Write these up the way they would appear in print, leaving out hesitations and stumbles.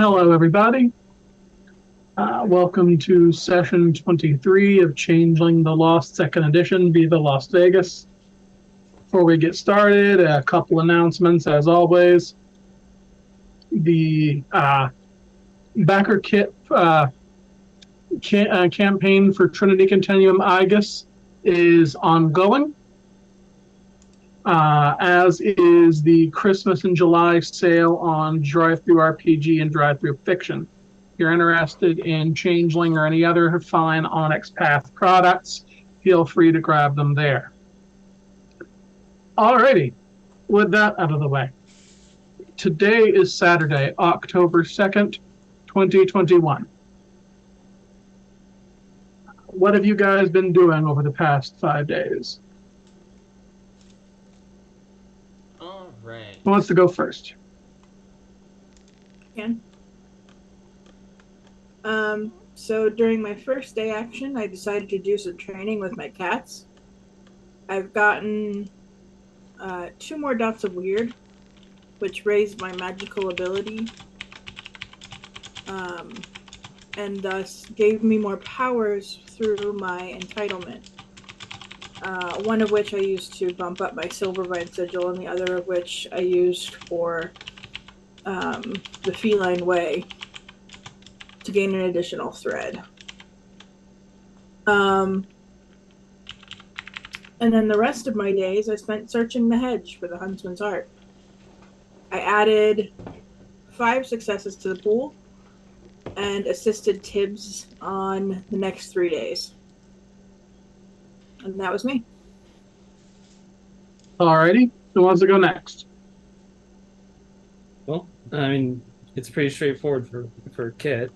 Hello, everybody. Welcome to session 23 of Changeling the Lost Second Edition, Viva Lost Vegas. Before we get started, a couple announcements as always. The backer kit campaign for Trinity Continuum IGUS is ongoing, as is the Christmas in July sale on Drive-Thru RPG and Drive-Thru Fiction. If you're interested in Changeling or any other fine Onyx Path products, feel free to grab them there. Alrighty, with that out of the way. Today is Saturday, October 2nd, 2021. What have you guys been doing over the past 5 days? All right. Who wants to go first? Can. So during my first day action, I decided to do some training with my cats. I've gotten 2 more dots of weird, which raised my magical ability, and thus gave me more powers through my entitlement. One of which I used to bump up my Silvervine sigil, and the other of which I used for the Feline Way to gain an additional thread. And then the rest of my days I spent searching the hedge for the Huntsman's Heart. I added 5 successes to the pool and assisted Tibbs on the next 3 days. And that was me. Alrighty, who wants to go next? Well, I mean, it's pretty straightforward for Kit.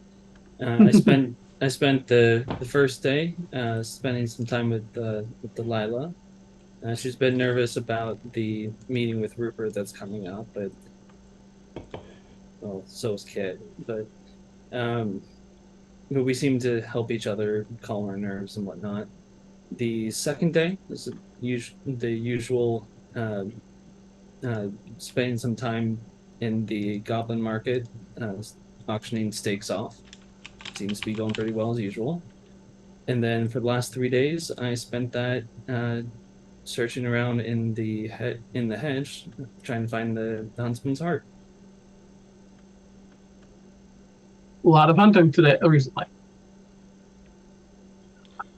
I spent the first day spending some time with Delilah. She's been nervous about the meeting with Rupert that's coming up, but well, so is Kit. But we seem to help each other calm our nerves and whatnot. The second day is the usual spending some time in the Goblin Market, auctioning steaks off. Seems to be going pretty well as usual. And then for the last 3 days, I spent that searching around in the hedge, trying to find the Huntsman's Heart. A lot of hunting today, recently.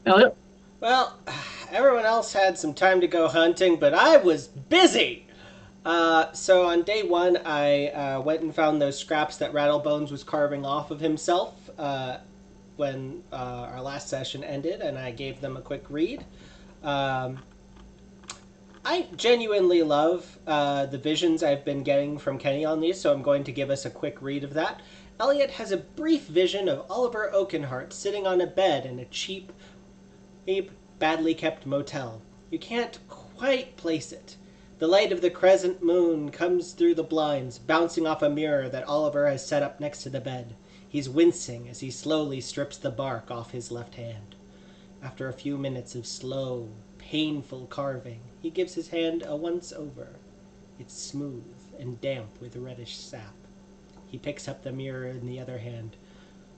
Elliot? Well, everyone else had some time to go hunting, but I was busy. So on day 1, I went and found those scraps that Rattlebones was carving off of himself when our last session ended, and I gave them a quick read. I genuinely love the visions I've been getting from Kenny on these, so I'm going to give us a quick read of that. Elliot has a brief vision of Oliver Oakenheart sitting on a bed in a cheap, badly kept motel. You can't quite place it. The light of the crescent moon comes through the blinds, bouncing off a mirror that Oliver has set up next to the bed. He's wincing as he slowly strips the bark off his left hand. After a few minutes of slow, painful carving, he gives his hand a once-over. It's smooth and damp with reddish sap. He picks up the mirror in the other hand,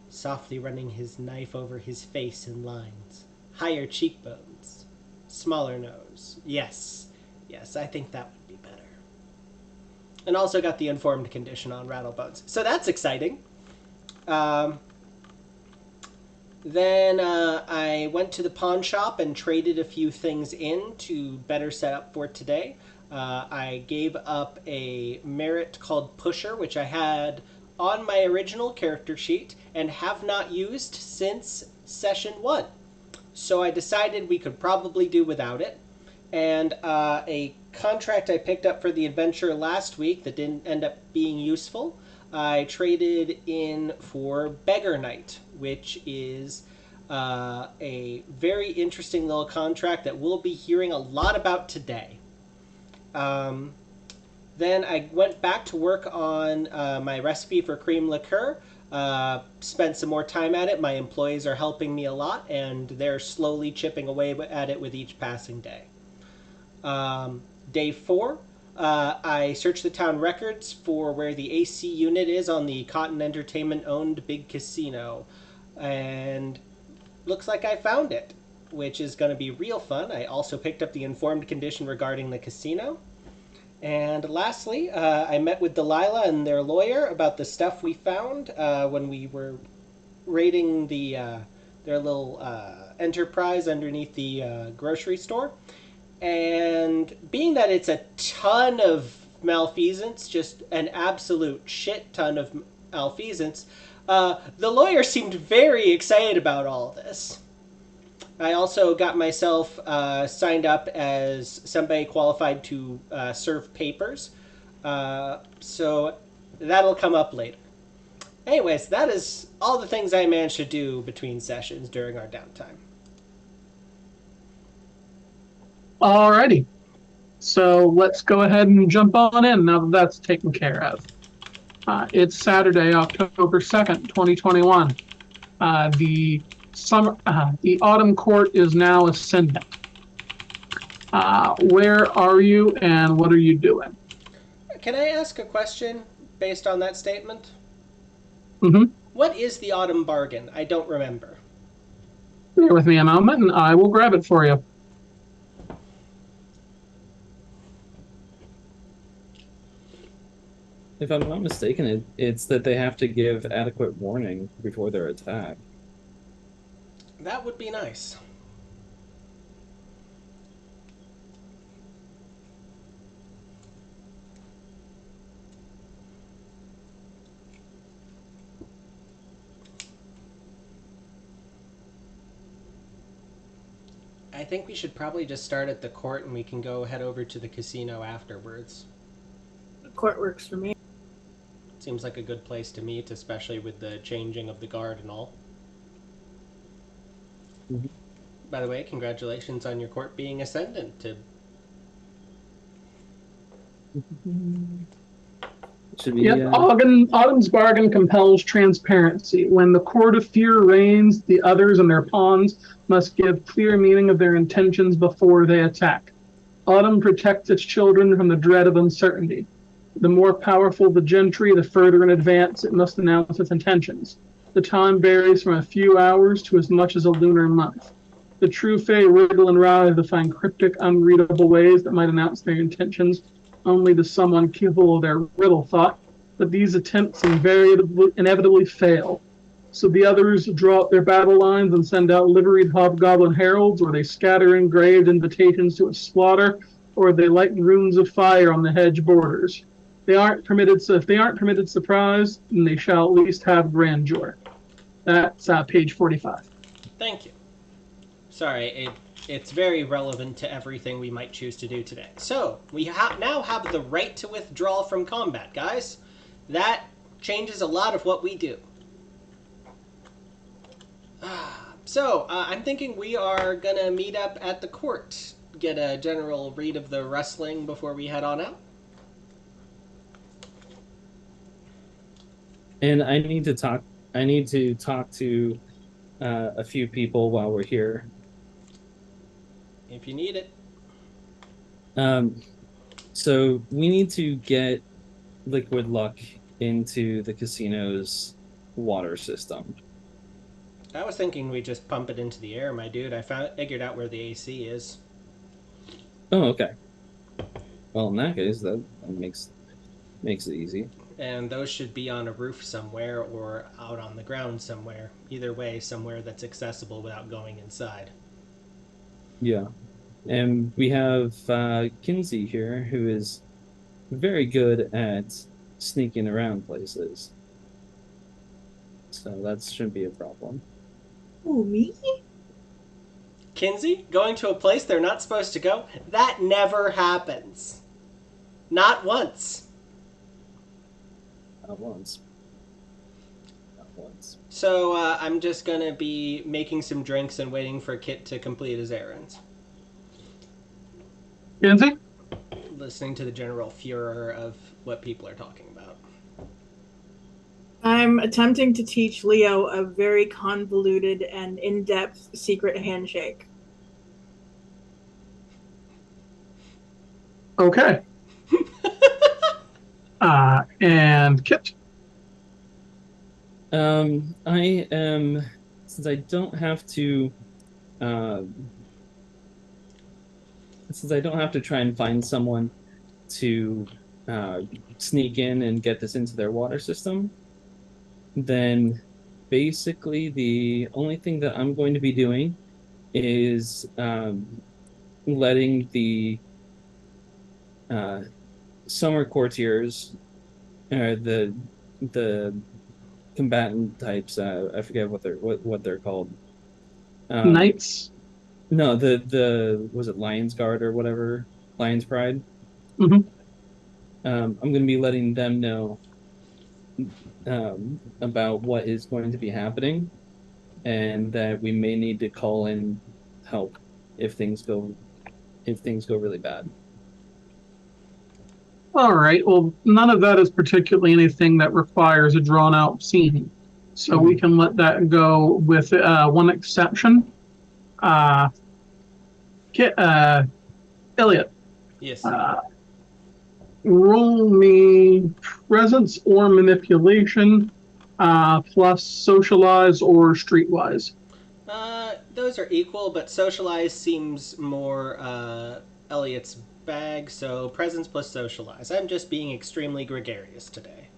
softly running his knife over his face in lines. Higher cheekbones. Smaller nose. Yes, I think that would be better. And also got the informed condition on Rattlebones. So that's exciting. Then I went to the pawn shop and traded a few things in to better set up for today. I gave up a merit called Pusher, which I had on my original character sheet and have not used since session 1. So I decided we could probably do without it. And a contract I picked up for the adventure last week that didn't end up being useful, I traded in for Beggar Knight, which is a very interesting little contract that we'll be hearing a lot about today. Then I went back to work on my recipe for cream liqueur. Spent some more time at it. My employees are helping me a lot, and they're slowly chipping away at it with each passing day. Day 4, I searched the town records for where the AC unit is on the Cotton Entertainment owned big casino. And looks like I found it, which is going to be real fun. I also picked up the informed condition regarding the casino. And lastly, I met with Delilah and their lawyer about the stuff we found when we were raiding their little enterprise underneath the grocery store. And being that it's a ton of malfeasance, just an absolute shit ton of malfeasance, the lawyer seemed very excited about all this. I also got myself signed up as somebody qualified to serve papers, so that'll come up later. Anyways, that is all the things I managed to do between sessions during our downtime. Alrighty. So let's go ahead and jump on in now that that's taken care of. It's Saturday, October 2nd, 2021. The autumn court is now ascendant. Where are you and what are you doing? Can I ask a question based on that statement? Mm-hmm. What is the autumn bargain? I don't remember. Bear with me a moment and I will grab it for you. If I'm not mistaken, it's that they have to give adequate warning before they're attacked. That would be nice. I think we should probably just start at the court and we can go head over to the casino afterwards. The court works for me. Seems like a good place to meet, especially with the changing of the guard and all. Mhm. By the way, congratulations on your court being ascendant to... Should be, Yep, Autumn's bargain compels transparency. When the court of fear reigns, the others and their pawns must give clear meaning of their intentions before they attack. Autumn protects its children from the dread of uncertainty. The more powerful the gentry, the further in advance it must announce its intentions. The time varies from a few hours to as much as a lunar month. The true Fae wriggle and writhe to find cryptic, unreadable ways that might announce their intentions only to someone capable of their riddle thought, but these attempts inevitably fail. So the others draw up their battle lines and send out liveried hobgoblin heralds, or they scatter engraved invitations to a slaughter, or they light runes of fire on the hedge borders. If they aren't permitted surprise, then they shall at least have grandeur. That's page 45. Thank you. Sorry, it's very relevant to everything we might choose to do today. So, we now have the right to withdraw from combat, guys. That changes a lot of what we do. So, I'm thinking we are gonna meet up at the court. Get a general read of the wrestling before we head on out. And I need to talk to a few people while we're here. If you need it. So we need to get liquid luck into the casino's water system. I was thinking we just pump it into the air, my dude. I figured out where the AC is. Oh, okay. Well, in that case, that makes it easy. And those should be on a roof somewhere or out on the ground somewhere. Either way, somewhere that's accessible without going inside. Yeah. And we have Kinsey here, who is very good at sneaking around places. So that shouldn't be a problem. Ooh, me? Kinsey, going to a place they're not supposed to go? That never happens. Not once. Not once. Not once. So I'm just going to be making some drinks and waiting for Kit to complete his errands. Kinsey? Listening to the general furor of what people are talking about. I'm attempting to teach Leo a very convoluted and in-depth secret handshake. Okay. And Kit. I am, since I don't have to, uh, since I don't have to try and find someone to uh, sneak in and get this into their water system, then basically the only thing that I'm going to be doing is letting the uh, summer courtiers, the combatant types. I forget what they're called. Um, Knights. no, the was it Lions Guard or whatever, Lions Pride. Hmm. I'm going to be letting them know about what is going to be happening, and that we may need to call in help if things go really bad. All right. Well, none of that is particularly anything that requires a drawn out scene. So we can let that go with one exception. Uh, Elliot, Yes. uh, roll me presence or manipulation plus socialize or streetwise. Those are equal, but socialize seems more Elliot's bag, so presence plus socialize. I'm just being extremely gregarious today.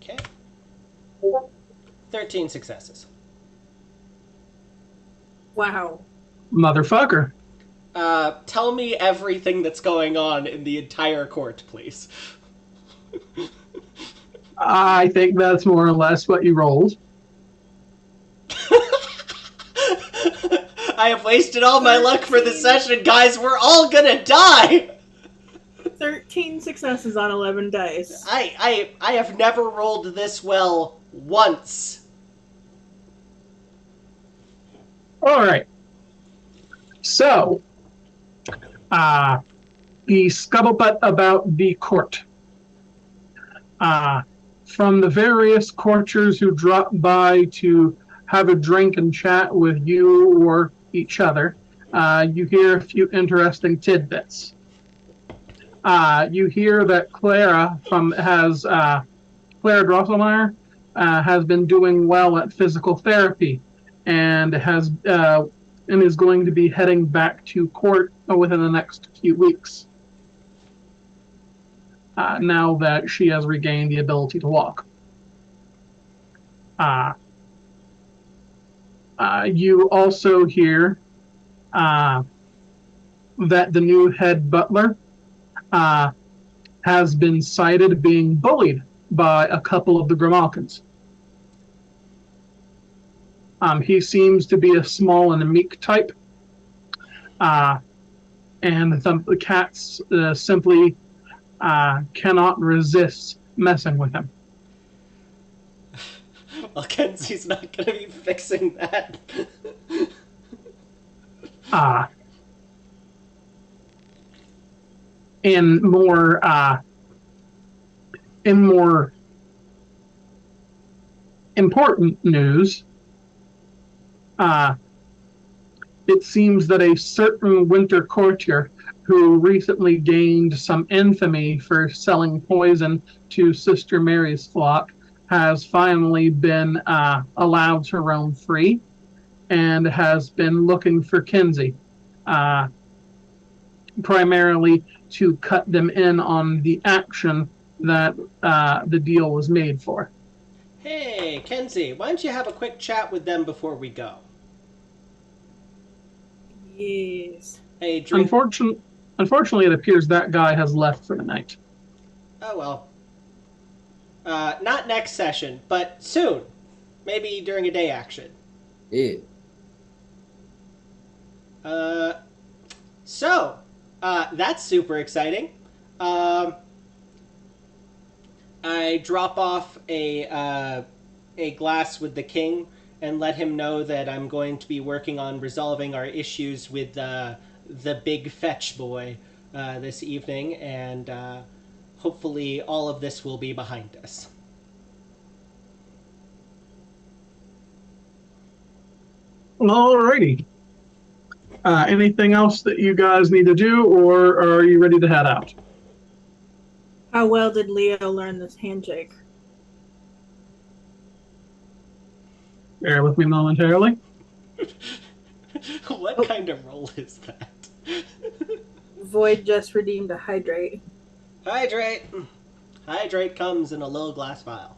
Okay. 13 successes. Wow. Motherfucker. Tell me everything that's going on in the entire court, please. I think that's more or less what you rolled. I have wasted all my luck for the session, guys. We're all gonna die. 13 successes on 11 dice. I have never rolled this well once. All right. So, the scuttlebutt about the court. From the various courtiers who drop by to have a drink and chat with you or each other, you hear a few interesting tidbits. You hear that Clara Clara Drosselmeyer has been doing well at physical therapy and is going to be heading back to court within the next few weeks. Now that she has regained the ability to walk. You also hear that the new head butler has been cited being bullied by a couple of the Grimalkins. He seems to be a small and meek type, and the cats simply cannot resist messing with him. Well, Kenzie's not gonna be fixing that. In more important news, it seems that a certain winter courtier who recently gained some infamy for selling poison to Sister Mary's flock has finally been allowed to roam free and has been looking for Kinsey, primarily to cut them in on the action that the deal was made for. Hey, Kenzie, why don't you have a quick chat with them before we go? Yes. Hey, drink. Unfortunately, it appears that guy has left for the night. Oh well. Not next session, but soon. Maybe during a day action. Yeah. So, that's super exciting. I drop off a glass with the king and let him know that I'm going to be working on resolving our issues with the big fetch boy this evening, and hopefully all of this will be behind us. Alrighty. Anything else that you guys need to do, or are you ready to head out? How well did Leo learn this handshake? Bear with me momentarily. What kind of roll is that? Void just redeemed a hydrate. Hydrate. Hydrate comes in a little glass vial.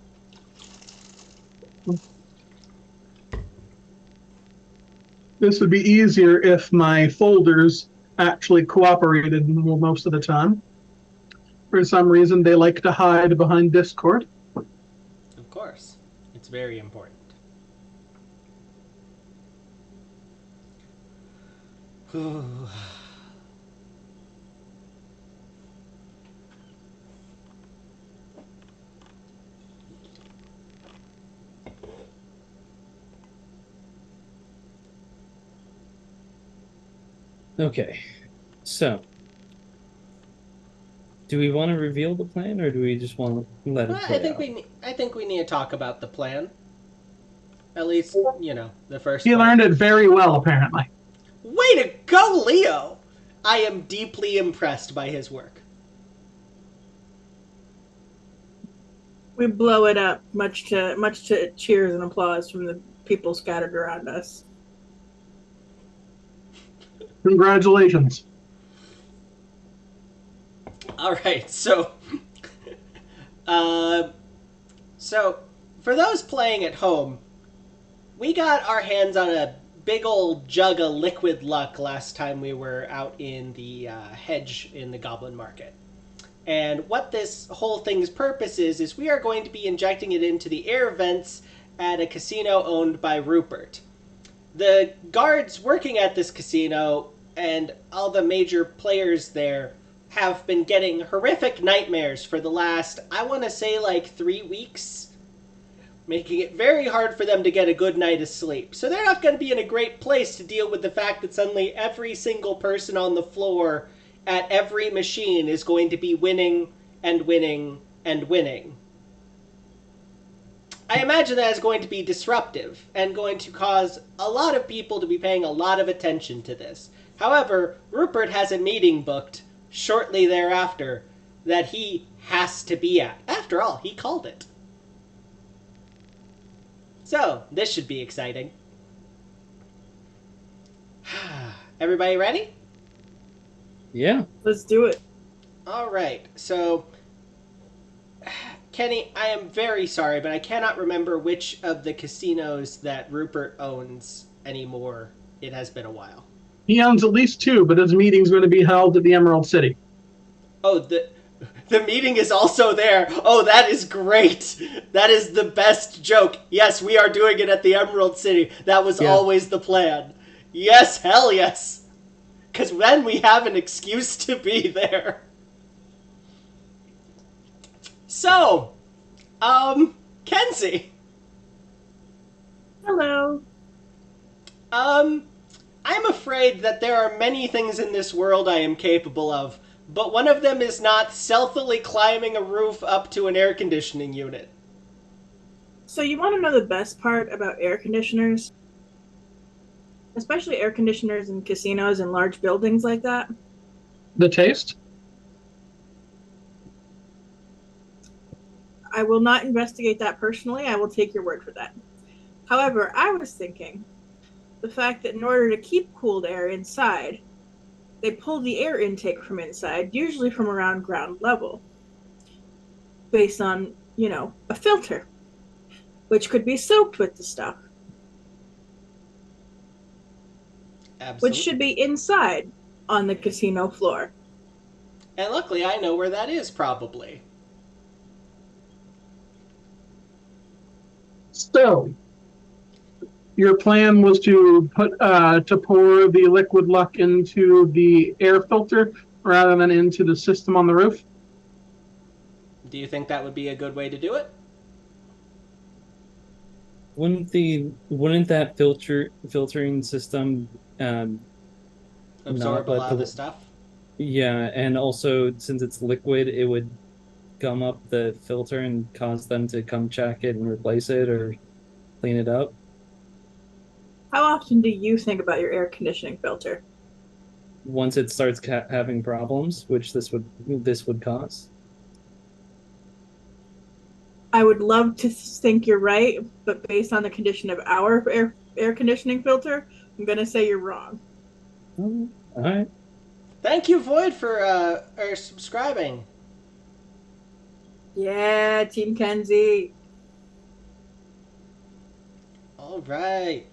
This would be easier if my folders actually cooperated most of the time. For some reason, they like to hide behind Discord. Of course. It's very important. Whew. Okay, so do we want to reveal the plan, or do we just want to let it play out? I think we need to talk about the plan. At least, the first He part. learned it very well, apparently. Way to go, Leo! I am deeply impressed by his work. We blow it up, much to cheers and applause from the people scattered around us. Congratulations. All right, so, so for those playing at home, we got our hands on a big old jug of liquid luck last time we were out in the hedge in the Goblin Market. And what this whole thing's purpose is we are going to be injecting it into the air vents at a casino owned by Rupert. The guards working at this casino and all the major players there have been getting horrific nightmares for the last, I want to say, 3 weeks, making it very hard for them to get a good night of sleep. So they're not going to be in a great place to deal with the fact that suddenly every single person on the floor at every machine is going to be winning and winning and winning. I imagine that is going to be disruptive and going to cause a lot of people to be paying a lot of attention to this. However, Rupert has a meeting booked shortly thereafter that he has to be at. After all, he called it. So, this should be exciting. Everybody ready? Yeah. Let's do it. All right, so Kenny, I am very sorry, but I cannot remember which of the casinos that Rupert owns anymore. It has been a while. He owns at least 2, but his meeting's going to be held at the Emerald City. Oh, the meeting is also there. Oh, that is great. That is the best joke. Yes, we are doing it at the Emerald City. That was always the plan. Yes, hell yes. Because then we have an excuse to be there. So, Kenzie. Hello. I'm afraid that there are many things in this world I am capable of, but one of them is not stealthily climbing a roof up to an air conditioning unit. So you want to know the best part about air conditioners? Especially air conditioners in casinos and large buildings like that? The taste? I will not investigate that personally. I will take your word for that. However, I was thinking the fact that in order to keep cooled air inside, they pull the air intake from inside, usually from around ground level, based on, a filter, which could be soaked with the stuff. Absolutely. Which should be inside on the casino floor. And luckily I know where that is, probably. So, your plan was to pour the liquid luck into the air filter rather than into the system on the roof? Do you think that would be a good way to do it? Wouldn't that filtering system Absorb a not let lot of the stuff? Yeah, and also since it's liquid, it would gum up the filter and cause them to come check it and replace it or clean it up. How often do you think about your air conditioning filter? Once it starts having problems, which this would cause. I would love to think you're right, but based on the condition of our air conditioning filter, I'm gonna say you're wrong. All right. Thank you, Void, for subscribing. Yeah, Team Kenzie. All right.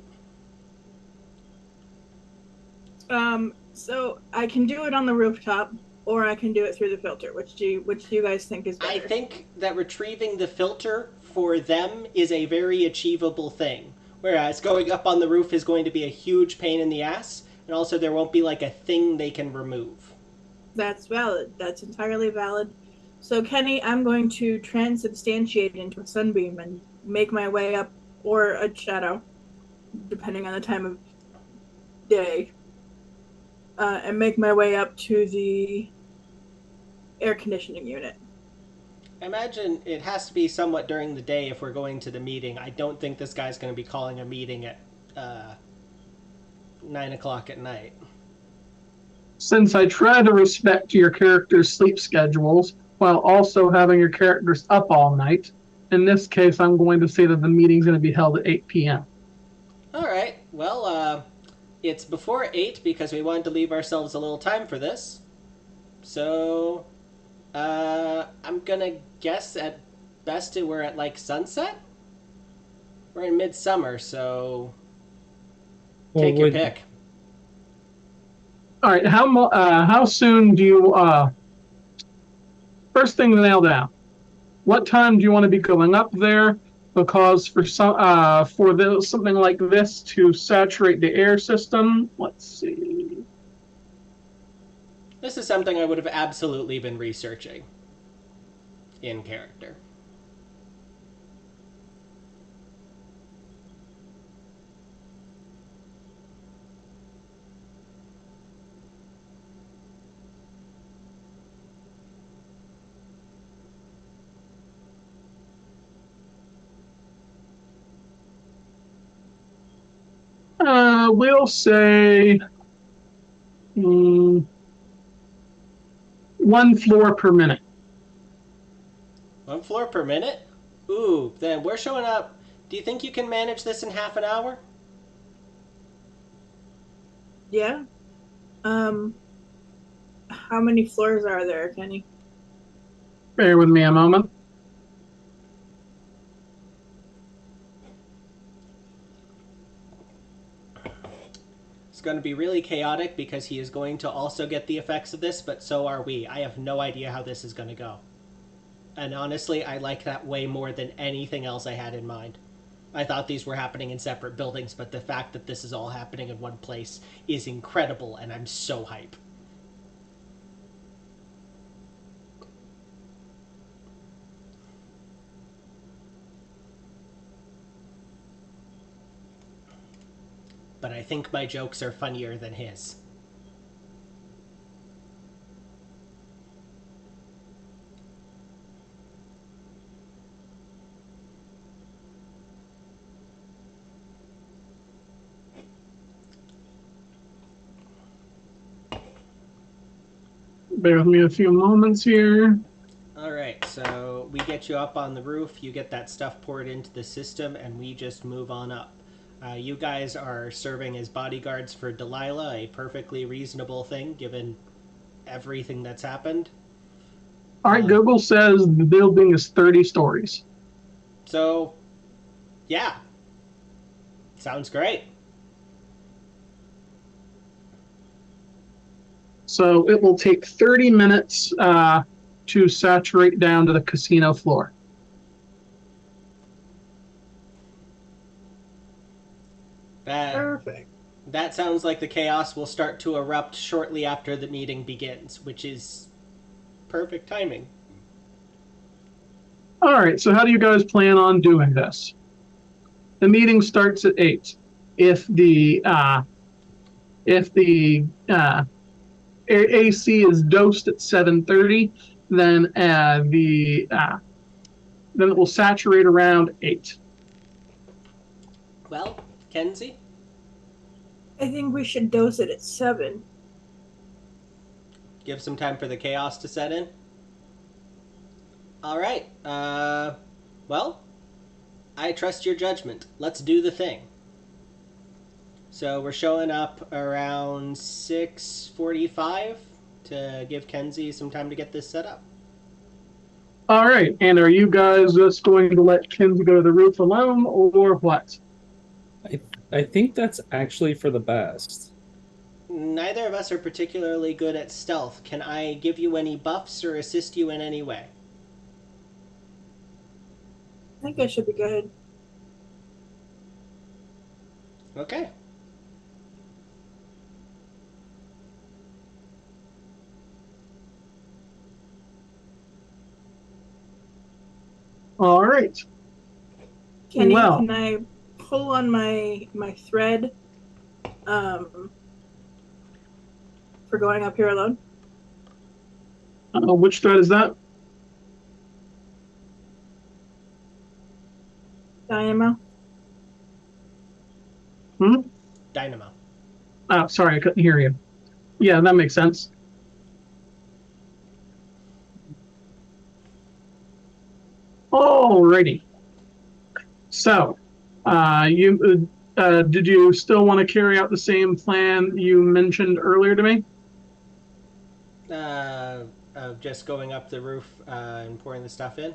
So I can do it on the rooftop, or I can do it through the filter. Which do you guys think is I better? think that retrieving the filter for them is a very achievable thing. Whereas going up on the roof is going to be a huge pain in the ass, and also there won't be like a thing they can remove. That's valid. That's entirely valid. So Kenny, I'm going to transubstantiate into a sunbeam and make my way up, or a shadow, depending on the time of day, and make my way up to the air conditioning unit. I imagine it has to be somewhat during the day if we're going to the meeting. I don't think this guy's going to be calling a meeting at 9 o'clock at night. Since I try to respect your characters' sleep schedules while also having your characters up all night, in this case, I'm going to say that the meeting's going to be held at 8 p.m. All right. Well, it's before 8 because we wanted to leave ourselves a little time for this. So, I'm going to guess at best we're at like sunset? We're in midsummer, so take your pick. All right, how soon do you first thing to nail down? What time do you want to be going up there? Because for something like this to saturate the air system, let's see. This is something I would have absolutely been researching in character. We'll say 1 floor per minute. 1 floor per minute? Ooh, then we're showing up. Do you think you can manage this in half an hour? Yeah. How many floors are there, Kenny? Bear with me a moment. It's going to be really chaotic because he is going to also get the effects of this, but so are we. I have no idea how this is going to go. And honestly, I like that way more than anything else I had in mind. I thought these were happening in separate buildings, but the fact that this is all happening in one place is incredible, and I'm so hype. But I think my jokes are funnier than his. Bear with me a few moments here. Alright, so we get you up on the roof, you get that stuff poured into the system, and we just move on up. You guys are serving as bodyguards for Delilah, a perfectly reasonable thing given everything that's happened. All right, Google says the building is 30 stories. So, yeah. Sounds great. So it will take 30 minutes to saturate down to the casino floor. Perfect. That sounds like the chaos will start to erupt shortly after the meeting begins, which is perfect timing. All right, so how do you guys plan on doing this? The meeting starts at 8. If the AC is dosed at 7:30, then then it will saturate around 8. Well, Kenzie, I think we should dose it at 7. Give some time for the chaos to set in. All right. Well, I trust your judgment. Let's do the thing. So we're showing up around 6:45 to give Kenzie some time to get this set up. All right. And are you guys just going to let Kinsey go to the roof alone, or what? I think that's actually for the best. Neither of us are particularly good at stealth. Can I give you any buffs or assist you in any way? I think I should be good. Okay. All right. Kenny, Well. can I pull on my thread for going up here alone? Which thread is that? Dynamo? Dynamo. Oh, sorry, I couldn't hear you. Yeah, that makes sense. Alrighty. So, did you still want to carry out the same plan you mentioned earlier to me? Of just going up the roof and pouring the stuff in?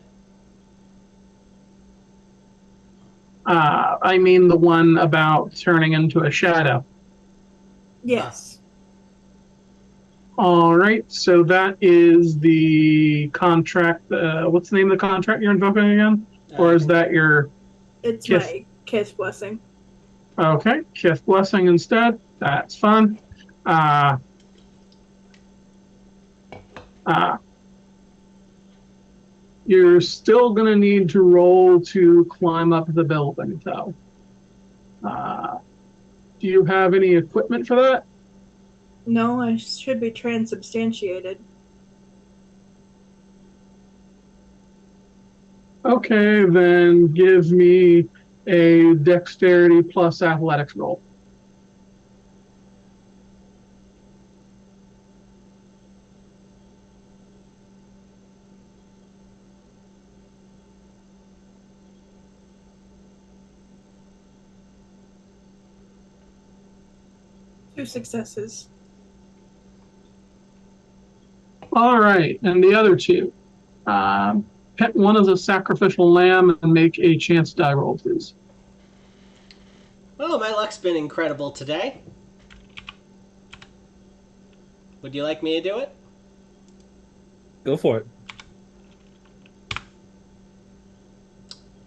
I mean the one about turning into a shadow. Yes. All right, so that is the contract. What's the name of the contract you're invoking again? Or is that your... It's Kiss. my kiss blessing. Okay, Kiss Blessing instead. That's fun. You're still going to need to roll to climb up the building, though. Do you have any equipment for that? No, I should be transubstantiated. Okay, then give me a dexterity plus athletics roll. Two successes. All right, and the other two. Pick one as a sacrificial lamb and make a chance die roll, please. Oh, my luck's been incredible today. Would you like me to do it? Go for it.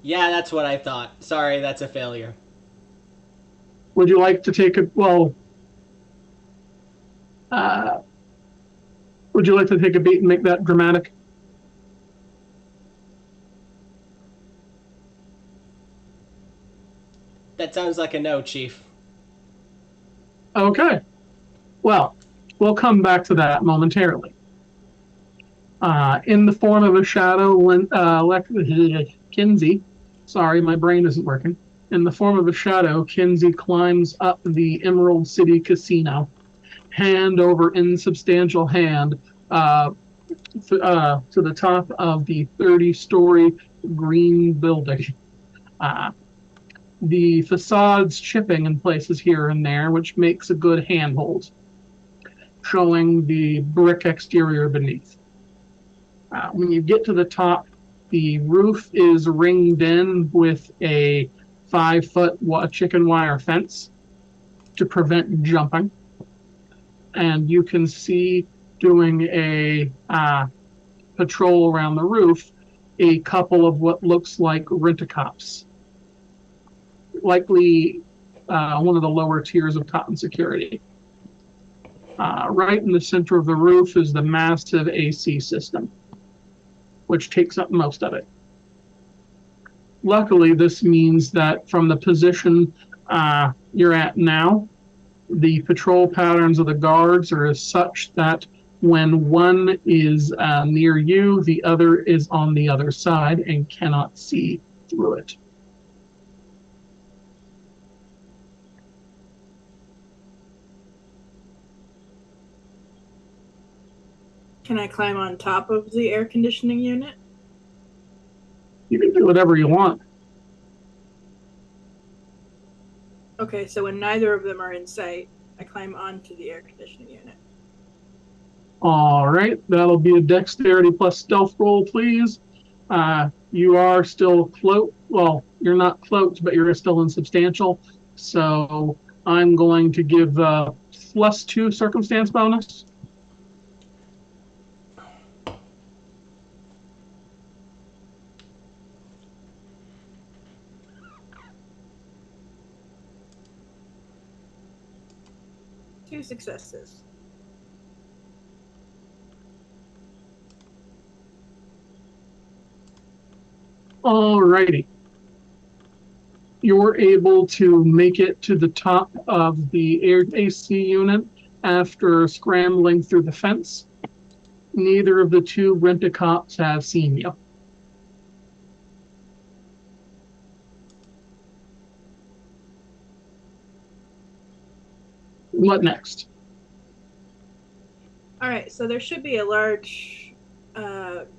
Yeah, that's what I thought. Sorry, that's a failure. Would you like to take a... Well... would you like to take a beat and make that dramatic? That sounds like a no, Chief. Okay. Well, we'll come back to that momentarily. In the form of a shadow, Kinsey, sorry, my brain isn't working. In the form of a shadow, Kinsey climbs up the Emerald City Casino, hand over insubstantial hand, to the top of the 30-story green building. The facade's chipping in places here and there, which makes a good handhold, showing the brick exterior beneath. When you get to the top, the roof is ringed in with a 5-foot chicken wire fence to prevent jumping. And you can see, doing a patrol around the roof, a couple of what looks like rent-a-cops. Likely one of the lower tiers of Cotton security. Right in the center of the roof is the massive AC system, which takes up most of it. Luckily, this means that from the position you're at now, the patrol patterns of the guards are as such that when one is near you, the other is on the other side and cannot see through it. Can I climb on top of the air conditioning unit? You can do whatever you want. Okay, so when neither of them are in sight, I climb onto the air conditioning unit. All right, that'll be a dexterity plus stealth roll, please. You are still cloaked. Well, you're not cloaked, but you're still insubstantial. So I'm going to give +2 circumstance bonus. Two successes. Alrighty. You're able to make it to the top of the air AC unit after scrambling through the fence. Neither of the two rent-a-cops have seen you. What next? All right, so there should be a large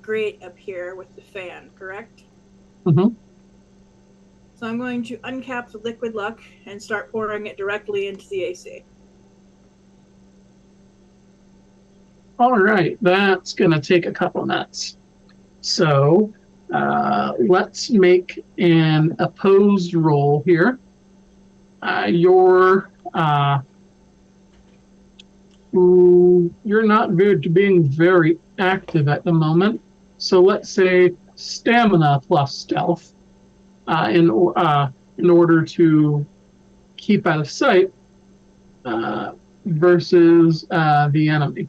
grate up here with the fan, correct? Mm-hmm. So I'm going to uncap the liquid luck and start pouring it directly into the AC. All right, that's going to take a couple minutes. So let's make an opposed roll here. You're not being very active at the moment. So let's say stamina plus stealth in order to keep out of sight versus the enemy.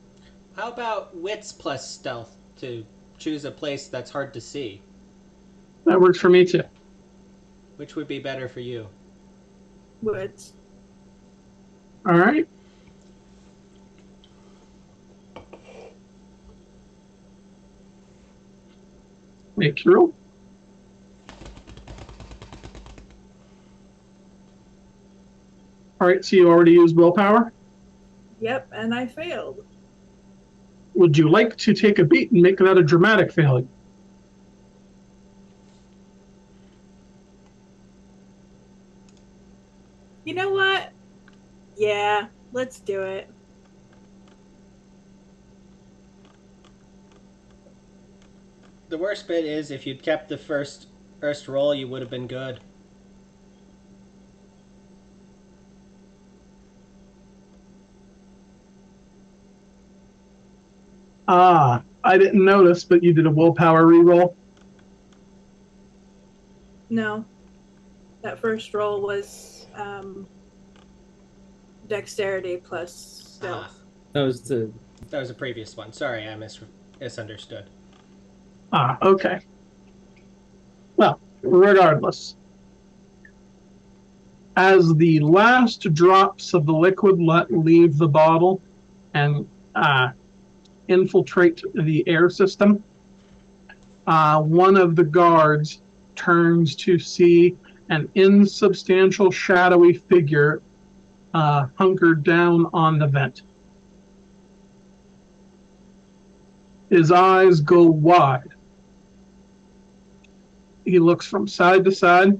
How about wits plus stealth to choose a place that's hard to see? That works for me too. Which would be better for you? Woods. All right. Make your roll. All right, so you already used willpower. Yep, and I failed. Would you like to take a beat and make that a dramatic failure? You know what? Yeah, let's do it. The worst bit is if you'd kept the first roll, you would have been good. I didn't notice, but you did a willpower reroll. No. That first roll was dexterity plus stealth. That was the That was a previous one. Sorry, I misunderstood. Okay. Well, regardless. As the last drops of the liquid leave the bottle and infiltrate the air system, one of the guards turns to see an insubstantial shadowy figure hunkered down on the vent. His eyes go wide. He looks from side to side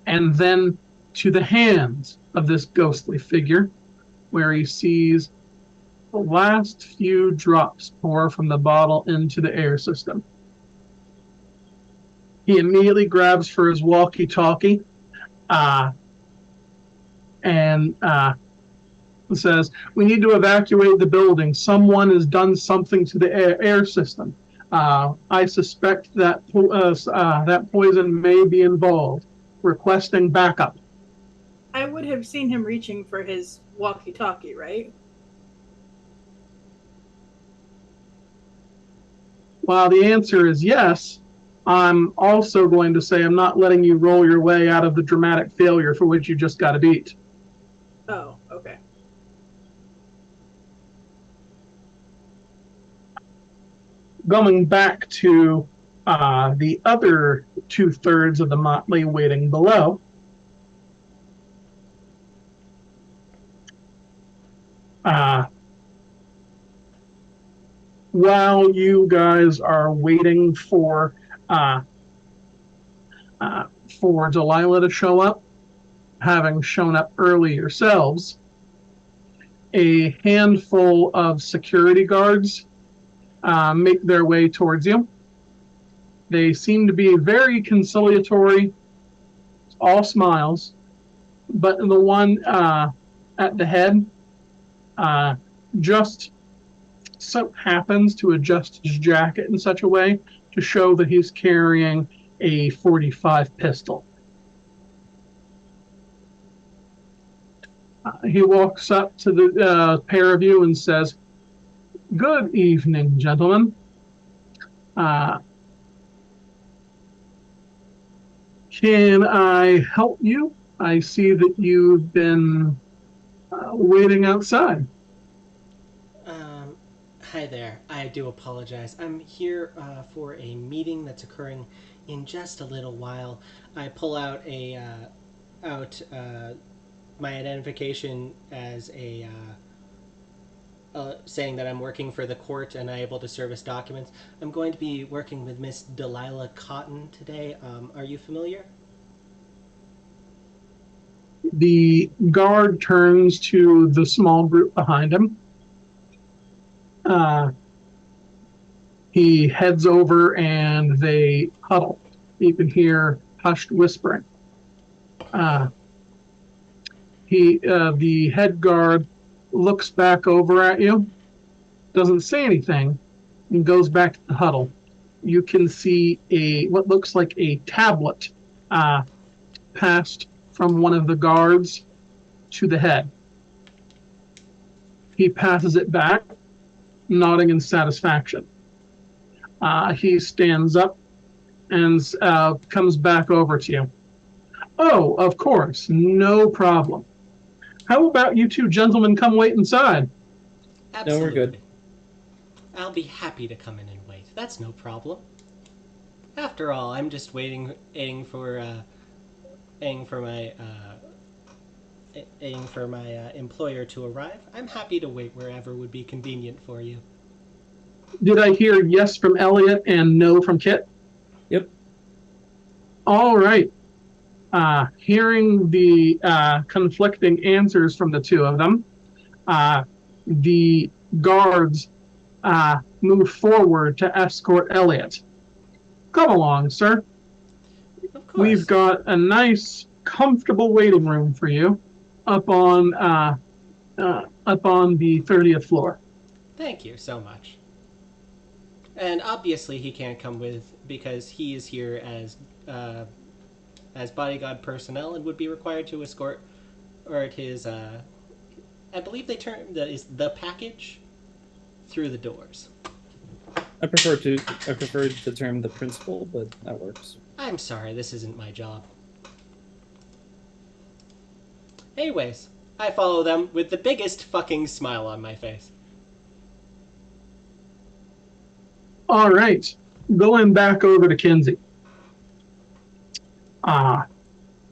and then to the hands of this ghostly figure, where he sees the last few drops pour from the bottle into the air system. He immediately grabs for his walkie-talkie and says, "We need to evacuate the building. Someone has done something to the air system. I suspect that that poison may be involved. Requesting backup." I would have seen him reaching for his walkie-talkie, right? While the answer is yes, I'm also going to say I'm not letting you roll your way out of the dramatic failure for which you just got a beat. Oh, okay. Going back to the other 2/3 of the motley waiting below, while you guys are waiting for Delilah to show up, having shown up early yourselves, a handful of security guards make their way towards you. They seem to be very conciliatory, all smiles, but the one at the head just so happens to adjust his jacket in such a way to show that he's carrying a 45 pistol. He walks up to the pair of you and says, "Good evening, gentlemen. Can I help you? I see that you've been waiting outside." Hi there. I do apologize. I'm here for a meeting that's occurring in just a little while. I pull out my identification as saying that I'm working for the court and I'm able to service documents. I'm going to be working with Miss Delilah Cotton today. Are you familiar? The guard turns to the small group behind him. He heads over and they huddle. You can hear hushed whispering. The head guard looks back over at you, doesn't say anything, and goes back to the huddle. You can see what looks like a tablet passed from one of the guards to the head. He passes it back, nodding in satisfaction. He stands up and comes back over to you. "Oh, of course, no problem. How about you two gentlemen come wait inside?" Absolutely. No, we're good. I'll be happy to come in and wait. That's no problem. After all, I'm just waiting for my employer to arrive. I'm happy to wait wherever would be convenient for you. Did I hear yes from Elliot and no from Kit? Yep. All right. Hearing the conflicting answers from the two of them, the guards move forward to escort Elliot. "Come along, sir. Of course. We've got a nice, comfortable waiting room for you up on the 30th floor." Thank you so much. And obviously he can't come with because he is here as bodyguard personnel and would be required to escort his I believe they term the package through the doors. I prefer the term the principal, but that works. I'm sorry, this isn't my job. Anyways, I follow them with the biggest fucking smile on my face. All right. Going back over to Kinsey.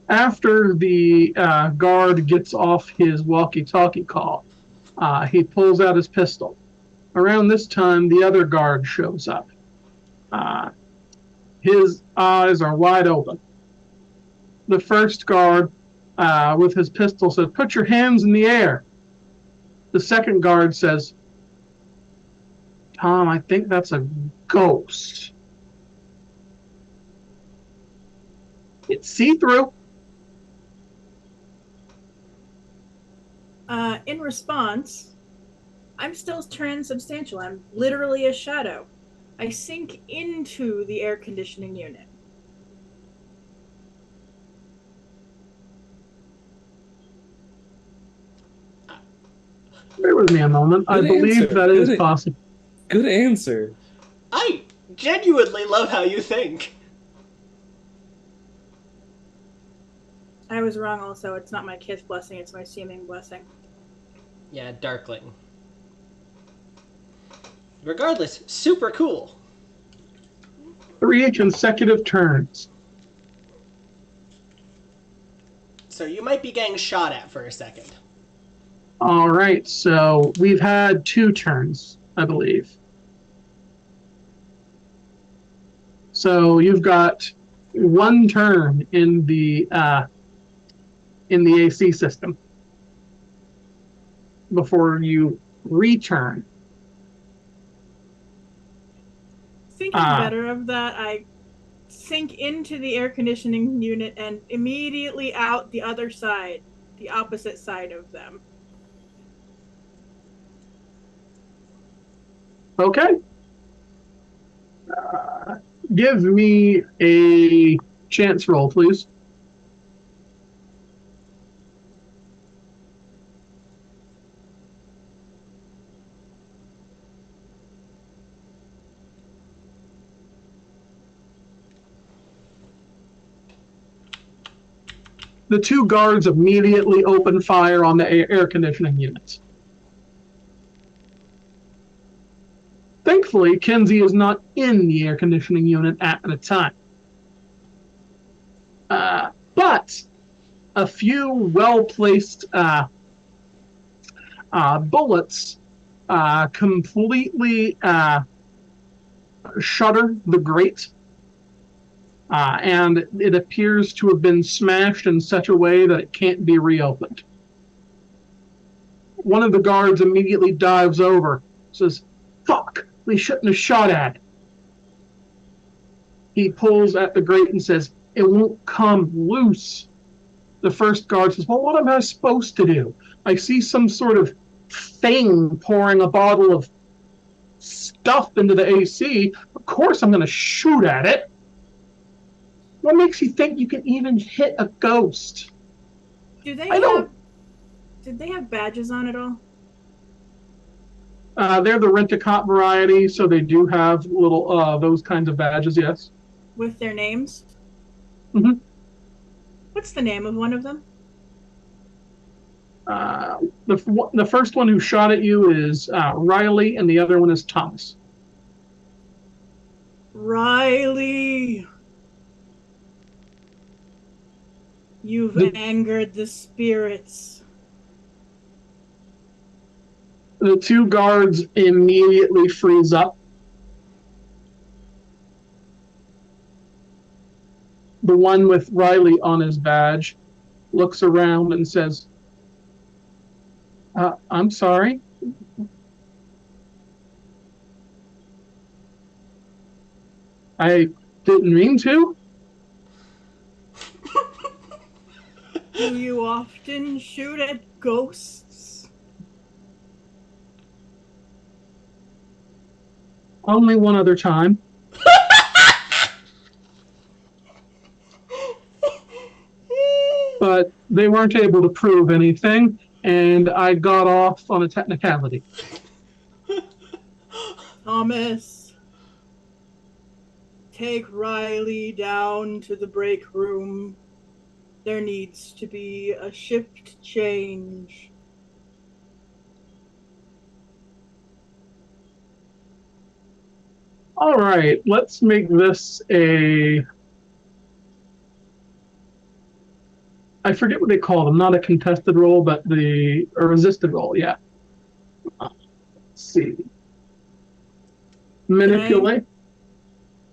After the guard gets off his walkie-talkie call, he pulls out his pistol. Around this time, the other guard shows up. His eyes are wide open. The first guard, with his pistol, says, "Put your hands in the air." The second guard says, "Tom, I think that's a ghost. It's see-through." In response, I'm still transubstantial. I'm literally a shadow. I sink into the air conditioning unit. Bear with me a moment. I Good believe answer. that is Good- possible. Good answer. I genuinely love how you think. I was wrong also. It's not my kiss blessing, it's my seeming blessing. Yeah, Darkling. Regardless, super cool. 3 consecutive turns. So you might be getting shot at for a second. All right, so we've had 2 turns, I believe. So you've got one turn in the AC system before you return. Thinking better of that, I sink into the air conditioning unit and immediately out the other side, the opposite side of them. Okay. Give me a chance roll, please. The two guards immediately open fire on the air conditioning units. Thankfully, Kenzie is not in the air conditioning unit at the time. But a few well-placed bullets completely shutter the grate, and it appears to have been smashed in such a way that it can't be reopened. One of the guards immediately dives over, says, "Fuck, we shouldn't have shot at it." He pulls at the grate and says, "It won't come loose." The first guard says, "Well, what am I supposed to do? I see some sort of thing pouring a bottle of stuff into the AC. Of course I'm going to shoot at it. What makes you think you can even hit a ghost?" Did they have badges on at all? They're the rent-a-cop variety, so they do have little those kinds of badges, yes. With their names? Mhm. What's the name of one of them? The first one who shot at you is Riley, and the other one is Thomas. Riley! You've angered the spirits. The two guards immediately freeze up. The one with Riley on his badge looks around and says, "I'm sorry." "I didn't mean to." Do you often shoot at ghosts? "Only one other time." But they weren't able to prove anything, and I got off on a technicality. Thomas, take Riley down to the break room. There needs to be a shift change. All right, let's make this I forget what they call them, not a contested roll, but a resisted roll, yeah. Let's see. Manipulate.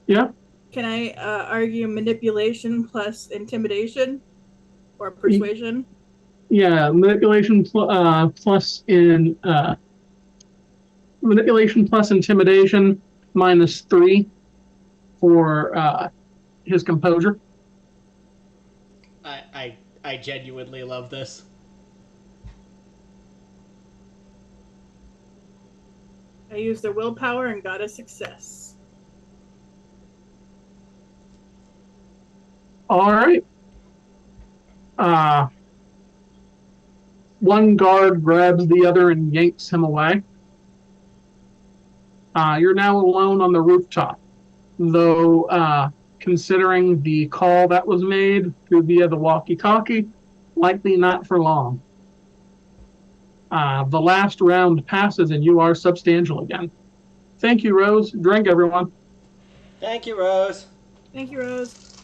Yeah. Can I argue manipulation plus intimidation or persuasion? Yeah, manipulation plus intimidation -3 for his composure. I genuinely love this. I used the willpower and got a success. All right. One guard grabs the other and yanks him away. You're now alone on the rooftop, though considering the call that was made via the walkie-talkie, likely not for long. The last round passes and you are substantial again. Thank you, Rose. Drink, everyone. Thank you, Rose. Thank you, Rose.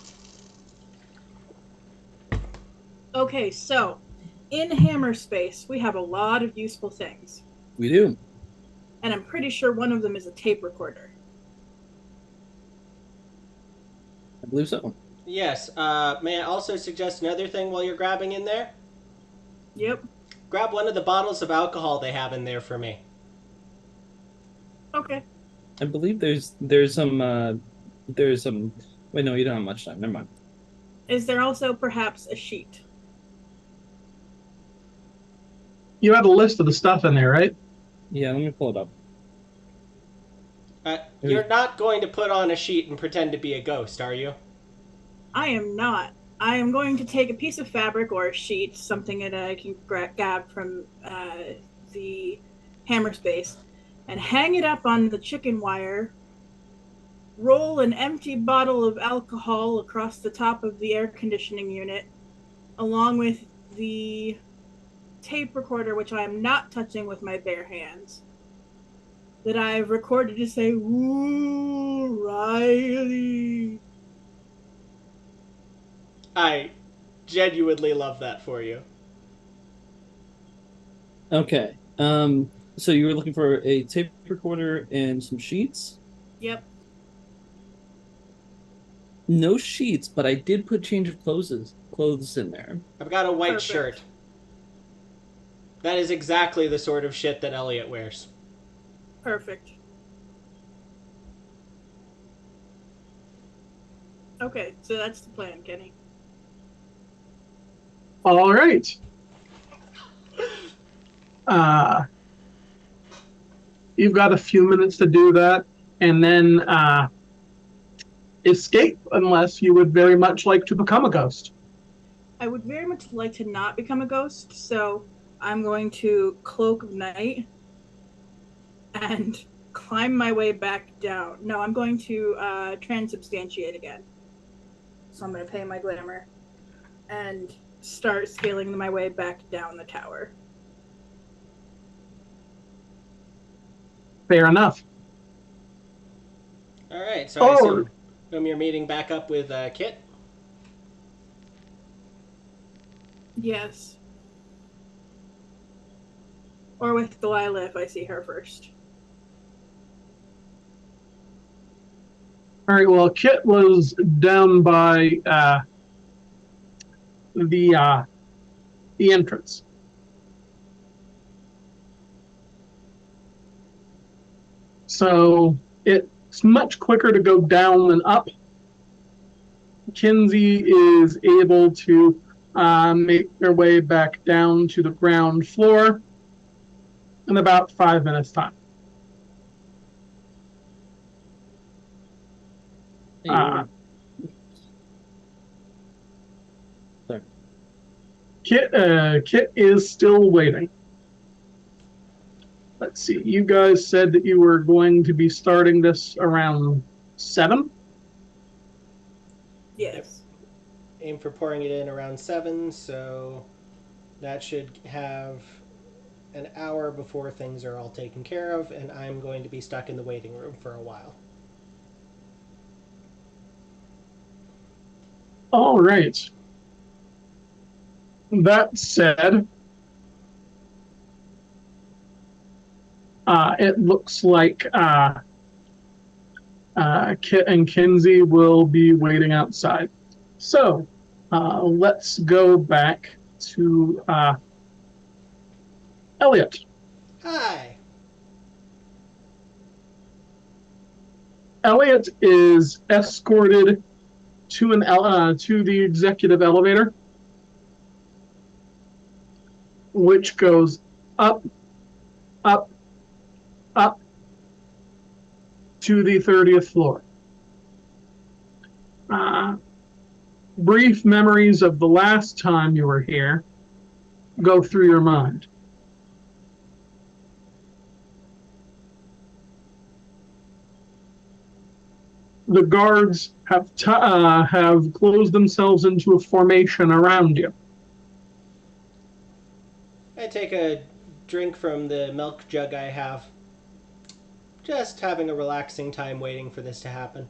Okay, so in Hammer Space, we have a lot of useful things. We do. And I'm pretty sure one of them is a tape recorder. I believe so. Yes. May I also suggest another thing while you're grabbing in there? Yep. Grab one of the bottles of alcohol they have in there for me. Okay. I believe there's some. Wait, no, you don't have much time. Never mind. Is there also perhaps a sheet? You had a list of the stuff in there, right? Yeah, let me pull it up. You're not going to put on a sheet and pretend to be a ghost, are you? I am not. I am going to take a piece of fabric or a sheet, something that I can grab from the hammer space, and hang it up on the chicken wire. Roll an empty bottle of alcohol across the top of the air conditioning unit, along with the tape recorder, which I am not touching with my bare hands, that I've recorded to say, "Ooh, Riley." I genuinely love that for you. Okay. So you were looking for a tape recorder and some sheets? Yep. No sheets, but I did put change of clothes in there. I've got a white Perfect. shirt. That is exactly the sort of shit that Elliot wears. Perfect. Okay, so that's the plan, Kenny. All right. You've got a few minutes to do that, and then escape, unless you would very much like to become a ghost. I would very much like to not become a ghost, so I'm going to Cloak of Night and climb my way back down. No, I'm going to transubstantiate again. So I'm going to pay my glamour and start scaling my way back down the tower. Fair enough. Alright, so I assume you're meeting back up with Kit? Yes. Or with Delilah if I see her first. All right. Well, Kit was down by the entrance. So it's much quicker to go down than up. Kinsey is able to make their way back down to the ground floor in about 5 minutes' time. Hey, sorry. Kit is still waiting. Let's see. You guys said that you were going to be starting this around 7. Yes. Aim for pouring it in around 7, so that should have an hour before things are all taken care of, and I'm going to be stuck in the waiting room for a while. All right. That said, it looks like Kit and Kinsey will be waiting outside. So let's go back to Elliot. Hi! Elliot is escorted to to the executive elevator, which goes up, up, up to the 30th floor. Brief memories of the last time you were here go through your mind. The guards have closed themselves into a formation around you. I take a drink from the milk jug I have. Just having a relaxing time waiting for this to happen.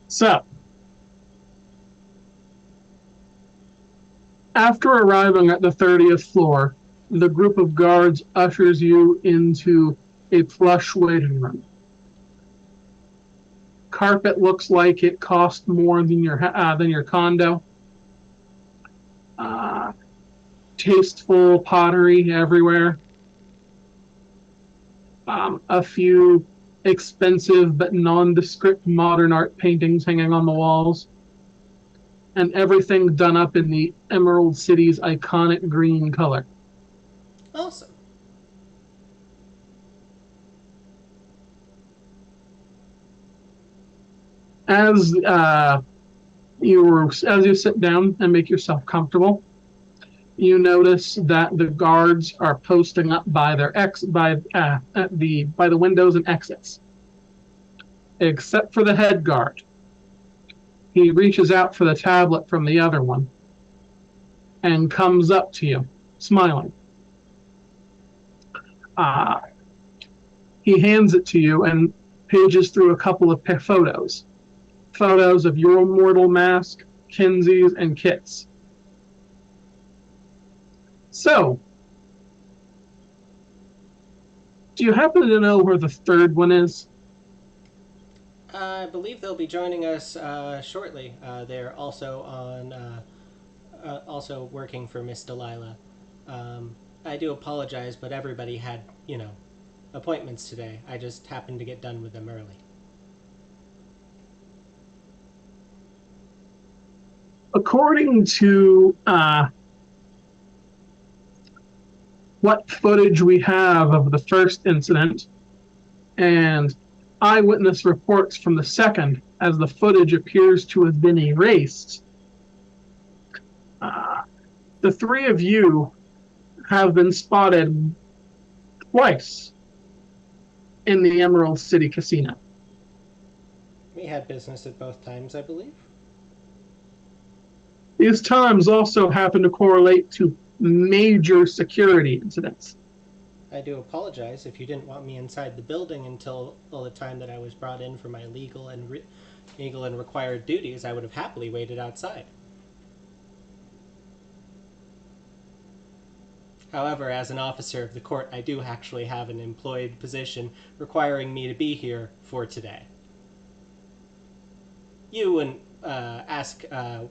So, after arriving at the 30th floor, the group of guards ushers you into a plush waiting room. Carpet looks like it cost more than your condo. Tasteful pottery everywhere. A few expensive but nondescript modern art paintings hanging on the walls, and everything done up in the Emerald City's iconic green color. Awesome. As you sit down and make yourself comfortable, you notice that the guards are posting up by the windows and exits, except for the head guard. He reaches out for the tablet from the other one and comes up to you, smiling. Uh, he hands it to you and pages through a couple of photos. Photos of your mortal mask, Kinsey's, and Kit's. So, do you happen to know where the third one is? I believe they'll be joining us shortly. They're also working for Miss Delilah. I do apologize, but everybody had, appointments today. I just happened to get done with them early. According to what footage we have of the first incident and eyewitness reports from the second, as the footage appears to have been erased, the three of you have been spotted twice in the Emerald City Casino. We had business at both times, I believe. These times also happen to correlate to major security incidents. I do apologize if you didn't want me inside the building until the time that I was brought in for my legal and required duties. I would have happily waited outside. However, as an officer of the court, I do actually have an employed position requiring me to be here for today. You wouldn't ask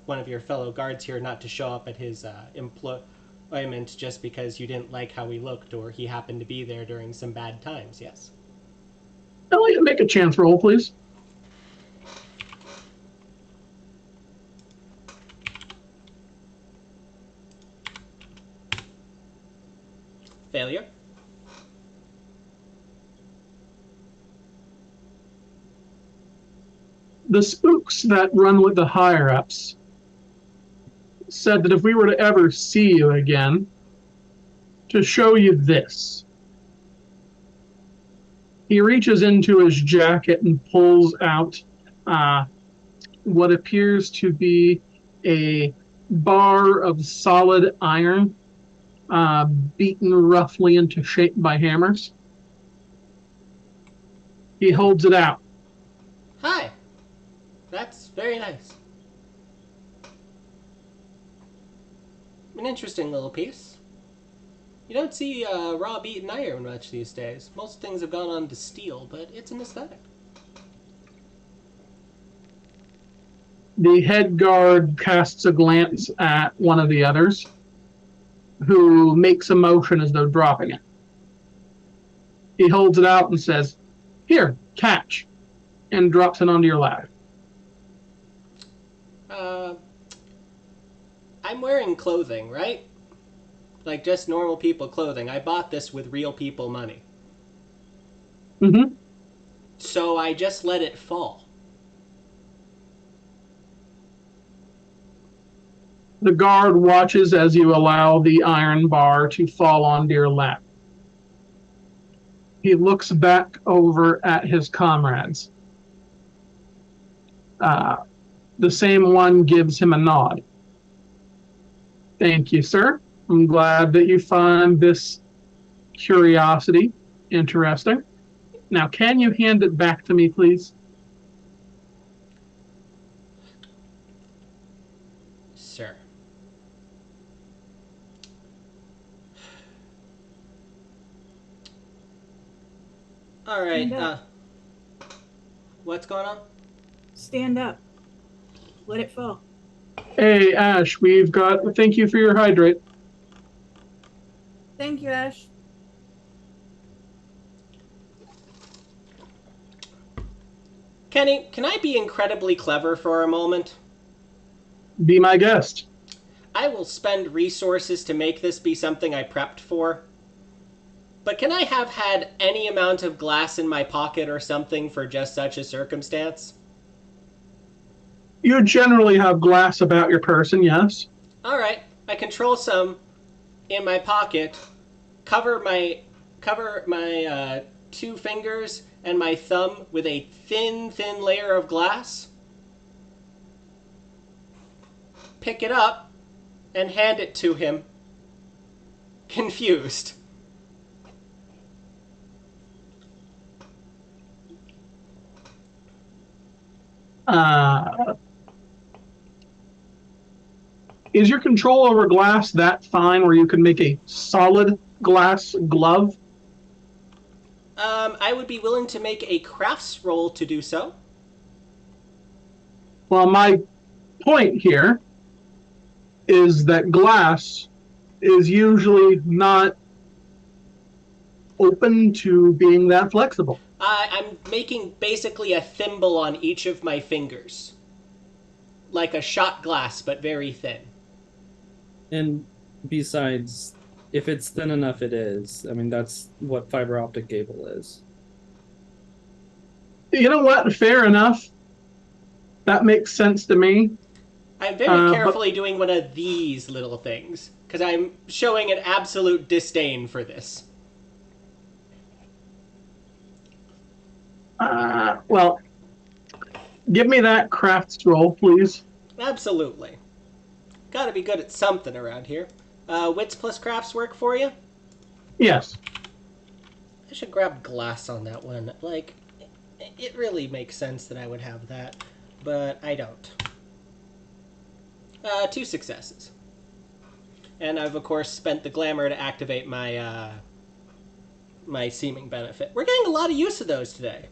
one of your fellow guards here not to show up at his employment just because you didn't like how he looked or he happened to be there during some bad times, yes? Elliot, make a chance roll, please. Failure? The spooks that run with the higher-ups said that if we were to ever see you again, to show you this. He reaches into his jacket and pulls out what appears to be a bar of solid iron, beaten roughly into shape by hammers. He holds it out. Hi. That's very nice. An interesting little piece. You don't see raw beaten iron much these days. Most things have gone on to steel, but it's an aesthetic. The head guard casts a glance at one of the others, who makes a motion as though dropping it. He holds it out and says, "Here, catch," and drops it onto your lap. I'm wearing clothing, right? Like just normal people clothing. I bought this with real people money. Mm-hmm. So I just let it fall. The guard watches as you allow the iron bar to fall onto your lap. He looks back over at his comrades. The same one gives him a nod. "Thank you, sir. I'm glad that you find this curiosity interesting. Now, can you hand it back to me, please?" Sir. All right. Stand up. What's going on? Stand up. Let it fall. Hey, Ash, thank you for your hydrate. Thank you, Ash. Kenny, can I be incredibly clever for a moment? Be my guest. I will spend resources to make this be something I prepped for. But can I have had any amount of glass in my pocket or something for just such a circumstance? You generally have glass about your person, yes? Alright, I control some in my pocket, cover my 2 fingers and my thumb with a thin layer of glass, pick it up, and hand it to him, confused. Is your control over glass that fine where you can make a solid glass glove? I would be willing to make a crafts roll to do so. Well, my point here is that glass is usually not open to being that flexible. I'm making basically a thimble on each of my fingers. Like a shot glass, but very thin. And besides, if it's thin enough, it is. I mean, that's what fiber optic cable is. You know what? Fair enough. That makes sense to me. I'm very carefully doing one of these little things, because I'm showing an absolute disdain for this. Well, give me that crafts roll, please. Absolutely. Gotta be good at something around here. Wits plus crafts work for you? Yes. I should grab glass on that one. Like, it really makes sense that I would have that, but I don't. 2 successes. And I've, of course, spent the glamour to activate my, my seeming benefit. We're getting a lot of use of those today.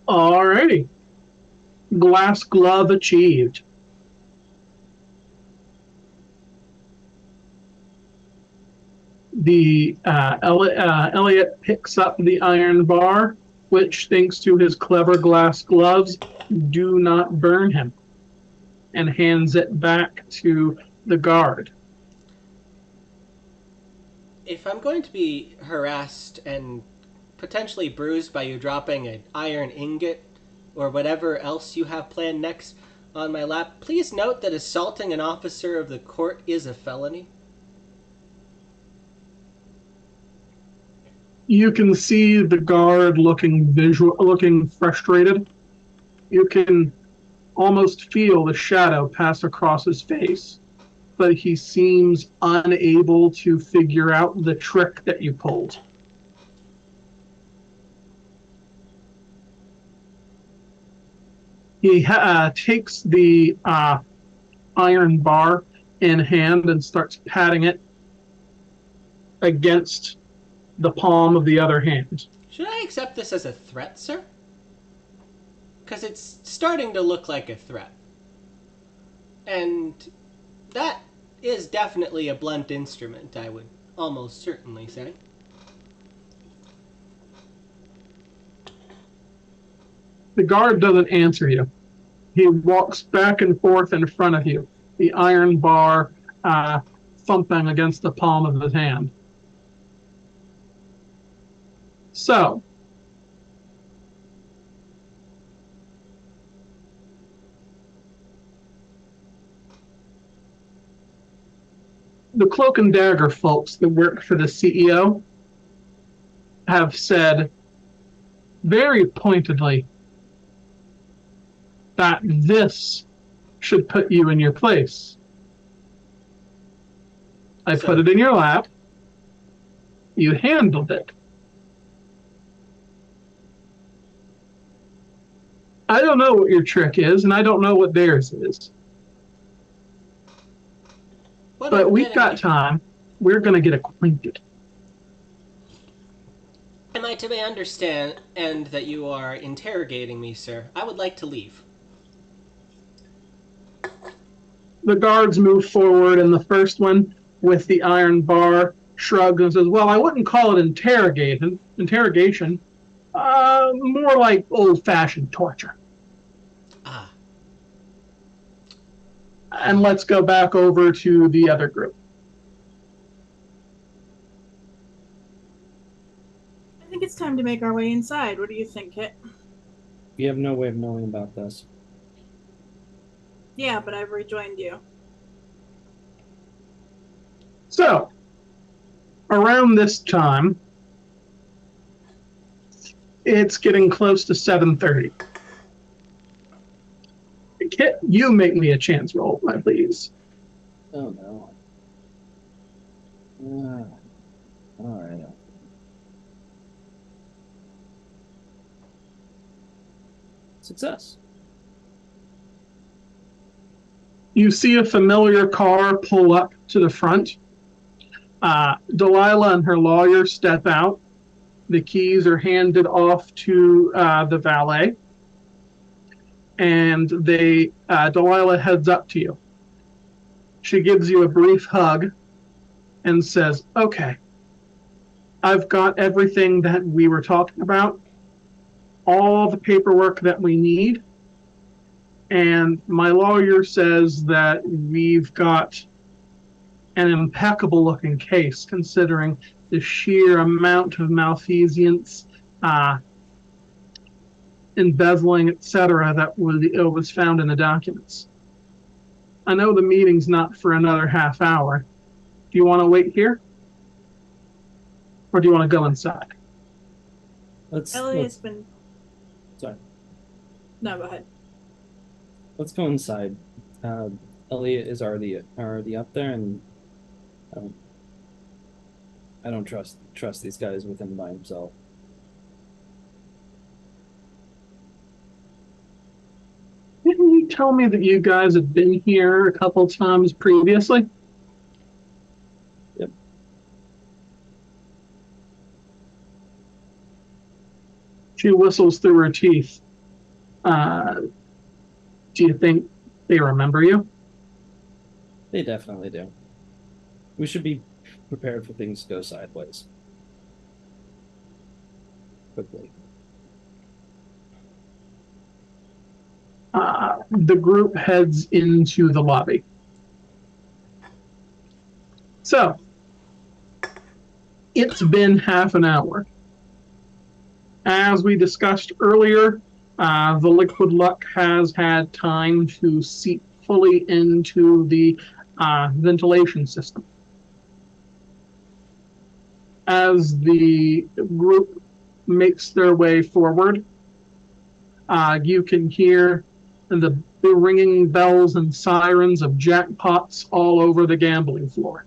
Alrighty. Glass glove achieved. Elliot picks up the iron bar, which, thanks to his clever glass gloves, do not burn him, and hands it back to the guard. If I'm going to be harassed and potentially bruised by you dropping an iron ingot or whatever else you have planned next on my lap, please note that assaulting an officer of the court is a felony. You can see the guard looking frustrated. You can almost feel the shadow pass across his face, but he seems unable to figure out the trick that you pulled. He takes the iron bar in hand and starts patting it against the palm of the other hand. Should I accept this as a threat, sir? Because it's starting to look like a threat. And that is definitely a blunt instrument, I would almost certainly say. The guard doesn't answer you. He walks back and forth in front of you, the iron bar thumping against the palm of his hand. So, the Cloak and Dagger folks that work for the CEO have said very pointedly that this should put you in your place. I put it in your lap. You handled it. I don't know what your trick is, and I don't know what theirs is. But we've got time. We're going to get acquainted. I to understand and that you are interrogating me, sir, I would like to leave. The guards move forward, and the first one with the iron bar shrugs and says, "Well, I wouldn't call it interrogation. More like old-fashioned torture." Ah. And let's go back over to the other group. I think it's time to make our way inside. What do you think, Kit? You have no way of knowing about this. Yeah, but I've rejoined you. So, around this time, it's getting close to 7:30. Kit, you make me a chance roll, my please. Oh no. All right. Success. You see a familiar car pull up to the front. Delilah and her lawyer step out. The keys are handed off to the valet. And Delilah heads up to you. She gives you a brief hug and says, "Okay, I've got everything that we were talking about, all the paperwork that we need. And my lawyer says that we've got an impeccable looking case considering the sheer amount of malfeasance, embezzling, etc., that was found in the documents. I know the meeting's not for another half hour. Do you want to wait here? Or do you want to go inside?" Elliot's been. Sorry. No, go ahead. Let's go inside. Elliot is already up there, and I don't trust these guys with him by himself. Didn't you tell me that you guys had been here a couple times previously? Yep. She whistles through her teeth. Do you think they remember you? They definitely do. We should be prepared for things to go sideways. Quickly. The group heads into the lobby. So, it's been half an hour. As we discussed earlier, the Liquid Luck has had time to seep fully into the ventilation system. As the group makes their way forward, you can hear the ringing bells and sirens of jackpots all over the gambling floor.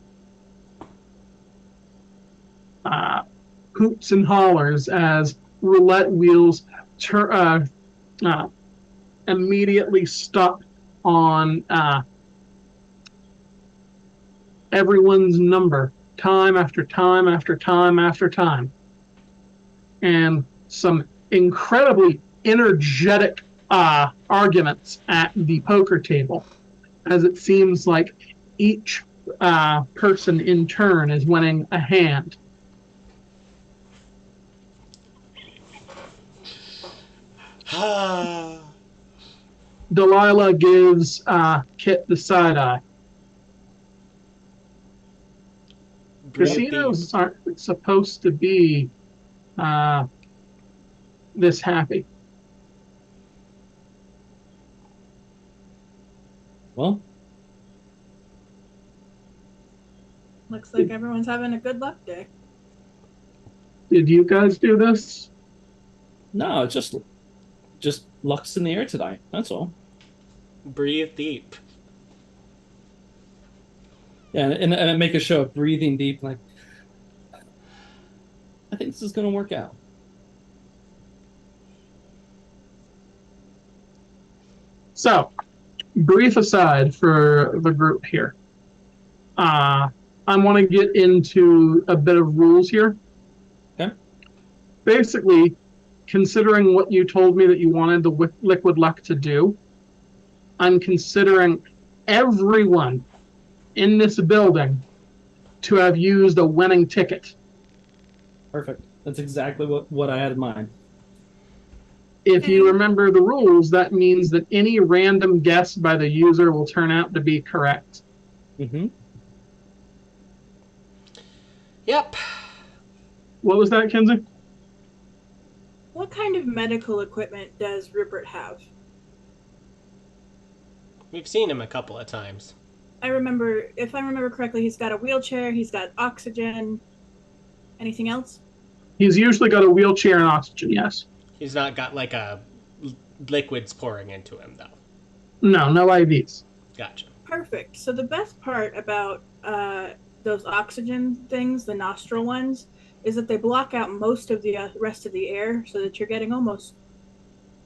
Hoots and hollers as roulette wheels immediately stop on everyone's number, time after time after time after time. And some incredibly energetic arguments at the poker table, as it seems like each person in turn is winning a hand. Delilah gives Kit the side eye. Casinos aren't supposed to be this happy. Well, Looks like everyone's having a good luck day. Did you guys do this? no, it's just luck's in the air tonight. That's all. Breathe deep. Yeah, and I make a show of breathing deep, like I think this is gonna work out. So, brief aside for the group here. I want to get into a bit of rules here. Okay. basically, considering what you told me that you wanted the liquid luck to do, I'm considering everyone in this building to have used a winning ticket. Perfect. That's exactly what I had in mind. If you remember the rules, that means that any random guess by the user will turn out to be correct. Mm-hmm. Yep. What was that, Kenzie? What kind of medical equipment does Rupert have? We've seen him a couple of times. If I remember correctly, he's got a wheelchair, he's got oxygen. Anything else? He's usually got a wheelchair and oxygen, yes. He's not got like liquids pouring into him, though. No IVs. Gotcha. Perfect. So the best part about those oxygen things, the nostril ones, is that they block out most of the rest of the air so that you're getting almost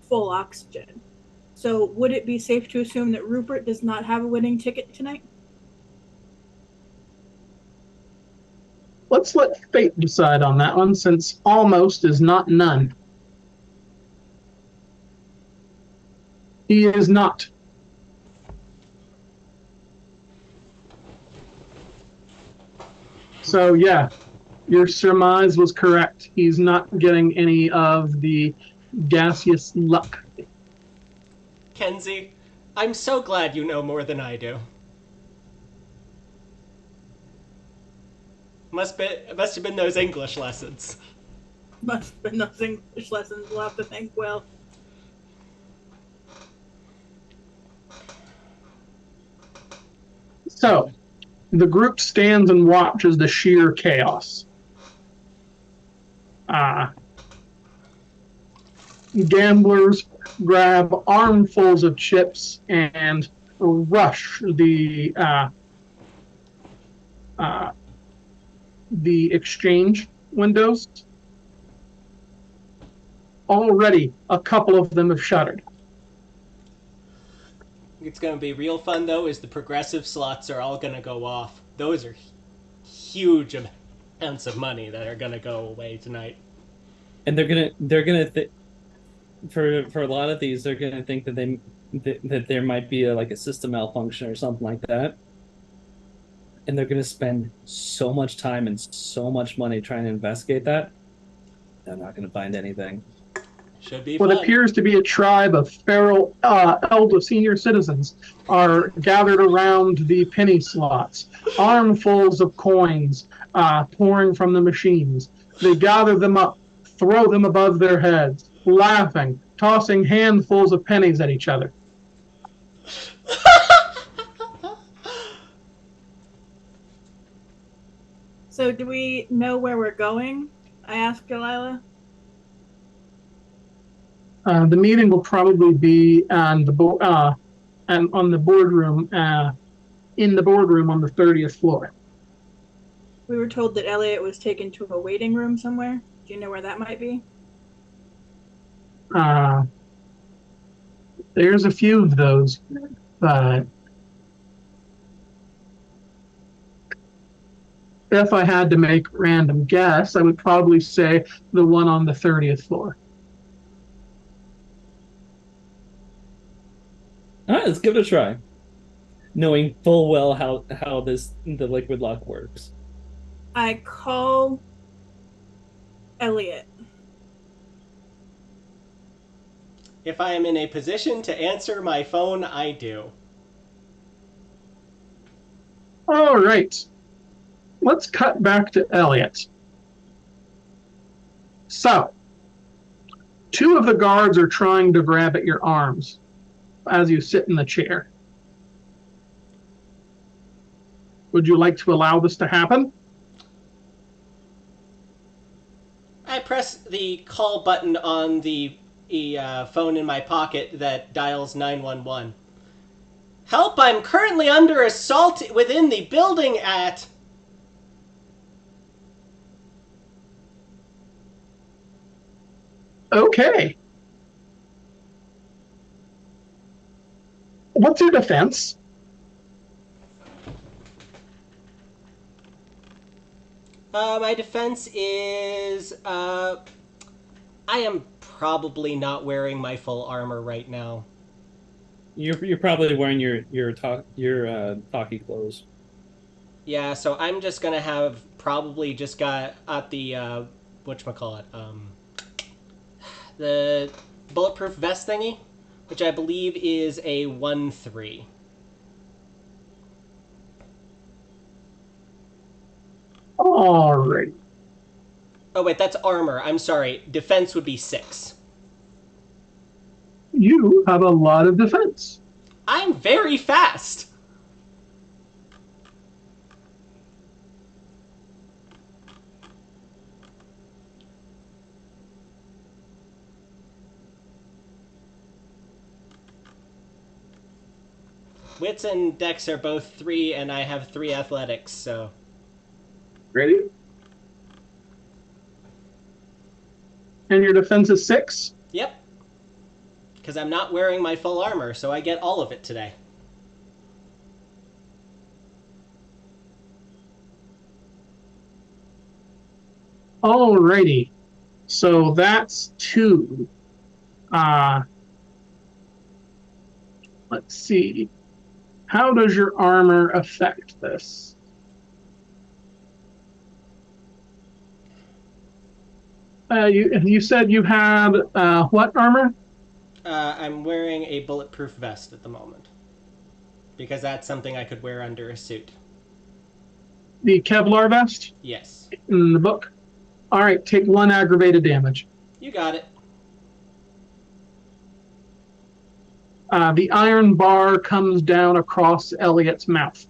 full oxygen. So would it be safe to assume that Rupert does not have a winning ticket tonight? Let's let fate decide on that one, since almost is not none. He is not. So yeah, your surmise was correct. He's not getting any of the gaseous luck. Kenzie, I'm so glad you know more than I do. Must have been those English lessons. Must have been those English lessons. We'll have to think well. So, the group stands and watches the sheer chaos. Gamblers grab armfuls of chips and rush the exchange windows. Already, a couple of them have shuttered. It's going to be real fun, though, is the progressive slots are all going to go off. Those are huge amounts of money that are going to go away tonight. And for a lot of these, they're gonna think that there might be like a system malfunction or something like that, and they're gonna spend so much time and so much money trying to investigate that. They're not gonna find anything. Should be What fun. appears to be a tribe of feral elder senior citizens are gathered around the penny slots, armfuls of coins pouring from the machines. They gather them up, throw them above their heads, laughing, tossing handfuls of pennies at each other. So do we know where we're going? I asked Delilah. The meeting will probably be on the boardroom, in the boardroom on the 30th floor. We were told that Elliot was taken to a waiting room somewhere. Do you know where that might be? There's a few of those, but if I had to make a random guess, I would probably say the one on the 30th floor. All right, let's give it a try, knowing full well how the liquid lock works. I call Elliot. If I am in a position to answer my phone, I do. All right. Let's cut back to Elliot. So, two of the guards are trying to grab at your arms as you sit in the chair. Would you like to allow this to happen? I press the call button on the phone in my pocket that dials 911. Help, I'm currently under assault within the building at... Okay. What's your defense? My defense is, I am probably not wearing my full armor right now. You're probably wearing your talkie clothes. Yeah, so I'm just gonna have probably just got at the whatchamacallit, the bulletproof vest thingy, which I believe is a 1-3. Alrighty. Oh wait, that's armor. I'm sorry. Defense would be 6. You have a lot of defense. I'm very fast. Wits and Dex are both 3, and I have 3 athletics, so. Ready? And your defense is 6? Yep. Because I'm not wearing my full armor, so I get all of it today. Alrighty. So that's 2. Let's see. How does your armor affect this? You said you had what armor? I'm wearing a bulletproof vest at the moment. Because that's something I could wear under a suit. The Kevlar vest Yes. in the book. All right, take 1 aggravated damage. You got it. The iron bar comes down across Elliot's mouth.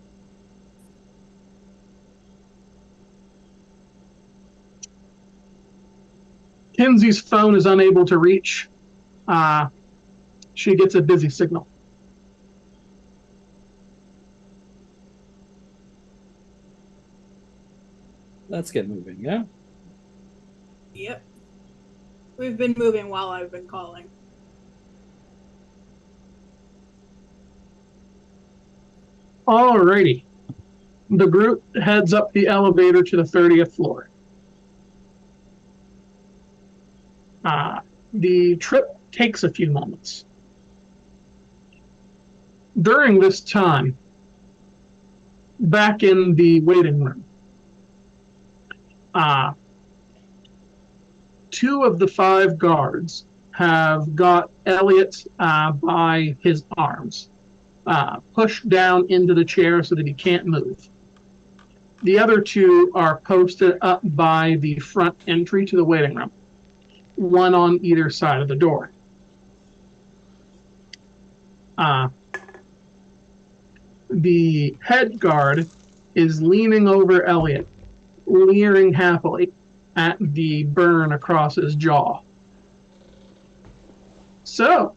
Kinsey's phone is unable to reach. She gets a busy signal. Let's get moving, yeah? Yep. We've been moving while I've been calling. Alrighty. The group heads up the elevator to the 30th floor. The trip takes a few moments. During this time, back in the waiting room, 2 of the 5 guards have got Elliot by his arms, pushed down into the chair so that he can't move. The other 2 are posted up by the front entry to the waiting room, 1 on either side of the door. The head guard is leaning over Elliot, leering happily at the burn across his jaw. So,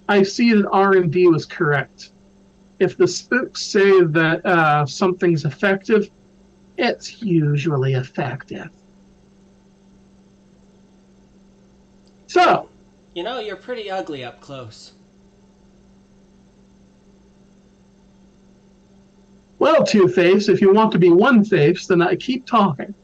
I see that R&D was correct. If the spooks say that something's effective, it's usually effective. So, You know, you're pretty ugly up close. well, Two-Face, if you want to be One-Face, then I keep talking.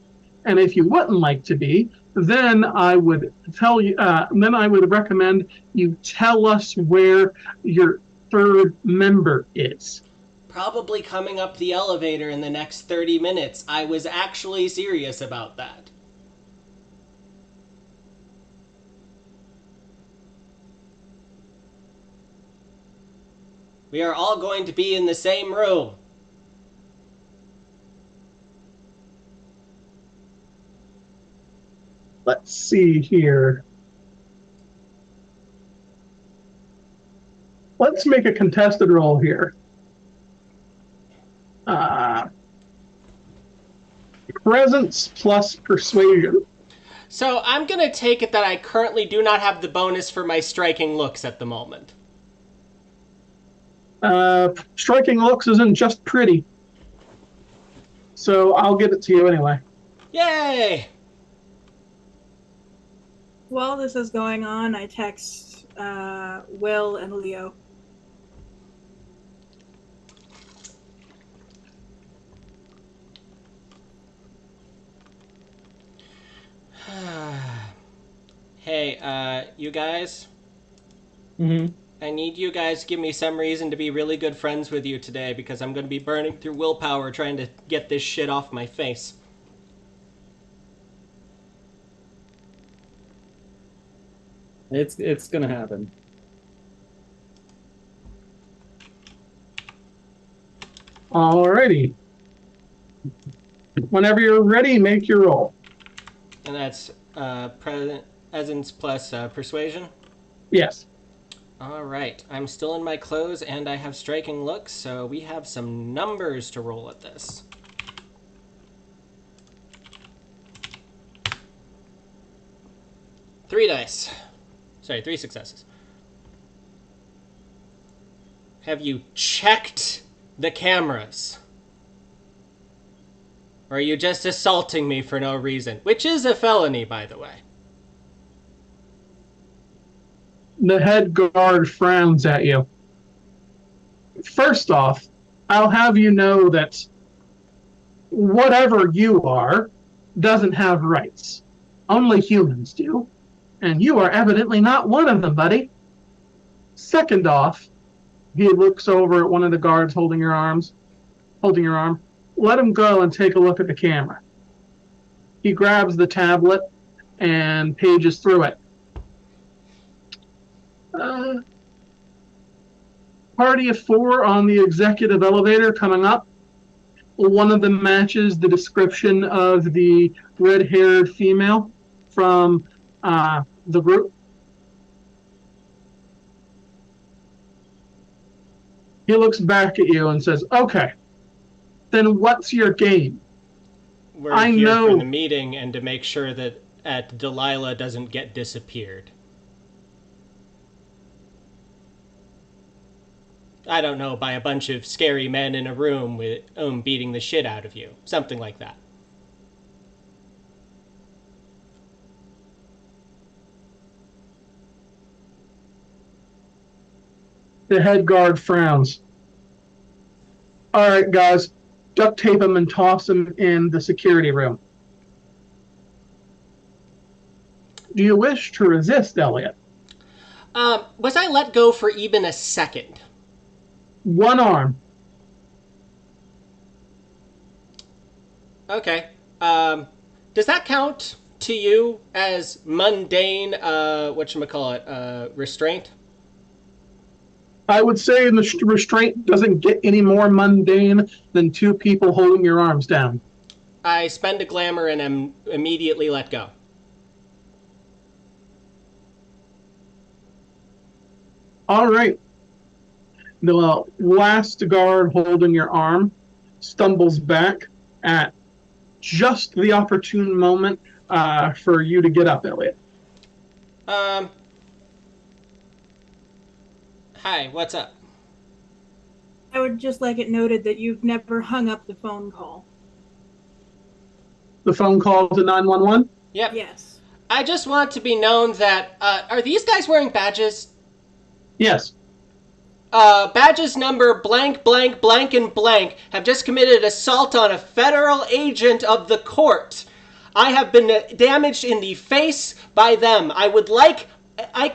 And if you wouldn't like to be, then I would tell you. Then I would recommend you tell us where your 3rd member is. Probably coming up the elevator in the next 30 minutes. I was actually serious about that. We are all going to be in the same room. Let's see here. Let's make a contested roll here. Presence plus persuasion. So I'm going to take it that I currently do not have the bonus for my striking looks at the moment. Striking looks isn't just pretty. So I'll give it to you anyway. Yay! While this is going on, I text Will and Leo. Hey, you guys? Mm-hmm. I need you guys to give me some reason to be really good friends with you today because I'm going to be burning through willpower trying to get this shit off my face. It's gonna happen. Alrighty. Whenever you're ready, make your roll. And that's presence plus persuasion. Yes. All right. I'm still in my clothes and I have striking looks, so we have some numbers to roll at this. Three dice. Sorry, 3 successes. Have you checked the cameras? Or are you just assaulting me for no reason? Which is a felony, by the way. The head guard frowns at you. First off, I'll have you know that whatever you are doesn't have rights. Only humans do. And you are evidently not one of them, buddy. Second off, he looks over at one of the guards holding your arm. Let him go and take a look at the camera. He grabs the tablet and pages through it. Party of 4 on the executive elevator coming up. One of them matches the description of the red-haired female from the group. He looks back at you and says, okay, then what's your game? We're here for the meeting and to make sure that Delilah doesn't get disappeared. I don't know, by a bunch of scary men in a room with beating the shit out of you. Something like that. The head guard frowns. All right, guys, duct tape him and toss him in the security room. Do you wish to resist, Elliot? Was I let go for even a second? One arm. Okay. Does that count to you as mundane, restraint? I would say the restraint doesn't get any more mundane than 2 people holding your arms down. I spend a glamour and am immediately let go. All right. The last guard holding your arm stumbles back at just the opportune moment for you to get up, Elliot. Hi, what's up? I would just like it noted that you've never hung up the phone call. The phone call to 911? Yep. Yes. I just want to be known that, are these guys wearing badges? Yes. Badges number blank, blank, blank, and blank have just committed assault on a federal agent of the court. I have been damaged in the face by them. I would like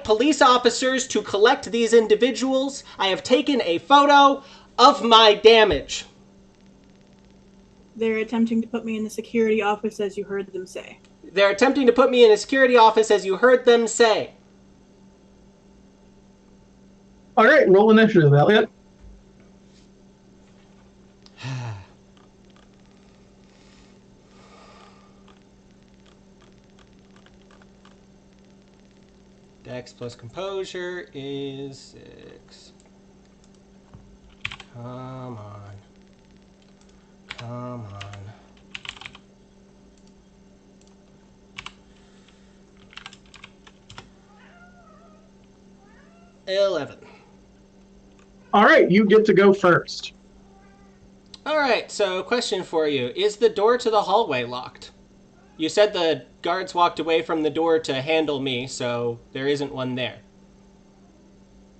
police officers to collect these individuals. I have taken a photo of my damage. They're attempting to put me in the security office, as you heard them say. They're attempting to put me in a security office, as you heard them say. All right, roll initiative, Elliot. Dex plus composure is 6. Come on. Come on. $11. All right, you get to go first. All right, so question for you. Is the door to the hallway locked? You said the guards walked away from the door to handle me, so there isn't one there.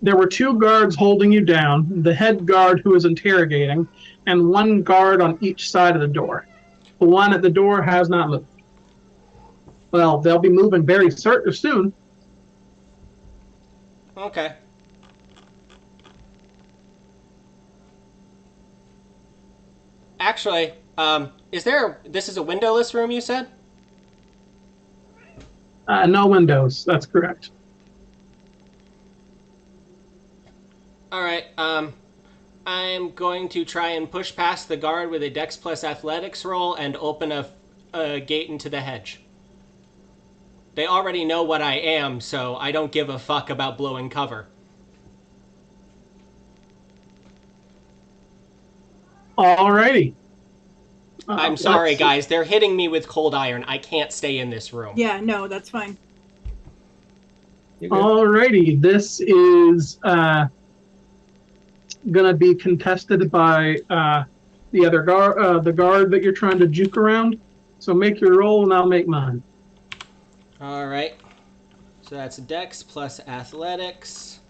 There were 2 guards holding you down, the head guard who is interrogating, and 1 guard on each side of the door. The one at the door has not moved. Well, they'll be moving very soon. Okay. Actually, this is a windowless room, you said? No windows. That's correct. All right. I'm going to try and push past the guard with a Dex plus Athletics roll and open a gate into the hedge. They already know what I am, so I don't give a fuck about blowing cover. Alrighty. I'm sorry, let's- guys. They're hitting me with cold iron. I can't stay in this room. Yeah, no, that's fine. You're good. Alrighty. This is gonna be contested by the other guard, the guard that you're trying to juke around. So make your roll, and I'll make mine. All right. So that's Dex plus Athletics.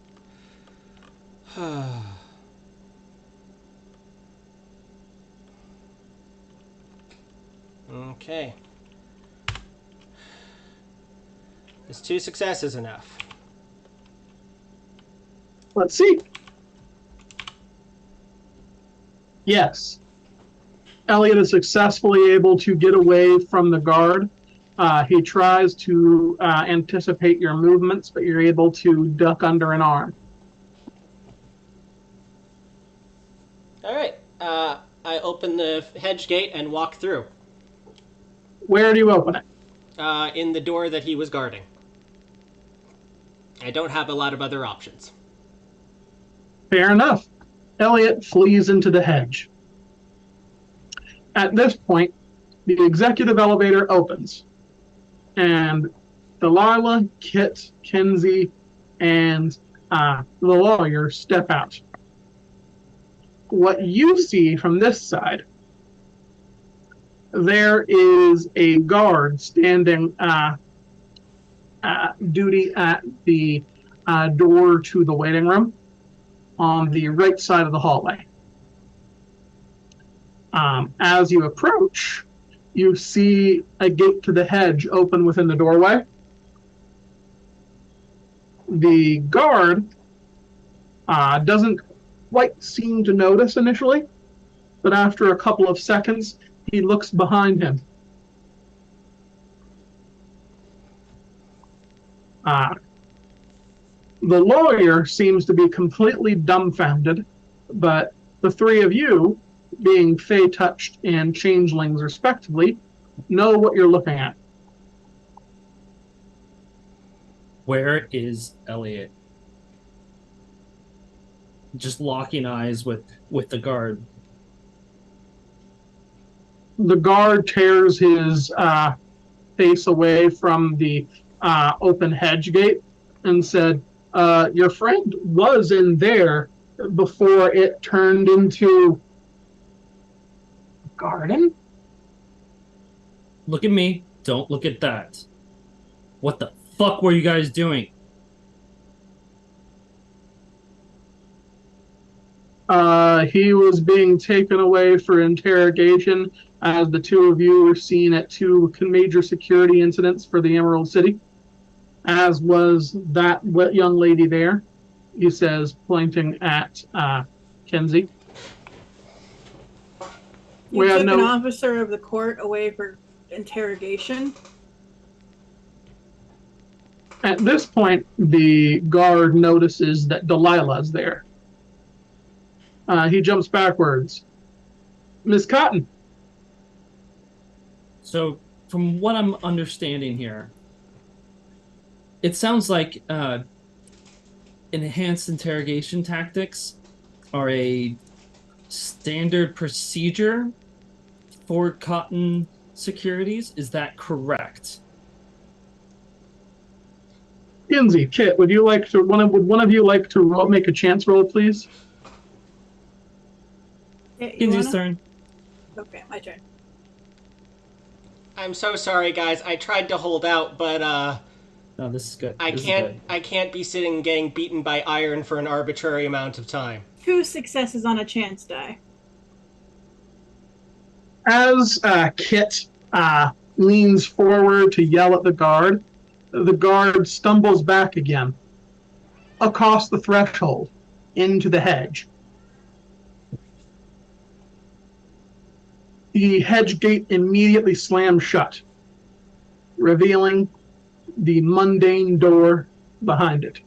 Okay. Is 2 successes enough? Let's see. Yes. Elliot is successfully able to get away from the guard. He tries to anticipate your movements, but you're able to duck under an arm. All right. I open the hedge gate and walk through. Where do you open it? In the door that he was guarding. I don't have a lot of other options. Fair enough. Elliot flees into the hedge. At this point, the executive elevator opens, and Delilah, Kit, Kenzie, and the lawyer step out. What you see from this side, there is a guard standing duty at the door to the waiting room on the right side of the hallway. As you approach, you see a gate to the hedge open within the doorway. The guard doesn't quite seem to notice initially, but after a couple of seconds, he looks behind him. The lawyer seems to be completely dumbfounded, but the three of you, being Fey touched and changelings respectively, know what you're looking at. Where is Elliot? Just locking eyes with the guard. The guard tears his face away from the open hedge gate and said, your friend was in there before it turned into a garden? Look at me. Don't look at that. What the fuck were you guys doing? He was being taken away for interrogation as the two of you were seen at two major security incidents for the Emerald City, as was that young lady there, he says, pointing at Kenzie. You took an officer of the court away for interrogation. At this point, the guard notices that Delilah's there. He jumps backwards. Miss Cotton. So, from what I'm understanding here, it sounds like enhanced interrogation tactics are a standard procedure for Cotton Securities. Is that correct? Kenzie, Kit, would one of you like to make a chance roll, please? Kenzie's turn. Okay, my turn. I'm so sorry, guys. I tried to hold out, but No, this is good. I This is can't. good. I can't be sitting getting beaten by iron for an arbitrary amount of time. 2 successes on a chance die. As Kit leans forward to yell at the guard stumbles back again. across the threshold into the hedge. The hedge gate immediately slams shut, revealing the mundane door behind it.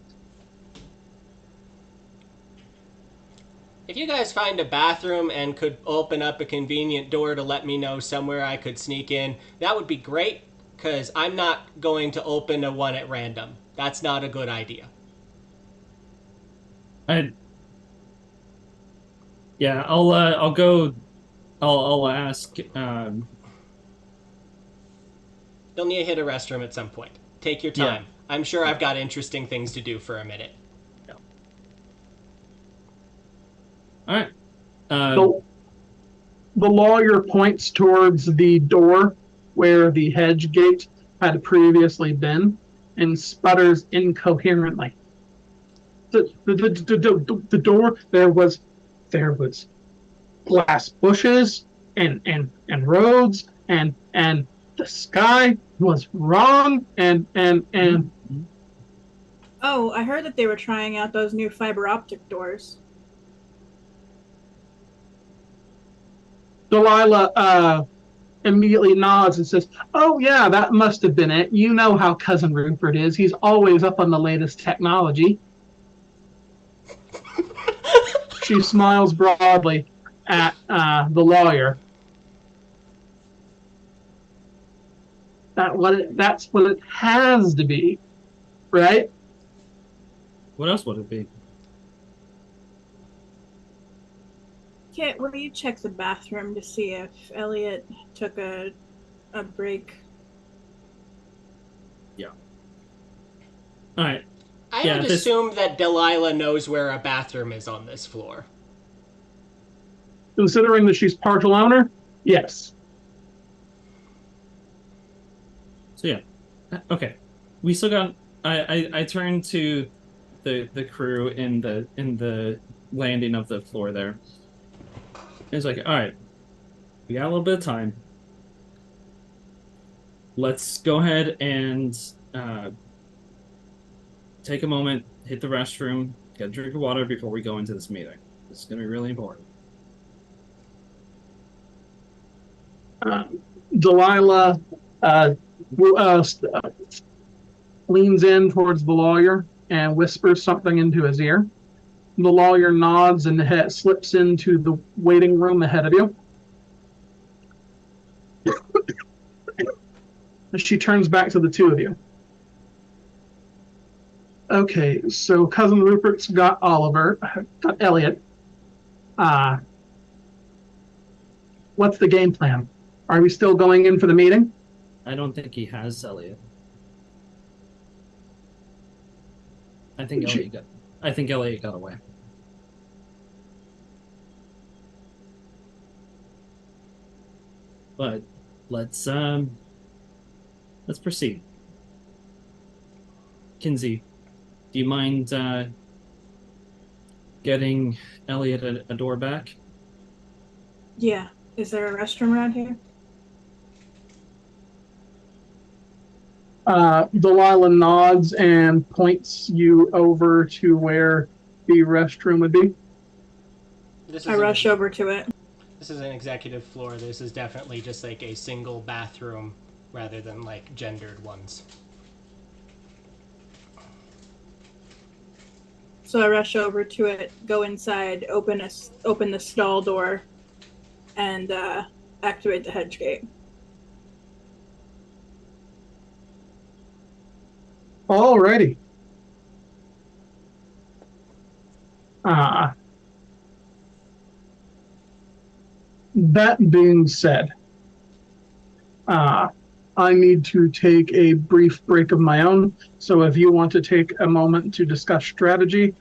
If you guys find a bathroom and could open up a convenient door to let me know somewhere I could sneak in, that would be great, because I'm not going to open a one at random. That's not a good idea. I'll go. I'll ask. You'll need to hit a restroom at some point. Take your Yeah. time. I'm sure I've got interesting things to do for a minute. All right. The lawyer points towards the door where the hedge gate had previously been and sputters incoherently. The door, there was glass bushes and roads and the sky was wrong and Oh, I heard that they were trying out those new fiber optic doors. Delilah immediately nods and says, "Oh yeah, that must have been it. You know how Cousin Rupert is. He's always up on the latest technology." She smiles broadly at the lawyer. That's what it has to be, right? What else would it be? Kit, will you check the bathroom to see if Elliot took a break? All right. I would assume that Delilah knows where a bathroom is on this floor. Considering that she's partial owner, yes. So yeah. Okay. We still got. I turned to the crew in the landing of the floor there. It's like, all right, we got a little bit of time. Let's go ahead and take a moment, hit the restroom, get a drink of water before we go into this meeting. This is going to be really important. Delilah leans in towards the lawyer and whispers something into his ear. The lawyer nods and slips into the waiting room ahead of you. She turns back to the two of you. Okay, so Cousin Rupert's got Elliot. What's the game plan? Are we still going in for the meeting? I don't think he has Elliot. I think Elliot got away. But let's proceed. Kinsey, do you mind getting Elliot a door back? Yeah. Is there a restroom around here? Delilah nods and points you over to where the restroom would be. I rush over to it. This is an executive floor. This is definitely just like a single bathroom rather than like gendered ones. So I rush over to it, go inside, open the stall door, and activate the hedge gate. Alrighty. That being said, I need to take a brief break of my own. So if you want to take a moment to discuss strategy,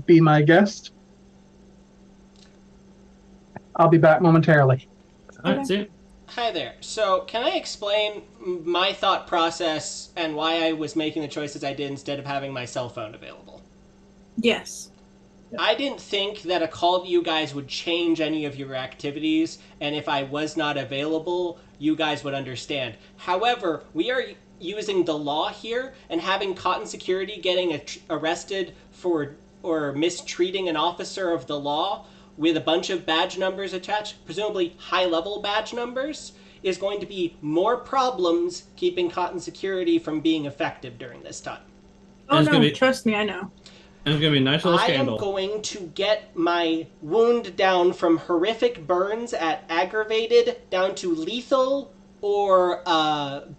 be my guest. I'll be back momentarily. All right, see you. Hi there. So, can I explain my thought process and why I was making the choices I did instead of having my cell phone available? Yes. I didn't think that a call to you guys would change any of your activities, and if I was not available, you guys would understand. However, we are using the law here and having Cotton Security getting arrested for or mistreating an officer of the law with a bunch of badge numbers attached, presumably high-level badge numbers, is going to be more problems keeping Cotton Security from being effective during this time. Oh it's no, gonna be- trust me, I know. And it's gonna be a nice little I am scandal. going to get my wound down from horrific burns at aggravated down to lethal or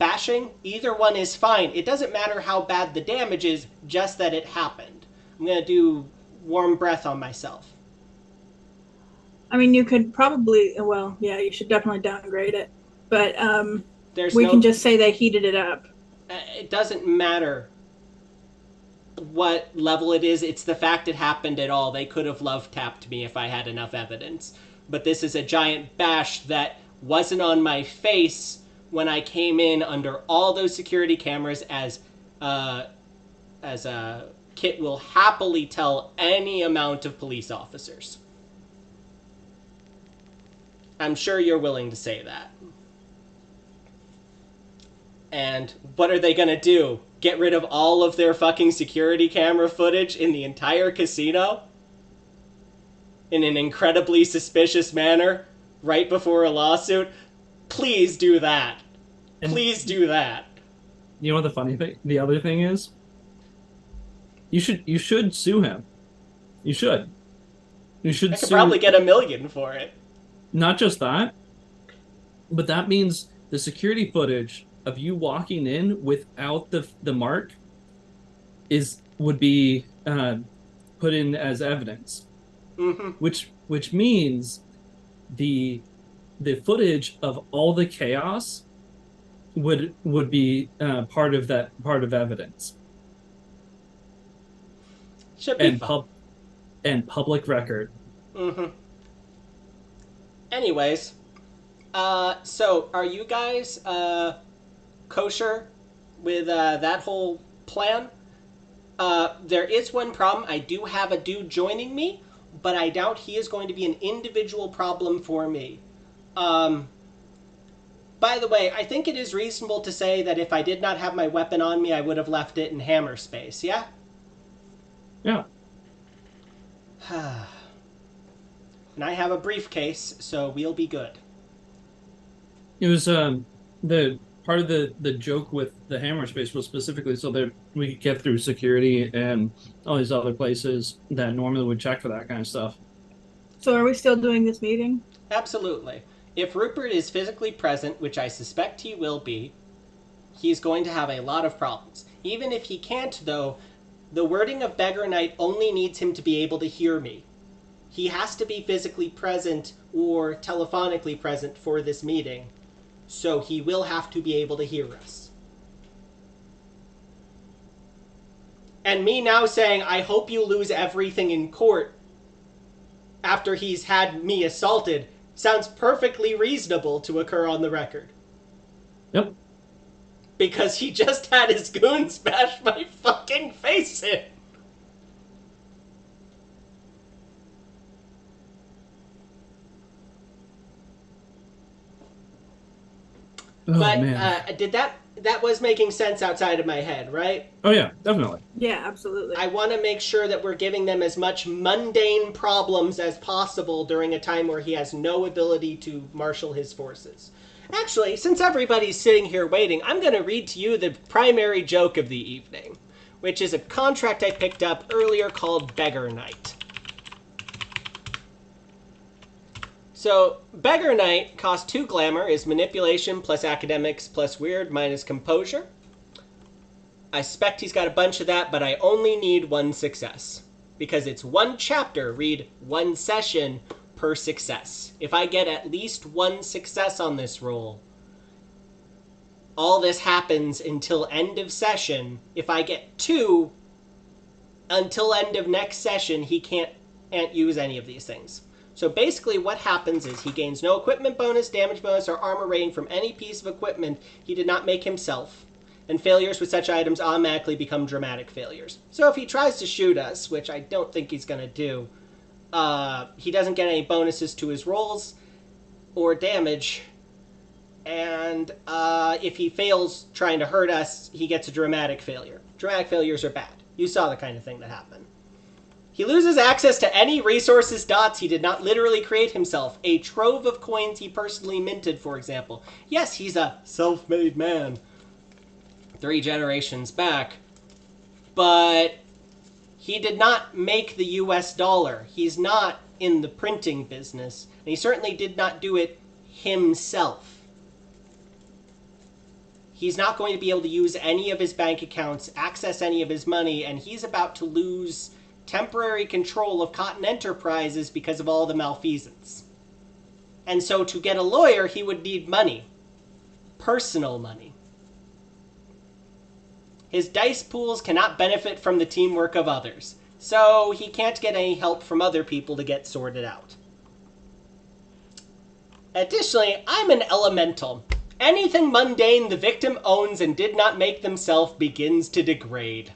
bashing. Either one is fine. It doesn't matter how bad the damage is, just that it happened. I'm going to do warm breath on myself. I mean, you could probably, well, yeah, you should definitely downgrade it. But There's we no, can just say they heated it up. it doesn't matter what level it is. It's the fact it happened at all. They could have love tapped me if I had enough evidence. But this is a giant bash that wasn't on my face when I came in under all those security cameras, as Kit will happily tell any amount of police officers. I'm sure you're willing to say that. And what are they gonna do? Get rid of all of their fucking security camera footage in the entire casino? In an incredibly suspicious manner? Right before a lawsuit? Please do that. Please do that. You know what the funny thing? The other thing is, you should sue him. You should. You should I could sue. probably get $1 million for it. Not just that, but that means the security footage of you walking in without the mark would be put in as evidence. Mm-hmm. Which means the footage of all the chaos would be part of evidence Should be fun. and public record. Mm-hmm. Anyways, so are you guys kosher with that whole plan? There is one problem. I do have a dude joining me, but I doubt he is going to be an individual problem for me. By the way, I think it is reasonable to say that if I did not have my weapon on me, I would have left it in hammer space, yeah? Yeah. And I have a briefcase, so we'll be good. It was the part of the joke with the hammer space was specifically so that we could get through security and all these other places that normally would check for that kind of stuff. So are we still doing this meeting? Absolutely. If Rupert is physically present, which I suspect he will be, he's going to have a lot of problems. Even if he can't, though, the wording of Beggar Knight only needs him to be able to hear me. He has to be physically present or telephonically present for this meeting, so he will have to be able to hear us. And me now saying, I hope you lose everything in court after he's had me assaulted, sounds perfectly reasonable to occur on the record. Yep. Because he just had his goons bash my fucking face in. Oh, But man. did that was making sense outside of my head, right? Oh yeah, definitely. Yeah, absolutely. I want to make sure that we're giving them as much mundane problems as possible during a time where he has no ability to marshal his forces. Actually, since everybody's sitting here waiting, I'm going to read to you the primary joke of the evening, which is a contract I picked up earlier called Beggar Knight. So, Beggar Knight costs 2 glamour, is manipulation plus academics plus weird minus composure. I suspect he's got a bunch of that, but I only need 1 success. Because it's 1 chapter, read 1 session per success. If I get at least 1 success on this roll, all this happens until end of session. If I get 2, until end of next session, he can't use any of these things. So basically what happens is he gains no equipment bonus, damage bonus, or armor rating from any piece of equipment he did not make himself. And failures with such items automatically become dramatic failures. So if he tries to shoot us, which I don't think he's going to do, he doesn't get any bonuses to his rolls or damage. And if he fails trying to hurt us, he gets a dramatic failure. Dramatic failures are bad. You saw the kind of thing that happened. He loses access to any resources dots he did not literally create himself. A trove of coins he personally minted, for example. Yes, he's a self-made man 3 generations back. But he did not make the US dollar. He's not in the printing business. And he certainly did not do it himself. He's not going to be able to use any of his bank accounts, access any of his money, and he's about to lose temporary control of Cotton Enterprises because of all the malfeasance. And so to get a lawyer, he would need money. Personal money. His dice pools cannot benefit from the teamwork of others, so he can't get any help from other people to get sorted out. Additionally, I'm an elemental. Anything mundane the victim owns and did not make themselves begins to degrade.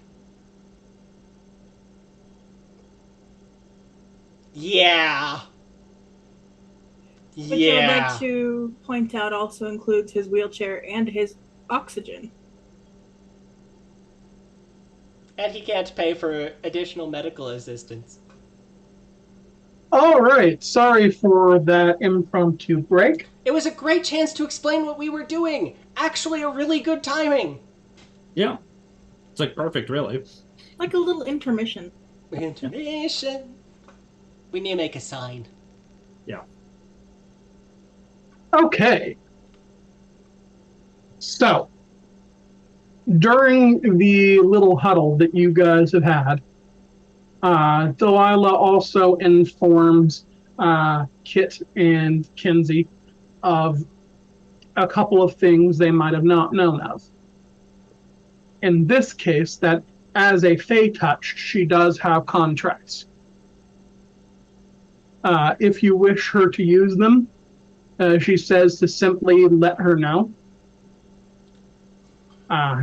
Yeah. Which I would like to point out also includes his wheelchair and his oxygen. And he can't pay for additional medical assistance. All right. Sorry for that impromptu break. It was a great chance to explain what we were doing. Actually, a really good timing. Yeah. It's like perfect, really. Like a little intermission. Intermission. We need to make a sign. Yeah. Okay. So, during the little huddle that you guys have had, Delilah also informs Kit and Kinsey of a couple of things they might have not known of. In this case, that as a Fey Touch, she does have contracts. If you wish her to use them, she says to simply let her know.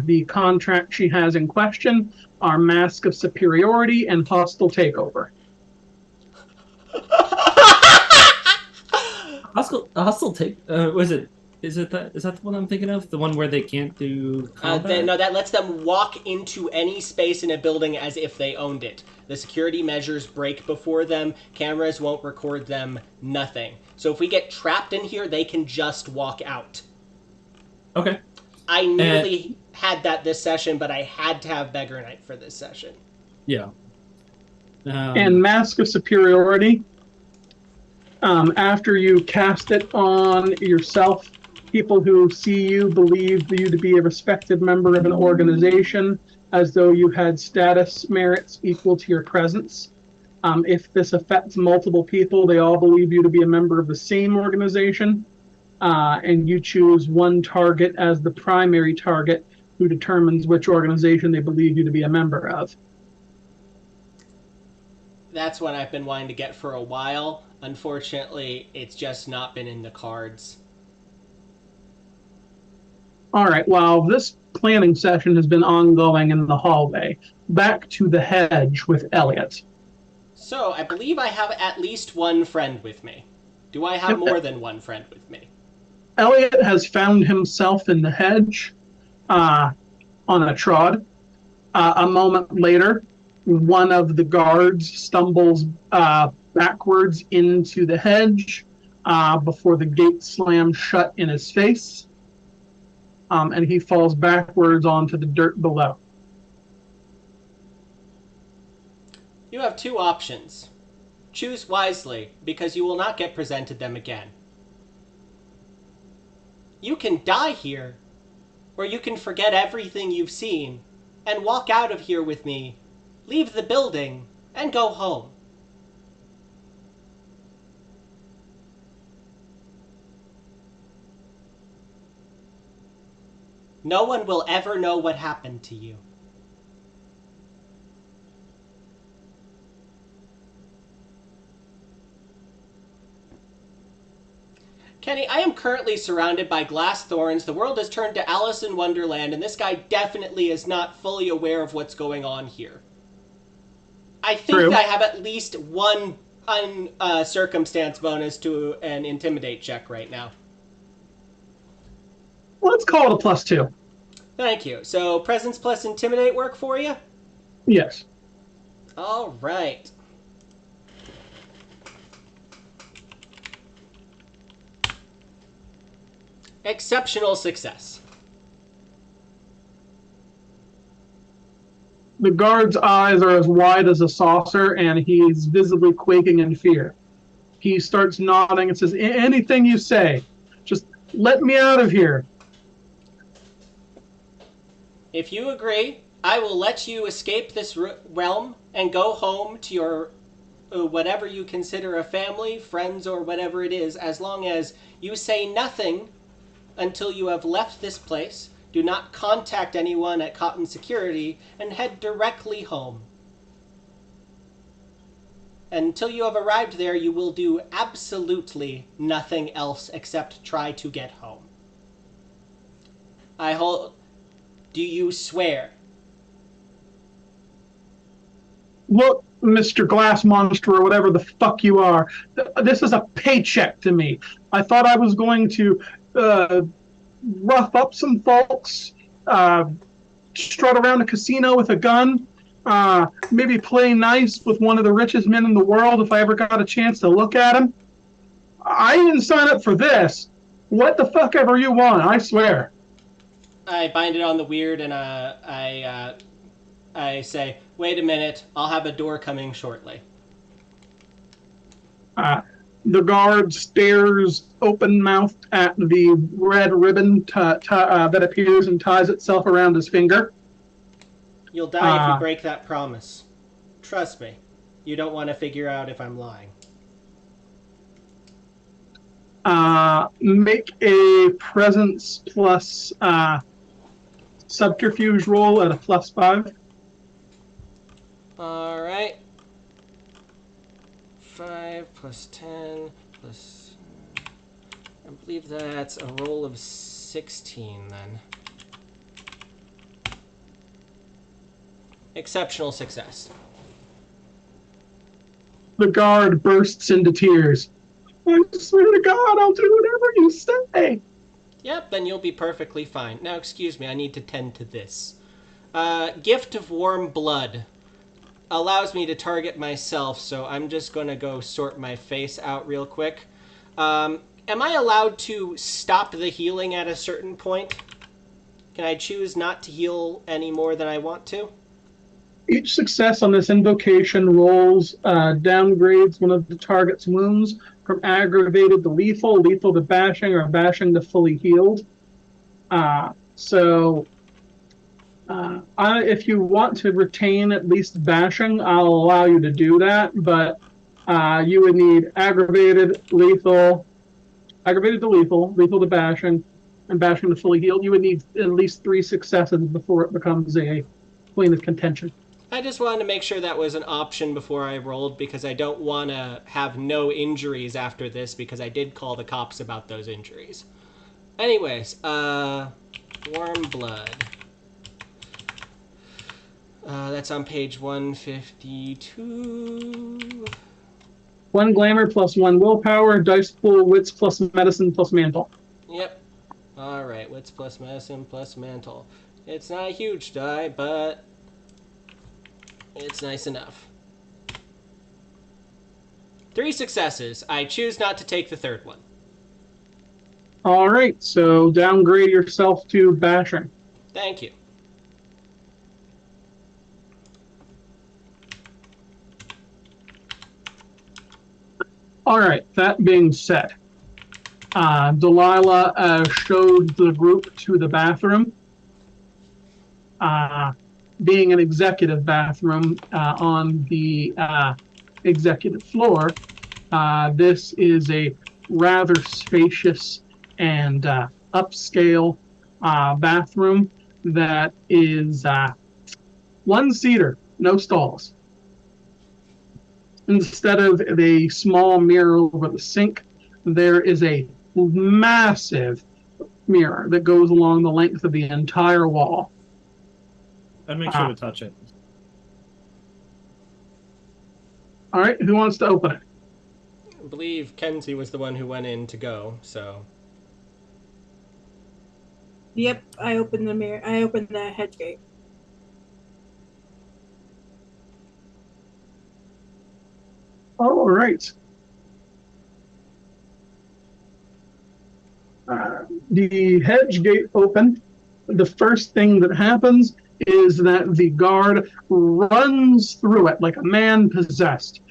The contract she has in question are Mask of Superiority and Hostile Takeover. Hostile take. Was it? Is that the one I'm thinking of? The one where they can't do combat? No, that lets them walk into any space in a building as if they owned it. The security measures break before them. Cameras won't record them. Nothing. So if we get trapped in here, they can just walk out. Okay. I nearly had that this session, but I had to have Beggar Knight for this session. Yeah. And Mask of Superiority, after you cast it on yourself, people who see you believe you to be a respected member of an organization, as though you had status merits equal to your presence. If this affects multiple people, they all believe you to be a member of the same organization, and you choose one target as the primary target who determines which organization they believe you to be a member of. That's what I've been wanting to get for a while. Unfortunately, it's just not been in the cards. All right, while this planning session has been ongoing in the hallway, back to the hedge with Elliot. So, I believe I have at least one friend with me. Do I have more than one friend with me? Elliot has found himself in the hedge on a trod. A moment later, one of the guards stumbles backwards into the hedge before the gate slams shut in his face, and he falls backwards onto the dirt below. You have 2 options. Choose wisely, because you will not get presented them again. You can die here, or you can forget everything you've seen and walk out of here with me, leave the building, and go home. No one will ever know what happened to you. Kenny, I am currently surrounded by glass thorns. The world has turned to Alice in Wonderland, and this guy definitely is not fully aware of what's going on here. I think True. that I have at least one circumstance bonus to an intimidate check right now. let's call it a +2. Thank you. So presence plus intimidate work for you? Yes. All right. Exceptional success. The guard's eyes are as wide as a saucer, and he's visibly quaking in fear. He starts nodding and says, anything you say. Just let me out of here. If you agree, I will let you escape this realm and go home to your whatever you consider a family, friends, or whatever it is, as long as you say nothing until you have left this place, do not contact anyone at Cotton Security, and head directly home. Until you have arrived there, you will do absolutely nothing else except try to get home. Do you swear? Look, Mr. Glass Monster, or whatever the fuck you are, this is a paycheck to me. I thought I was going to rough up some folks, strut around a casino with a gun, maybe play nice with one of the richest men in the world if I ever got a chance to look at him. I didn't sign up for this. What the fuck ever you want, I swear. I bind it on the weird and I say, wait a minute, I'll have a door coming shortly. The guard stares open-mouthed at the red ribbon that appears and ties itself around his finger. You'll die if you break that promise. Trust me, you don't want to figure out if I'm lying. Make a presence plus subterfuge roll at a +5. All right. 5 plus 10 plus... I believe that's a roll of 16 then. Exceptional success. The guard bursts into tears. I swear to God, I'll do whatever you say. Yep, then you'll be perfectly fine. Now, excuse me, I need to tend to this. Gift of Warm Blood allows me to target myself, so I'm just going to go sort my face out real quick. Am I allowed to stop the healing at a certain point? Can I choose not to heal any more than I want to? Each success on this invocation rolls downgrades one of the target's wounds from aggravated to lethal, lethal to bashing, or bashing to fully healed. If you want to retain at least bashing, I'll allow you to do that, but you would need aggravated to lethal, lethal to bashing, and bashing to fully healed. You would need at least 3 successes before it becomes a point of contention. I just wanted to make sure that was an option before I rolled, because I don't want to have no injuries after this, because I did call the cops about those injuries. Anyways, Warm Blood. That's on page 152. 1 glamour plus 1 willpower, dice pool, wits plus medicine plus mantle. Yep. Alright, wits plus medicine plus mantle. It's not a huge die, but it's nice enough. 3 successes. I choose not to take the third one. All right, so downgrade yourself to bashing. Thank you. All right, that being said, Delilah showed the group to the bathroom. Being an executive bathroom on the executive floor, this is a rather spacious and upscale bathroom that is 1-seater, no stalls. Instead of a small mirror over the sink, there is a massive mirror that goes along the length of the entire wall. I'd make sure to touch it. All right, who wants to open it? I believe Kenzie was the one who went in to go, so... Yep, I opened the mirror. I opened the hedge gate. All right. The hedge gate open. The first thing that happens is that the guard runs through it like a man possessed,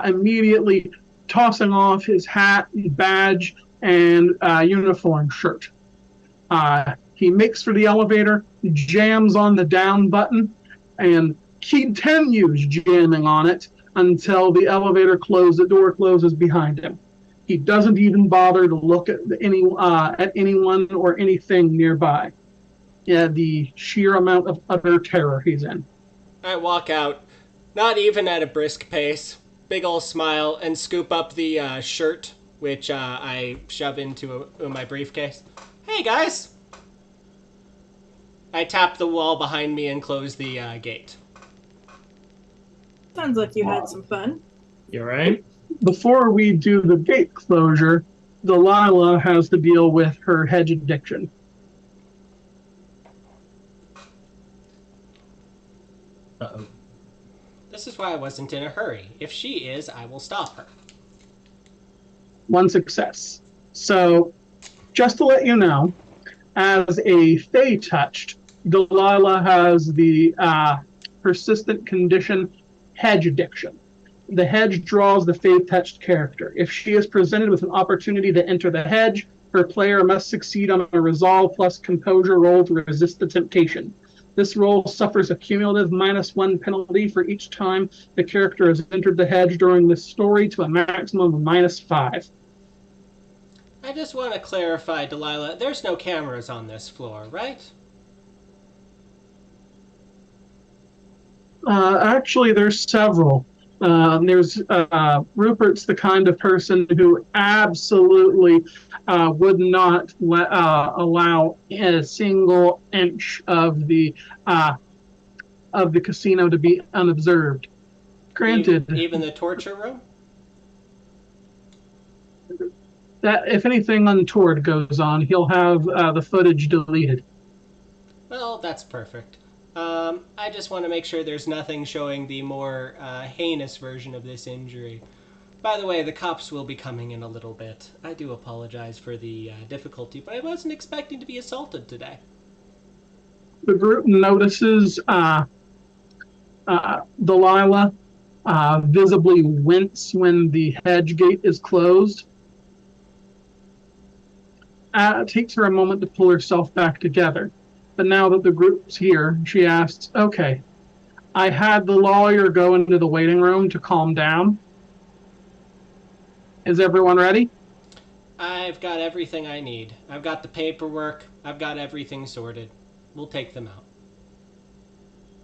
immediately tossing off his hat, badge, and uniform shirt. He makes for the elevator, jams on the down button, and continues jamming on it until the the door closes behind him. He doesn't even bother to look at anyone or anything nearby. Yeah, the sheer amount of utter terror he's in. I walk out, not even at a brisk pace, big ol' smile, and scoop up the shirt, which I shove into my briefcase. Hey, guys! I tap the wall behind me and close the gate. Sounds like you had some fun. You alright? Before we do the gate closure, Delilah has to deal with her hedge addiction. Uh-oh. This is why I wasn't in a hurry. If she is, I will stop her. One success. So, just to let you know, as a Fey touched, Delilah has the persistent condition hedge addiction. The hedge draws the Fey touched character. If she is presented with an opportunity to enter the hedge, her player must succeed on a resolve plus composure roll to resist the temptation. This roll suffers a cumulative -1 penalty for each time the character has entered the hedge during this story to a maximum of -5. I just want to clarify, Delilah, there's no cameras on this floor, right? Actually, there's several. There's Rupert's the kind of person who absolutely would not allow a single inch of the casino to be unobserved. Granted, Even the torture room? that if anything untoward goes on, he'll have the footage deleted. Well, that's perfect. I just want to make sure there's nothing showing the more heinous version of this injury. By the way, the cops will be coming in a little bit. I do apologize for the difficulty, but I wasn't expecting to be assaulted today. The group notices Delilah visibly wince when the hedge gate is closed. It takes her a moment to pull herself back together. But now that the group's here, she asks, okay, I had the lawyer go into the waiting room to calm down. Is everyone ready? I've got everything I need. I've got the paperwork. I've got everything sorted. We'll take them out.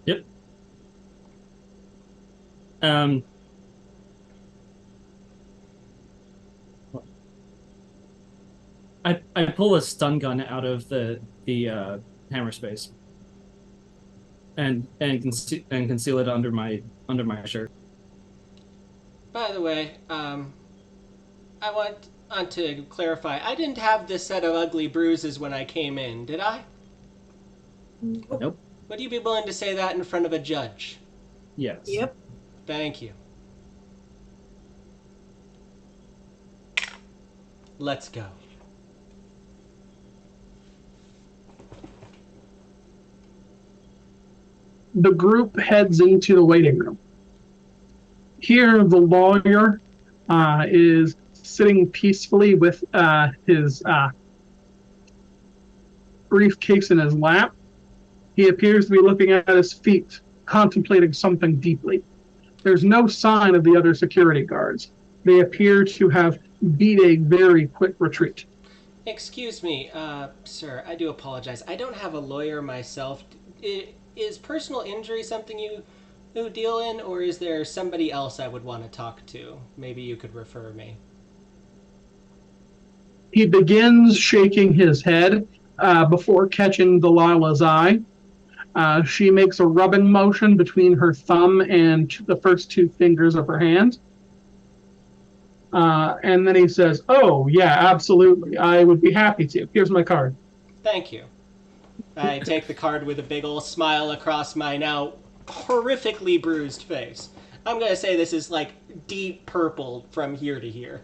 Yep. I pull a stun gun out of the hammer space and conceal it under my shirt. By the way, I want to clarify. I didn't have this set of ugly bruises when I came in, did I? Nope. Would you be willing to say that in front of a judge? Yes. Yep. Thank you. Let's go. The group heads into the waiting room. Here, the lawyer is sitting peacefully with his briefcase in his lap. He appears to be looking at his feet, contemplating something deeply. There's no sign of the other security guards. They appear to have beat a very quick retreat. Excuse me, sir, I do apologize. I don't have a lawyer myself. Is personal injury something you deal in, or is there somebody else I would want to talk to? Maybe you could refer me. He begins shaking his head before catching Delilah's eye. She makes a rubbing motion between her thumb and the first two fingers of her hand. And then he says, oh, yeah, absolutely. I would be happy to. Here's my card. Thank you. I take the card with a big ol' smile across my now horrifically bruised face. I'm gonna say this is like deep purple from here to here.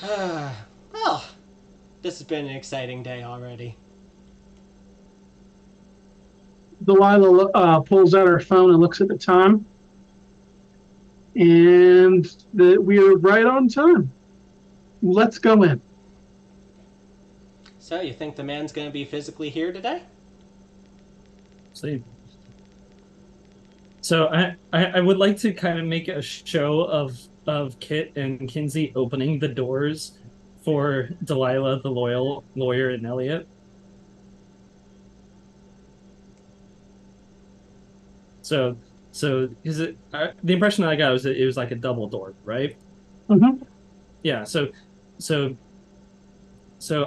Well, this has been an exciting day already. Delilah pulls out her phone and looks at the time. And we're right on time. Let's go in. So, you think the man's gonna be physically here today? See. So I would like to kind of make a show of Kit and Kinsey opening the doors for Delilah, the loyal lawyer, and Elliot. So is it the impression that I got was that it was like a double door, right? Mm-hmm. Yeah. So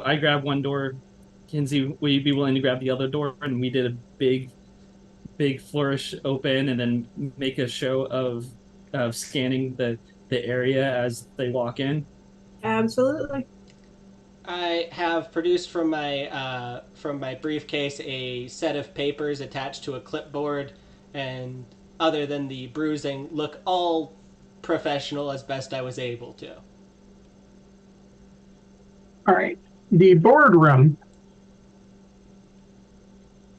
I grabbed one door. Kinsey, will you be willing to grab the other door? And we did a big flourish open, and then make a show of scanning the area as they walk in. Absolutely. I have produced from my briefcase a set of papers attached to a clipboard, and other than the bruising, look all professional as best I was able to. All right. The boardroom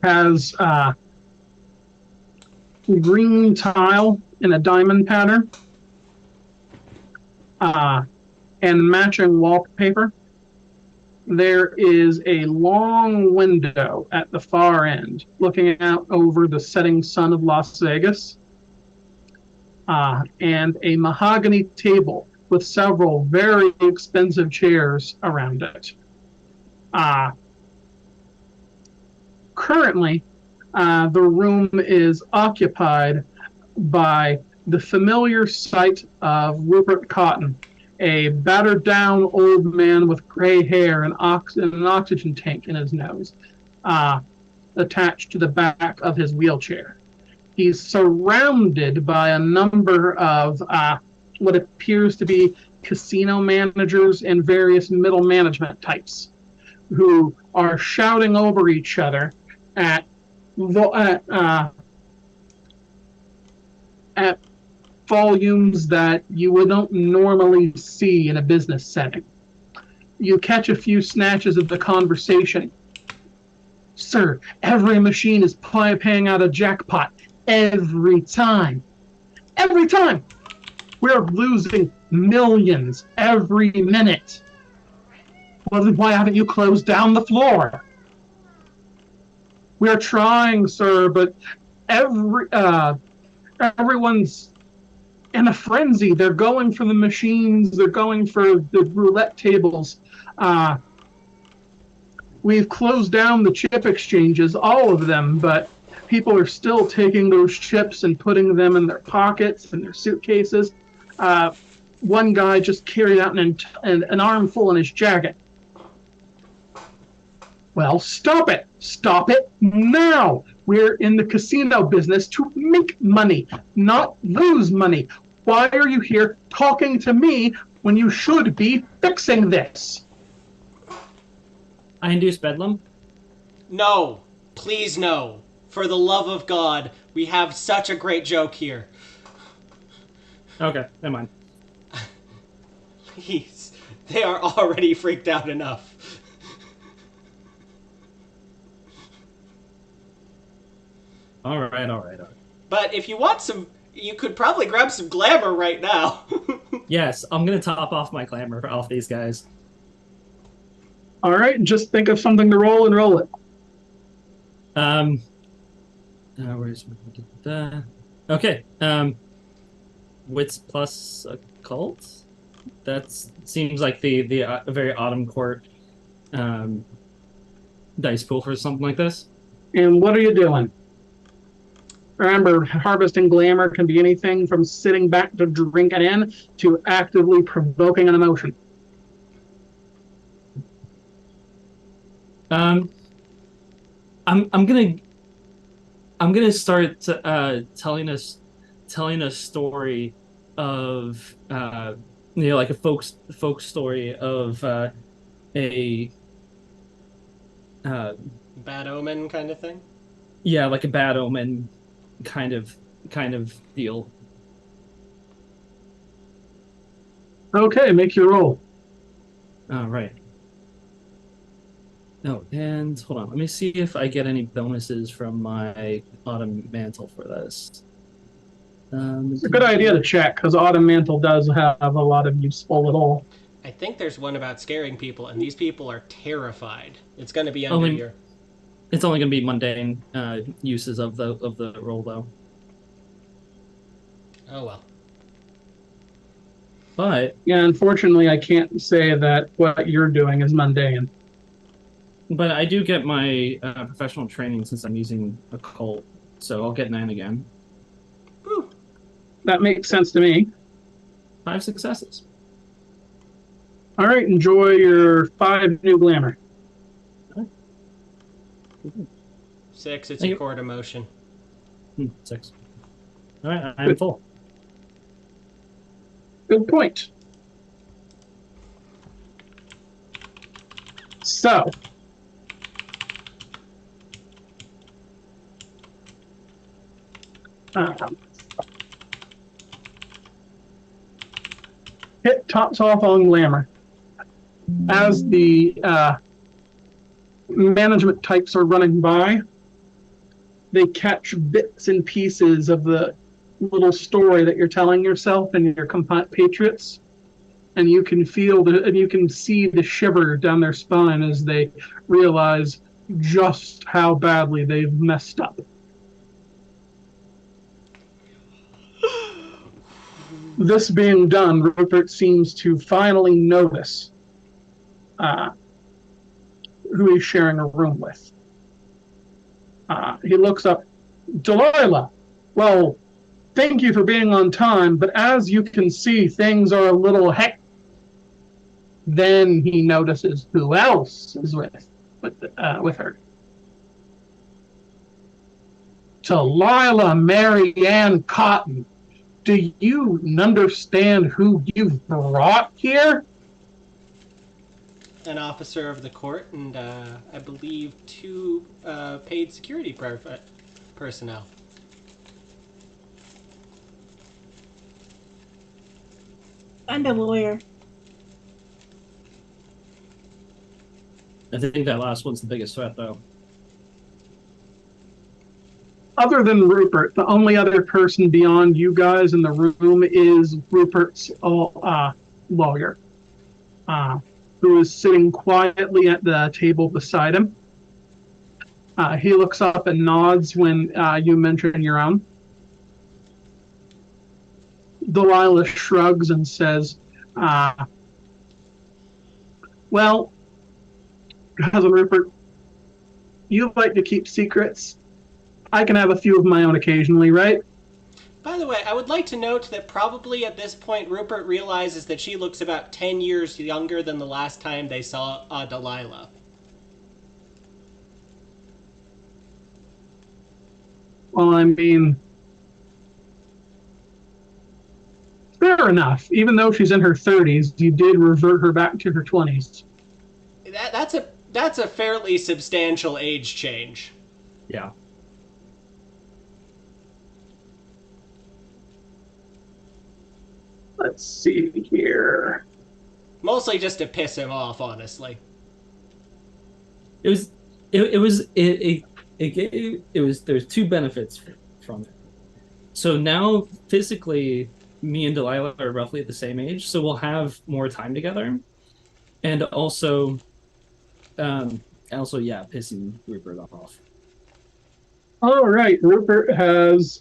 has green tile in a diamond pattern and matching wallpaper. There is a long window at the far end looking out over the setting sun of Las Vegas, and a mahogany table with several very expensive chairs around it. Currently, the room is occupied by the familiar sight of Rupert Cotton, a battered down old man with gray hair and an oxygen tank in his nose, attached to the back of his wheelchair. He's surrounded by a number of what appears to be casino managers and various middle management types who are shouting over each other at volumes that you don't normally see in a business setting. You catch a few snatches of the conversation. Sir, every machine is paying out a jackpot every time. Every time! We're losing millions every minute. Well, then why haven't you closed down the floor? We're trying, sir, but everyone's in a frenzy. They're going for the machines. They're going for the roulette tables. We've closed down the chip exchanges, all of them, but people are still taking those chips and putting them in their pockets and their suitcases. One guy just carried out an armful in his jacket. Well, stop it! Stop it now! We're in the casino business to make money, not lose money. Why are you here talking to me when you should be fixing this? I induce bedlam. No, please no. For the love of God, we have such a great joke here. Okay, never mind. Please, they are already freaked out enough. All right. But if you want some, you could probably grab some glamour right now. Yes, I'm gonna top off my glamour off these guys. All right, just think of something to roll and roll it. Where's okay. Wits plus occult. That seems like the very autumn court dice pool for something like this. And what are you doing? Remember, harvesting glamour can be anything from sitting back to drinking in to actively provoking an emotion. I'm gonna start telling a story of like a folk story of a Bad omen kind of thing. yeah, like a bad omen kind of deal. Okay, make your roll. All right. Oh, and hold on. Let me see if I get any bonuses from my autumn mantle for this. It's a good idea to check, because Autumn Mantle does have a lot of useful little... I think there's one about scaring people, and these people are terrified. It's going to be under Only your... It's only going to be mundane uses of the roll, though. Oh, well. But Yeah, unfortunately, I can't say that what you're doing is mundane. I do get my professional training since I'm using occult, so I'll get 9 again. Whew. That makes sense to me. 5 successes. All right, enjoy your 5 new glamour. 6, it's Thank a you. court emotion. 6. All right, I'm full. Good point. So, hit tops off on glamour. As the management types are running by, they catch bits and pieces of the little story that you're telling yourself and your compatriots, and you can see the shiver down their spine as they realize just how badly they've messed up. This being done, Rupert seems to finally notice who he's sharing a room with. He looks up, Delilah, well, thank you for being on time, but as you can see, things are a little hectic. Then he notices who else is with her. Delilah Mary Ann Cotton, do you understand who you've brought here? An officer of the court and I believe 2 paid security personnel. And a lawyer. I think that last one's the biggest threat, though. Other than Rupert, the only other person beyond you guys in the room is Rupert's lawyer, who is sitting quietly at the table beside him. He looks up and nods when you mention your own. Delilah shrugs and says, well, Cousin Rupert, you like to keep secrets. I can have a few of my own occasionally, right? By the way, I would like to note that probably at this point Rupert realizes that she looks about 10 years younger than the last time they saw Delilah. Well, I mean, fair enough. Even though she's in her 30s, you did revert her back to her 20s. That's a fairly substantial age change. Yeah. Let's see here. Mostly just to piss him off, honestly. There's 2 benefits from it. So now physically me and Delilah are roughly at the same age, so we'll have more time together. And also pissing Rupert off. All right, Rupert has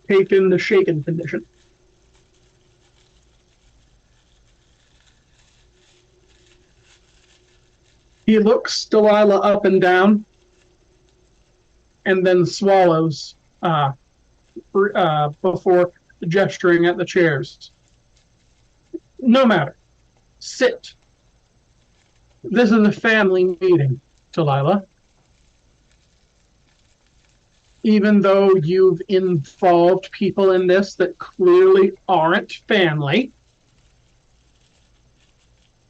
taken the shaken condition. He looks Delilah up and down, and then swallows before gesturing at the chairs. No matter. Sit. This is a family meeting, Delilah. Even though you've involved people in this that clearly aren't family,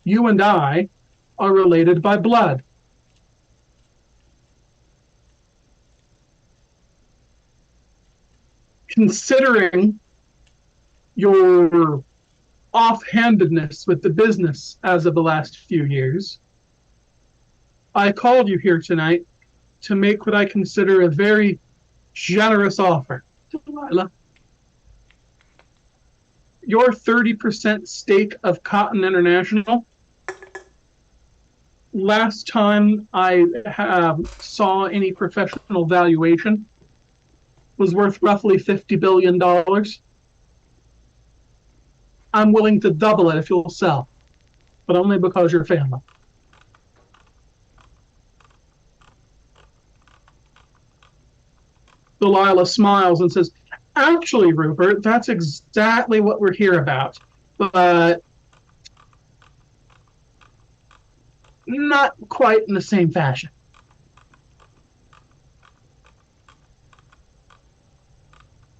you and I are related by blood. Considering your offhandedness with the business as of the last few years, I called you here tonight to make what I consider a very generous offer. Delilah, your 30% stake of Cotton International, last time I saw any professional valuation, was worth roughly $50 billion. I'm willing to double it if you'll sell, but only because you're family. Delilah smiles and says, actually, Rupert, that's exactly what we're here about, but not quite in the same fashion.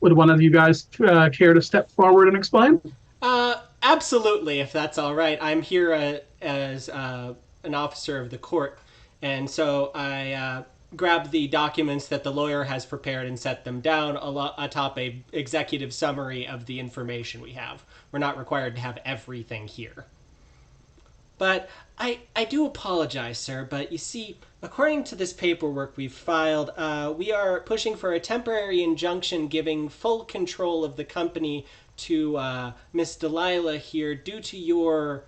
Would one of you guys care to step forward and explain? Absolutely, if that's all right. I'm here as an officer of the court, and so I grabbed the documents that the lawyer has prepared and set them down atop a executive summary of the information we have. We're not required to have everything here. But I do apologize, sir, but you see, according to this paperwork we've filed, we are pushing for a temporary injunction giving full control of the company to Miss Delilah here due to your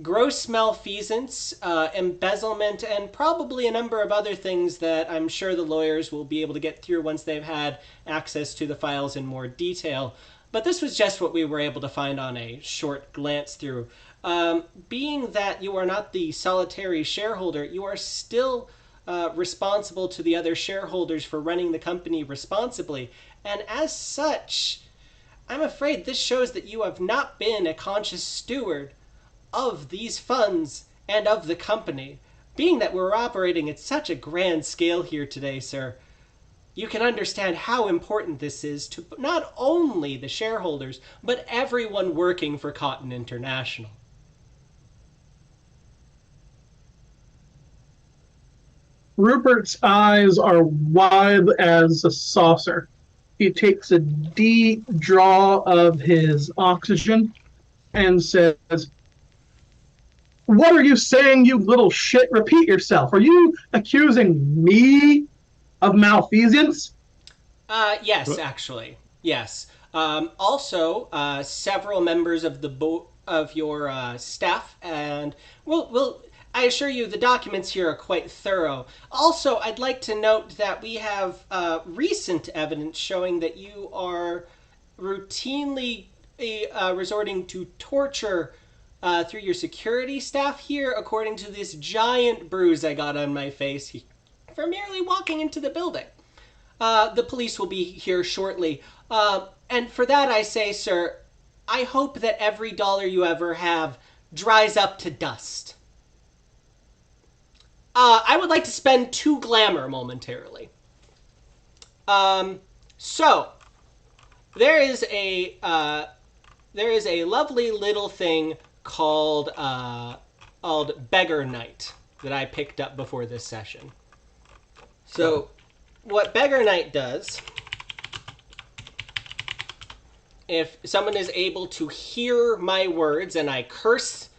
gross malfeasance, embezzlement, and probably a number of other things that I'm sure the lawyers will be able to get through once they've had access to the files in more detail. But this was just what we were able to find on a short glance through. Being that you are not the solitary shareholder, you are still responsible to the other shareholders for running the company responsibly. And as such, I'm afraid this shows that you have not been a conscious steward of these funds and of the company. Being that we're operating at such a grand scale here today, sir, you can understand how important this is to not only the shareholders, but everyone working for Cotton International. Rupert's eyes are wide as a saucer. He takes a deep draw of his oxygen and says, what are you saying, you little shit? Repeat yourself. Are you accusing me of malfeasance? Yes, actually. Yes. Also, several members of of your staff, and I assure you the documents here are quite thorough. Also, I'd like to note that we have recent evidence showing that you are routinely resorting to torture through your security staff here, according to this giant bruise I got on my face for merely walking into the building. The police will be here shortly. And for that I say, sir, I hope that every dollar you ever have dries up to dust. I would like to spend 2 glamour momentarily. So, there is a lovely little thing called Beggar Night that I picked up before this session. So, what Beggar Night does, if someone is able to hear my words and I curse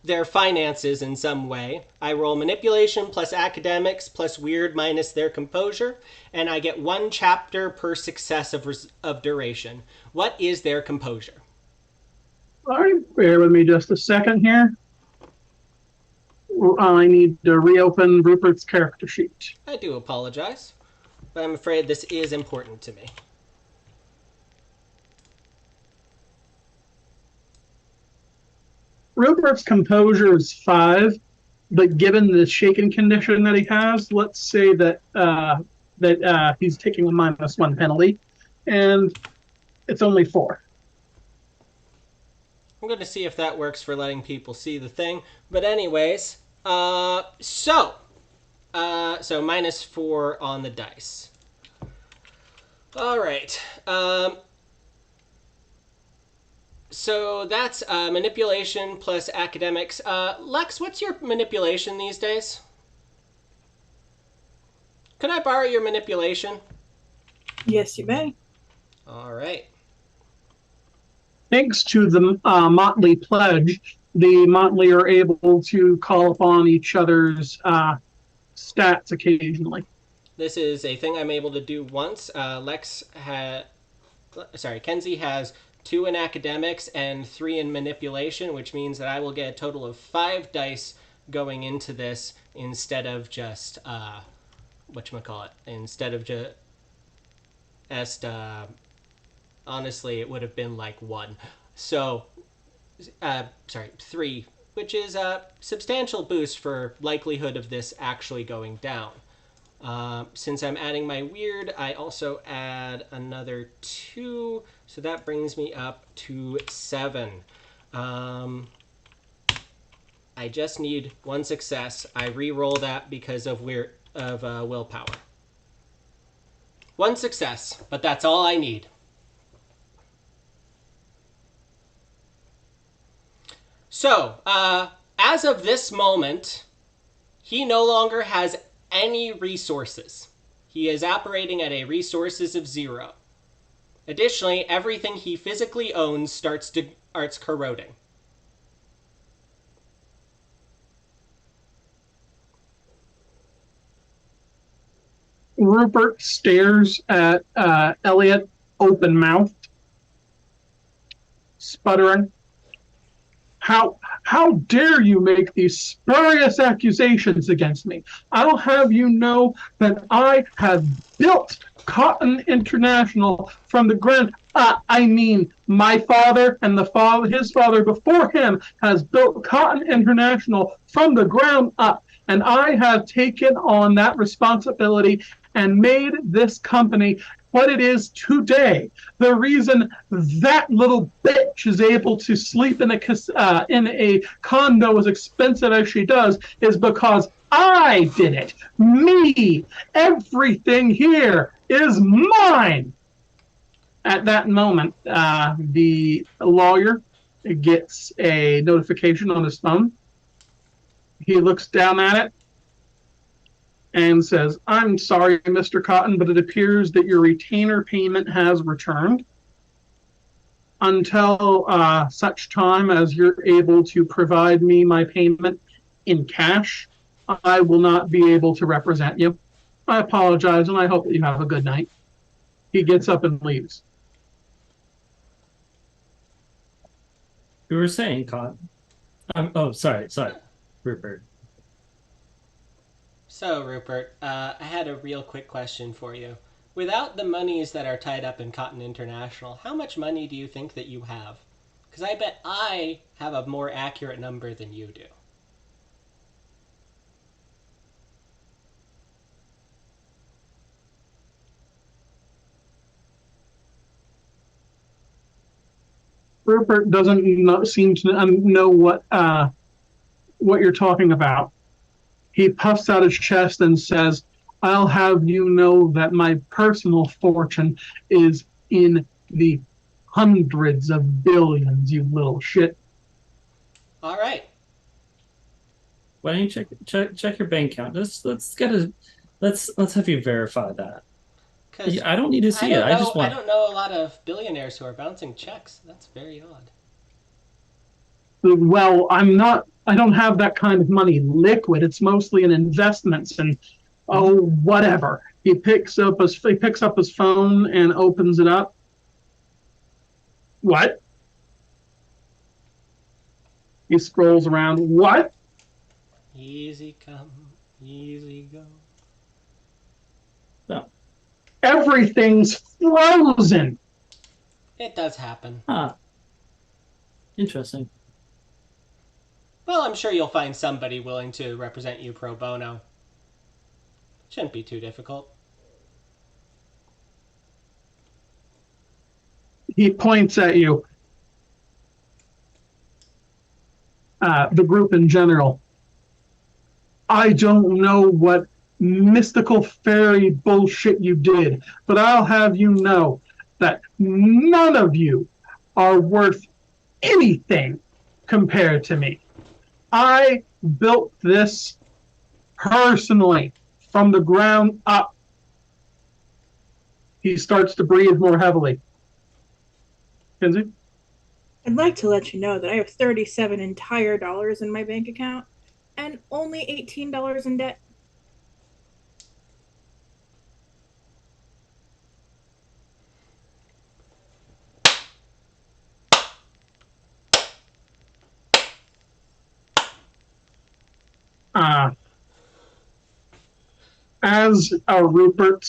their finances in some way, I roll manipulation plus academics plus weird minus their composure, and I get 1 chapter per success of duration. What is their composure? All right, bear with me just a second here. I need to reopen Rupert's character sheet. I do apologize, but I'm afraid this is important to me. Rupert's composure is 5, but given the shaken condition that he has, let's say that he's taking a -1 penalty, and it's only 4. I'm going to see if that works for letting people see the thing. But anyways, so -4 on the dice. All right. So that's manipulation plus academics. Lex, what's your manipulation these days? Could I borrow your manipulation? Yes, you may. All right. Thanks to the Motley Pledge, the Motley are able to call upon each other's stats occasionally. This is a thing I'm able to do once. Kenzie has 2 in academics and 3 in manipulation, which means that I will get a total of 5 dice going into this instead of just instead of just honestly, it would have been like 1. So, 3, which is a substantial boost for likelihood of this actually going down. Since I'm adding my weird, I also add another 2, so that brings me up to 7. I just need 1 success. I re-roll that because of willpower. 1 success, but that's all I need. So, as of this moment, he no longer has any resources. He is operating at a resources of 0. Additionally, everything he physically owns starts corroding. Rupert stares at Elliot, open-mouthed, sputtering. How dare you make these spurious accusations against me? I'll have you know that I have built Cotton International from the ground. My father and his father before him has built Cotton International from the ground up, and I have taken on that responsibility and made this company what it is today. The reason that little bitch is able to sleep in a condo as expensive as she does is because I did it. Me. Everything here is mine. At that moment, the lawyer gets a notification on his phone. He looks down at it and says, "I'm sorry, Mr. Cotton, but it appears that your retainer payment has returned. Until such time as you're able to provide me my payment in cash, I will not be able to represent you. I apologize, and I hope that you have a good night." He gets up and leaves. You were saying, Cotton. Sorry, Rupert. So, Rupert, I had a real quick question for you. Without the monies that are tied up in Cotton International, how much money do you think that you have? Because I bet I have a more accurate number than you do. Rupert doesn't seem to know what you're talking about. He puffs out his chest and says, "I'll have you know that my personal fortune is in the hundreds of billions, you little shit." All right. Why don't you check your bank account? Let's have you verify that. I don't need to see it. I don't know a lot of billionaires who are bouncing checks. That's very odd. Well, I don't have that kind of money liquid. It's mostly in investments and whatever. He picks up his phone and opens it up. What? He scrolls around. What? Easy come, easy go. No. Everything's frozen. It does happen. Ah. Interesting. Well, I'm sure you'll find somebody willing to represent you pro bono. Shouldn't be too difficult. He points at you. The group in general. I don't know what mystical fairy bullshit you did, but I'll have you know that none of you are worth anything compared to me. I built this personally from the ground up. He starts to breathe more heavily. Kinsey? I'd like to let you know that I have 37 entire dollars in my bank account and only $18 in debt. Uh, as Rupert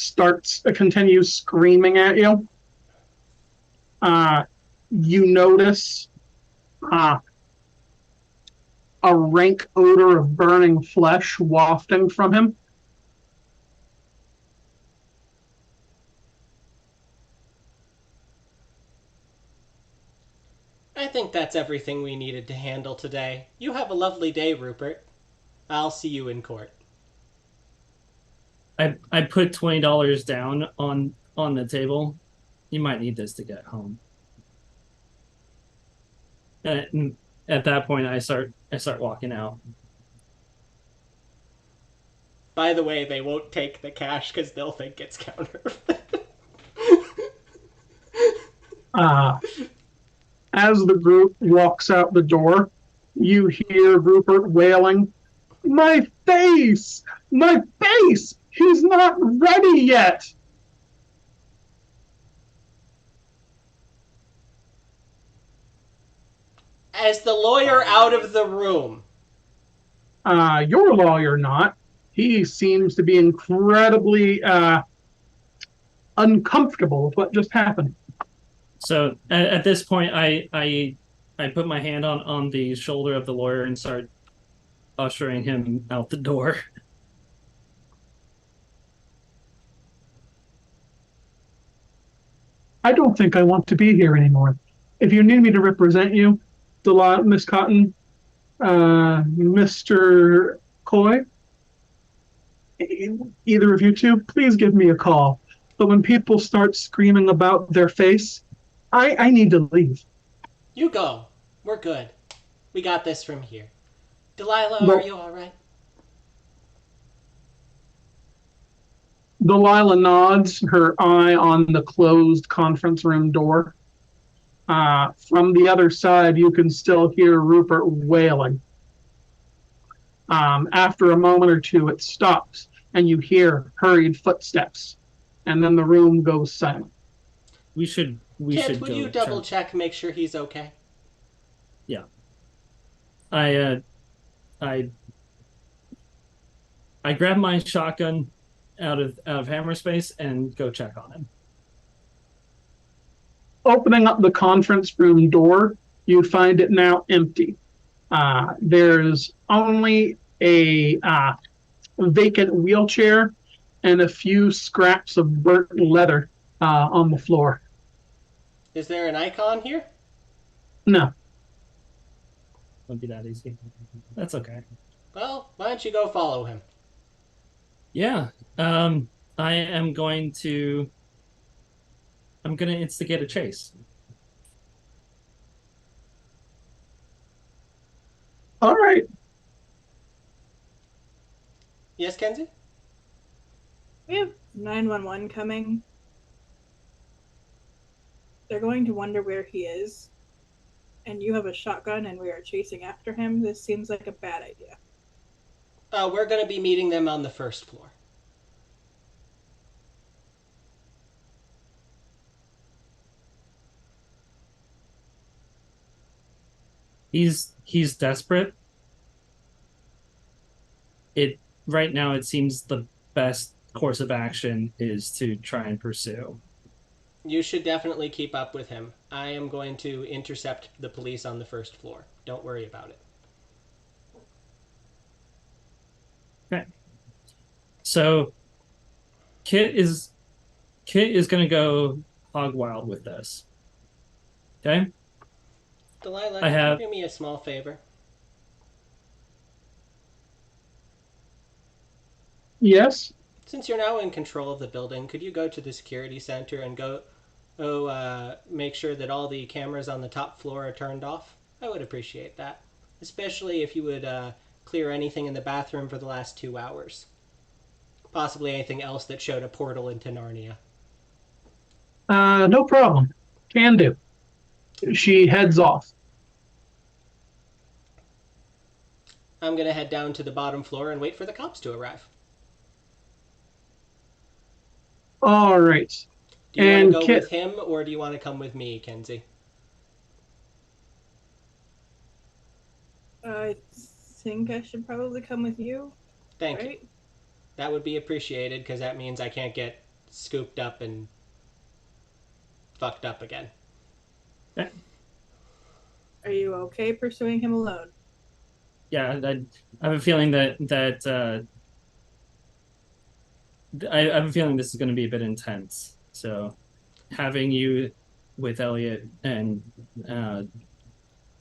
continues screaming at you, you notice uh, a rank odor of burning flesh wafting from him. I think that's everything we needed to handle today. You have a lovely day, Rupert. I'll see you in court. I put $20 down on the table. You might need this to get home. And at that point, I start walking out. By the way, they won't take the cash because they'll think it's counterfeit. As the group walks out the door, you hear Rupert wailing, "My face! My face! He's not ready yet!" As the lawyer out of the room. Your lawyer not. He seems to be incredibly uncomfortable with what just happened. So at this point, I put my hand on the shoulder of the lawyer and start ushering him out the door. I don't think I want to be here anymore. If you need me to represent you, Miss Cotton, Mr. Coy, either of you two, please give me a call. But when people start screaming about their face, I need to leave. You go. We're good. We got this from here. Delilah, No. are you alright? Delilah nods, her eye on the closed conference room door. From the other side, you can still hear Rupert wailing. After a moment or two, it stops, and you hear hurried footsteps, and then the room goes silent. We should Kit, would go you double check, make sure he's okay? Yeah. I grab my shotgun out of hammer space and go check on him. Opening up the conference room door, you find it now empty. There's only a vacant wheelchair and a few scraps of burnt leather on the floor. Is there an icon here? No. Won't be that easy. That's okay. Well, why don't you go follow him? Yeah. I am going to. I'm going to instigate a chase. All right. Yes, Kenzie? We have 911 coming. They're going to wonder where he is. And you have a shotgun and we are chasing after him. This seems like a bad idea. We're going to be meeting them on the first floor. He's desperate. Right now it seems the best course of action is to try and pursue. You should definitely keep up with him. I am going to intercept the police on the first floor. Don't worry about it. Okay. So Kit is going to go hog wild with this. Okay? Delilah, I have- can you do me a small favor? Yes. Since you're now in control of the building, could you go to the security center and go make sure that all the cameras on the top floor are turned off. I would appreciate that. Especially if you would clear anything in the bathroom for the last 2 hours. Possibly anything else that showed a portal into Narnia. No problem. Can do. She heads off. I'm going to head down to the bottom floor and wait for the cops to arrive. All right. Do you want to And go Kit, with him or do you want to come with me, Kenzie? I think I should probably come with you, Thank you. right? That would be appreciated because that means I can't get scooped up and fucked up again. Are you okay pursuing him alone? Yeah, I have a feeling that I have a feeling this is going to be a bit intense. So, having you with Elliot and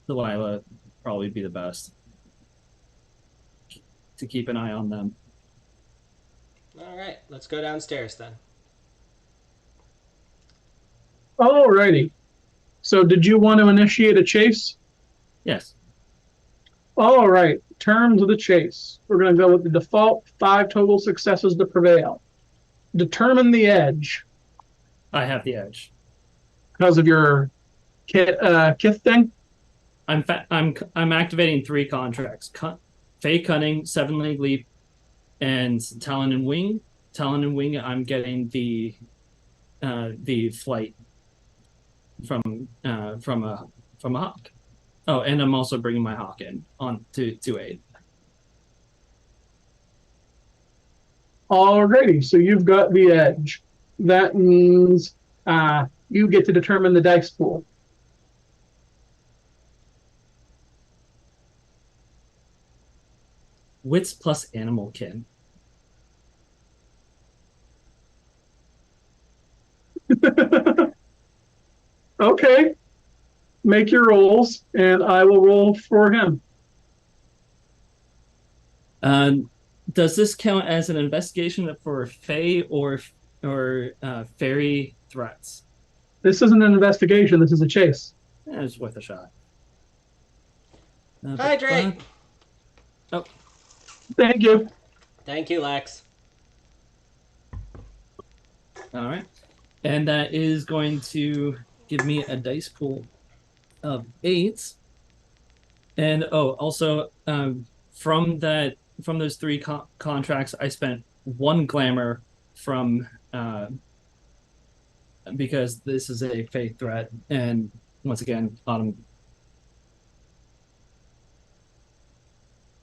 Delilah probably be the best to keep an eye on them. All right, let's go downstairs then. all righty. So did you want to initiate a chase? Yes. All right. Terms of the chase. We're going to go with the default 5 total successes to prevail. Determine the edge I have the edge. because of your kith thing. I'm activating 3 contracts: Fey Cunning, 7 League Leap, and Talon and Wing. Talon and Wing, I'm getting the flight from a hawk. Oh, and I'm also bringing my hawk in on to aid. Alrighty, so you've got the edge. That means you get to determine the dice pool. Wits plus animal kin. Okay, make your rolls, and I will roll for him. Does this count as an investigation for Fey or fairy threats? This isn't an investigation. This is a chase. It's worth a shot. Hydrate! Oh, Thank you. Thank you, Lex. all right. And that is going to give me a dice pool of 8. And also from those 3 contracts, I spent 1 glamour from because this is a fey threat, and once again, Autumn.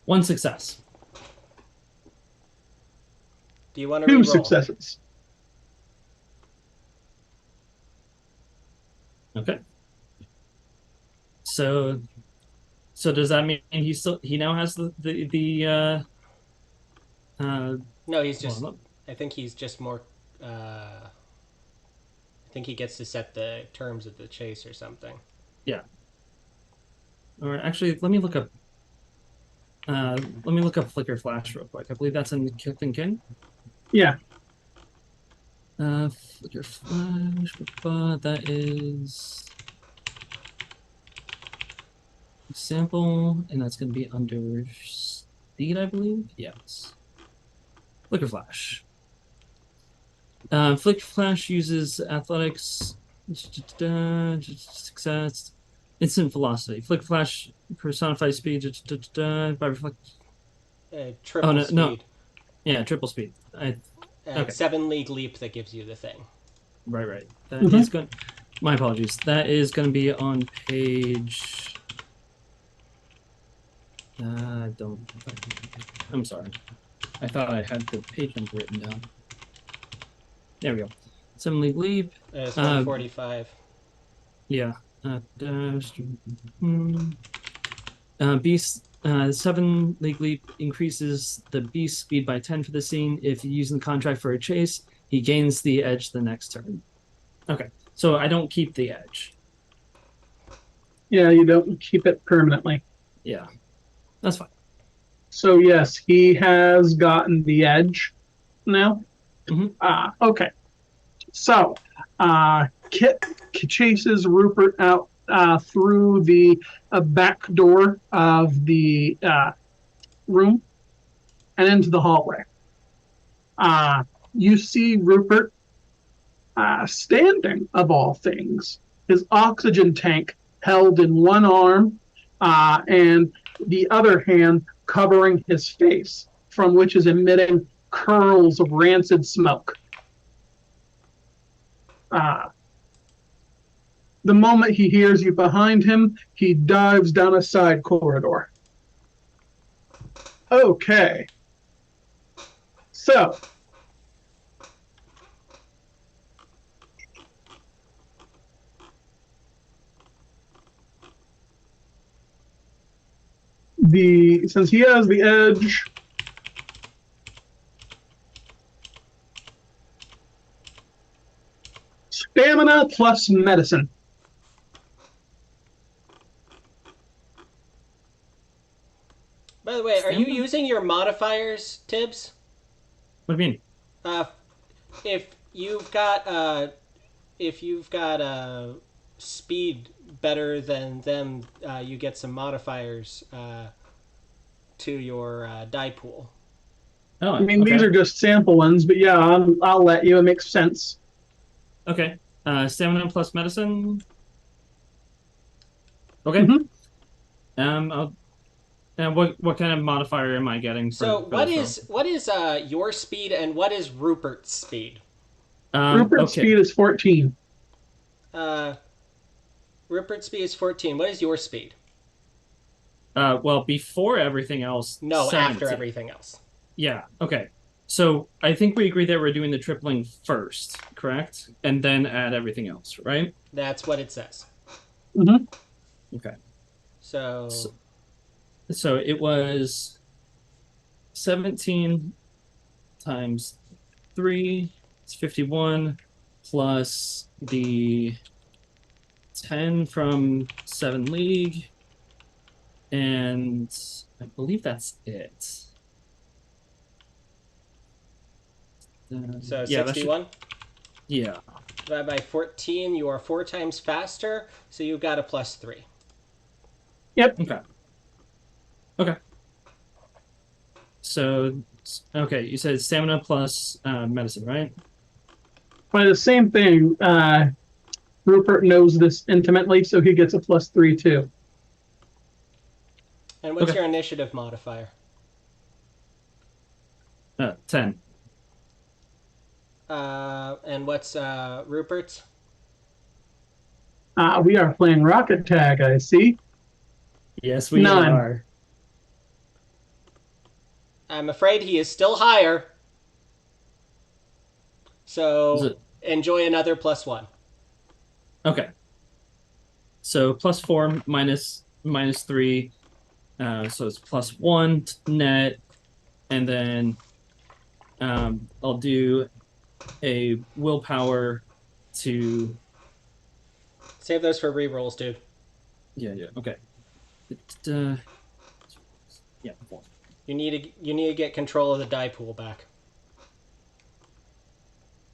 1 success. Do you want to 2 re-roll? successes. Okay. So does that mean he now has the No, he's just. well, I think he's just more. I think he gets to set the terms of the chase or something. yeah. Or actually, let me look up Flicker Flash real quick. I believe that's in Kith and Kin. Yeah. Flicker Flash. That is sample, and that's going to be under speed, I believe. Yes. Flicker Flash. Flicker Flash uses athletics, success, instant velocity. Flicker Flash personifies speed by reflect. Triple no, speed. no. Yeah, triple speed. Okay. 7 league leap that gives you the thing. Right. That is going. My apologies. That is going to be on page. I'm sorry. I thought I had the page number written down. There we go. 7 League Leap. It's 145. Yeah. Beast. 7 League Leap increases the beast speed by 10 for the scene. If you use the contract for a chase, he gains the edge the next turn. Okay, so I don't keep the edge. Yeah, you don't keep it permanently. Yeah, that's fine. So yes, he has gotten the edge now. Mhm. Okay. So Kit chases Rupert out through the back door of the room and into the hallway. You see Rupert standing, of all things, his oxygen tank held in one arm and the other hand covering his face, from which is emitting curls of rancid smoke. The moment he hears you behind him, he dives down a side corridor. Okay. So, since he has the edge, stamina plus medicine. By the way, are you Stamina? using your modifiers, Tibbs? What do you mean? If you've got speed better than them, you get some modifiers to your die pool. Oh, I mean, okay. these are just sample ones, but yeah, I'll let you. It makes sense. Okay. Stamina plus medicine. Okay. Mhm. What kind of modifier am I getting? So for what is your speed and what is Rupert's speed? Rupert's Okay. speed is 14. Rupert's speed is 14. What is your speed? Well, before everything else. No, 17. after everything else. Yeah. Okay. So I think we agreed that we're doing the tripling first, correct? And then add everything else, right? That's what it says. Mm-hmm. Okay. So So it was 17 times 3 is 51 plus the 10 from 7 League. And I believe that's it. So yeah, 61? Yeah. Divided by 14, you are 4 times faster, so you've got a plus 3. Yep. Okay. So, okay, you said stamina plus medicine, right? By the same thing, Rupert knows this intimately, so he gets a plus 3 too. And what's Okay. your initiative modifier? 10. And what's Rupert's? We are playing Rocket Tag, I see. Yes, we 9. are. I'm afraid he is still higher. Is So it- enjoy another plus 1. Okay. So plus 4 minus 3. So it's plus 1 net. And then I'll do a willpower to. Save those for rerolls, dude. Yeah, okay. Yeah, 4. You need to get control of the die pool back.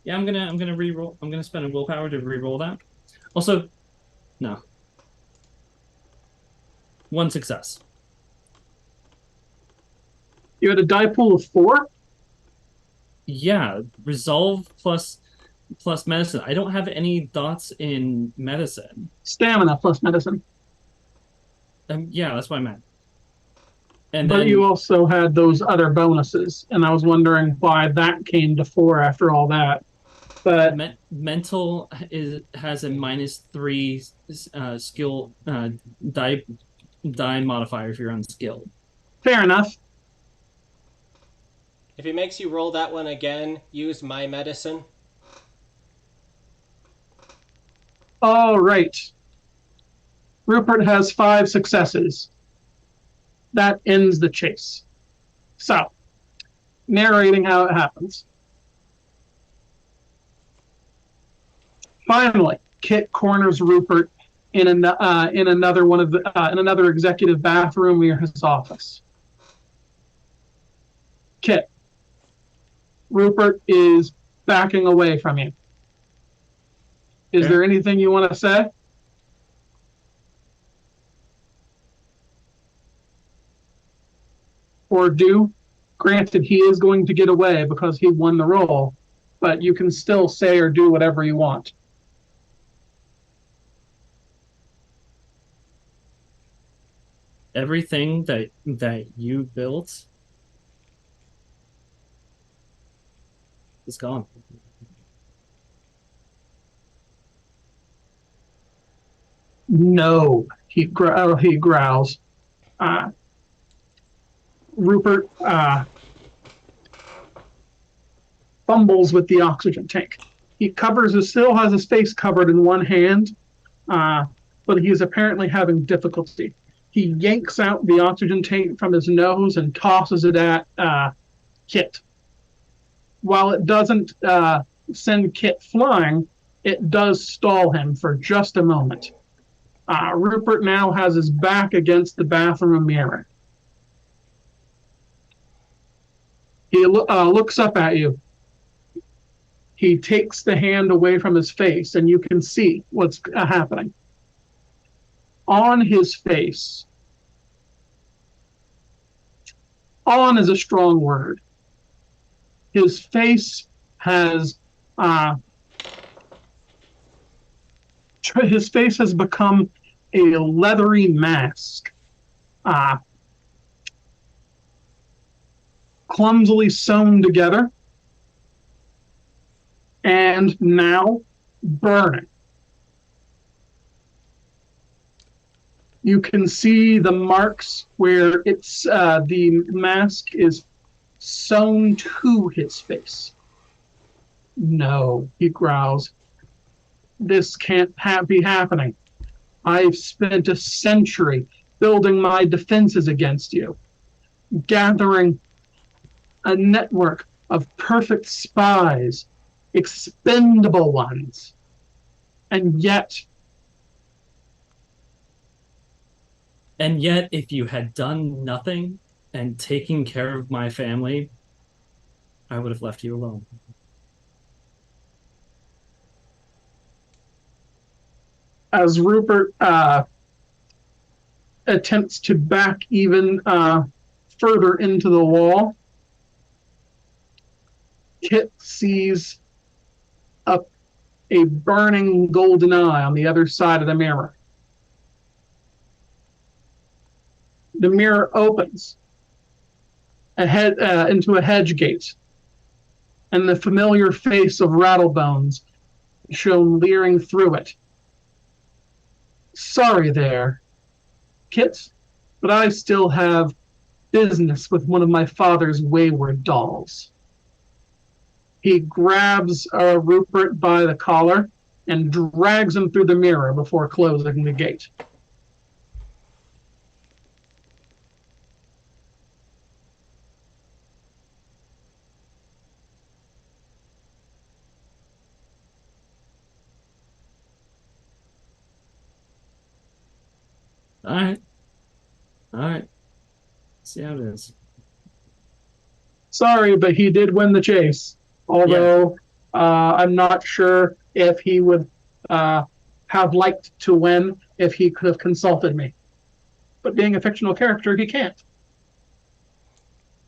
Yeah, I'm gonna re-roll. I'm gonna spend a willpower to re-roll that. Also, no. 1 success. You had a die pool of 4? Yeah, resolve plus medicine. I don't have any dots in medicine. Stamina plus medicine. Yeah, that's what I meant. And But then you also had those other bonuses, and I was wondering why that came to 4 after all that. But mental has a -3 skill die modifier if you're unskilled. fair enough. If he makes you roll that one again, use my medicine. All right. Rupert has 5 successes. That ends the chase. So, narrating how it happens. Finally, Kit corners Rupert in another executive bathroom near his office. Kit, Rupert is backing away from you. Is Okay. there anything you want to say? Or do? Granted, he is going to get away because he won the roll, but you can still say or do whatever you want. Everything that you built is gone. No, he growls. Uh, Rupert fumbles with the oxygen tank. He still has his face covered in one hand, but he is apparently having difficulty. He yanks out the oxygen tank from his nose and tosses it at Kit. While it doesn't send Kit flying, it does stall him for just a moment. Rupert now has his back against the bathroom mirror. He looks up at you. He takes the hand away from his face, and you can see what's happening. On his face, on is a strong word. His face has become a leathery mask, clumsily sewn together, and now burning. You can see the marks where the mask is sewn to his face. No, he growls. This can't be happening. I've spent a century building my defenses against you, gathering a network of perfect spies, expendable ones, and yet, if you had done nothing and taken care of my family, I would have left you alone. as Rupert attempts to back even further into the wall, Kit sees a burning golden eye on the other side of the mirror. The mirror opens into a hedge gate, and the familiar face of Rattlebones shown leering through it. Sorry there, Kit, but I still have business with one of my father's wayward dolls. He grabs Rupert by the collar and drags him through the mirror before closing the gate. All right. All right. See how it is. Sorry, but he did win the chase. Although I'm not sure if he would have liked to win if he could have consulted me. But being a fictional character, he can't.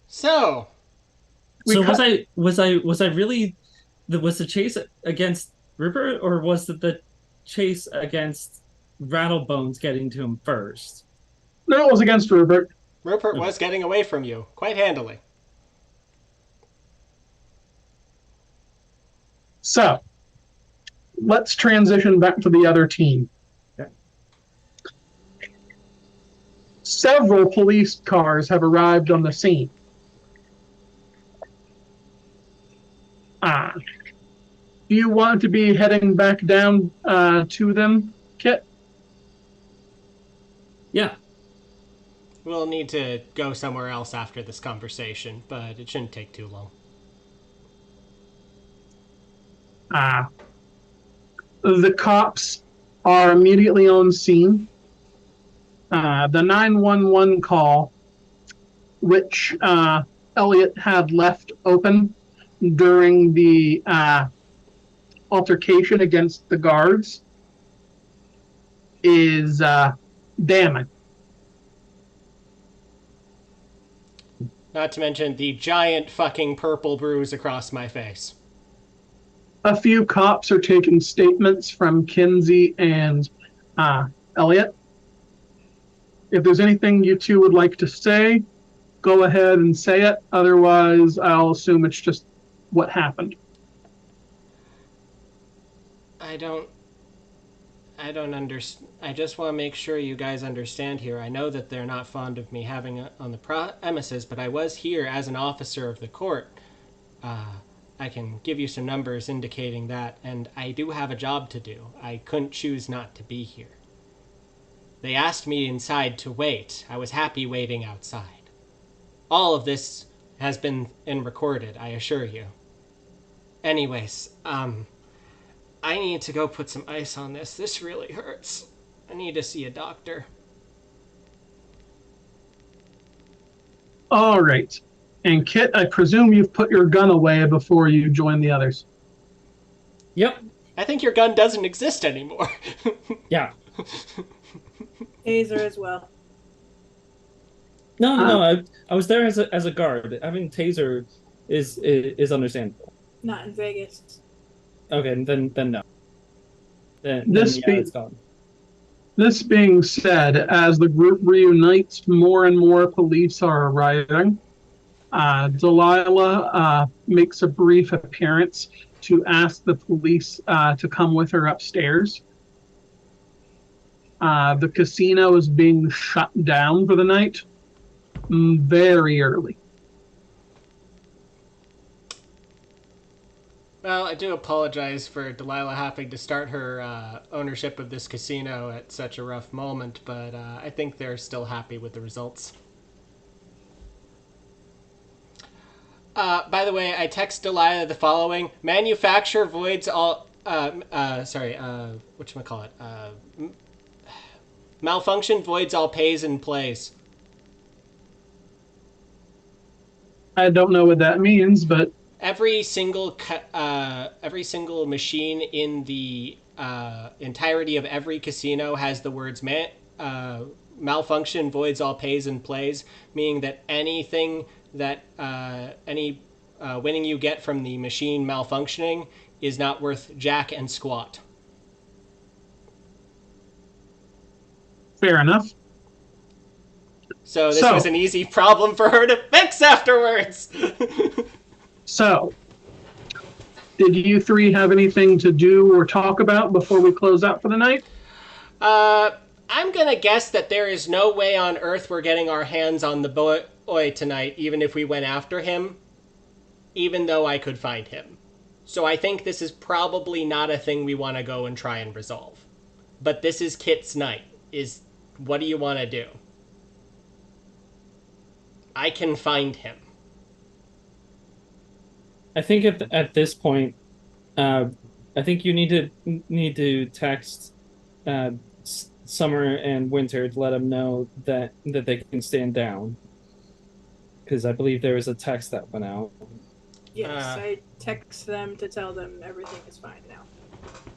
So, Was I really was the chase against Rupert, or was it the chase against Rattlebones getting to him first? No, it was against Rupert. Rupert was getting away from you quite handily. So, let's transition back to the other team. Okay. Several police cars have arrived on the scene. Do you want to be heading back down to them, Kit? Yeah. We'll need to go somewhere else after this conversation, but it shouldn't take too long. The cops are immediately on scene. The 911 call, which Elliot had left open during the altercation against the guards is damning. Not to mention the giant fucking purple bruise across my face. A few cops are taking statements from Kinsey and Elliot. If there's anything you two would like to say, go ahead and say it. Otherwise, I'll assume it's just what happened. I don't understand. I just want to make sure you guys understand here. I know that they're not fond of me having it on the premises, but I was here as an officer of the court. I can give you some numbers indicating that, and I do have a job to do. I couldn't choose not to be here. They asked me inside to wait. I was happy waiting outside. All of this has been recorded, I assure you. Anyways, I need to go put some ice on this. This really hurts. I need to see a doctor. All right. And Kit, I presume you've put your gun away before you join the others. Yep. I think your gun doesn't exist anymore. Yeah. Taser as well. No. I was there as a guard. Having taser is understandable. Not in Vegas. Okay, then no. Then it's gone. This being said, as the group reunites, more and more police are arriving. Delilah makes a brief appearance to ask the police to come with her upstairs. The casino is being shut down for the night very early. Well, I do apologize for Delilah having to start her ownership of this casino at such a rough moment, but I think they're still happy with the results. By the way, I text Delilah the following. Manufacturer voids all... whatchamacallit? Malfunction voids all pays and plays. I don't know what that means, but... Every single machine in the entirety of every casino has the words malfunction voids all pays and plays, meaning that anything that any winning you get from the machine malfunctioning is not worth jack and squat. Fair enough. So this was an easy problem for her to fix afterwards. So, did you three have anything to do or talk about before we close out for the night? I'm gonna guess that there is no way on earth we're getting our hands on the boy tonight, even if we went after him, even though I could find him. So I think this is probably not a thing we want to go and try and resolve. But this is Kit's night. What do you want to do? I can find him. I think at this point, I think you need to text Summer and Winter to let them know that they can stand down. Because I believe there was a text that went out. Yes, I text them to tell them everything is fine now.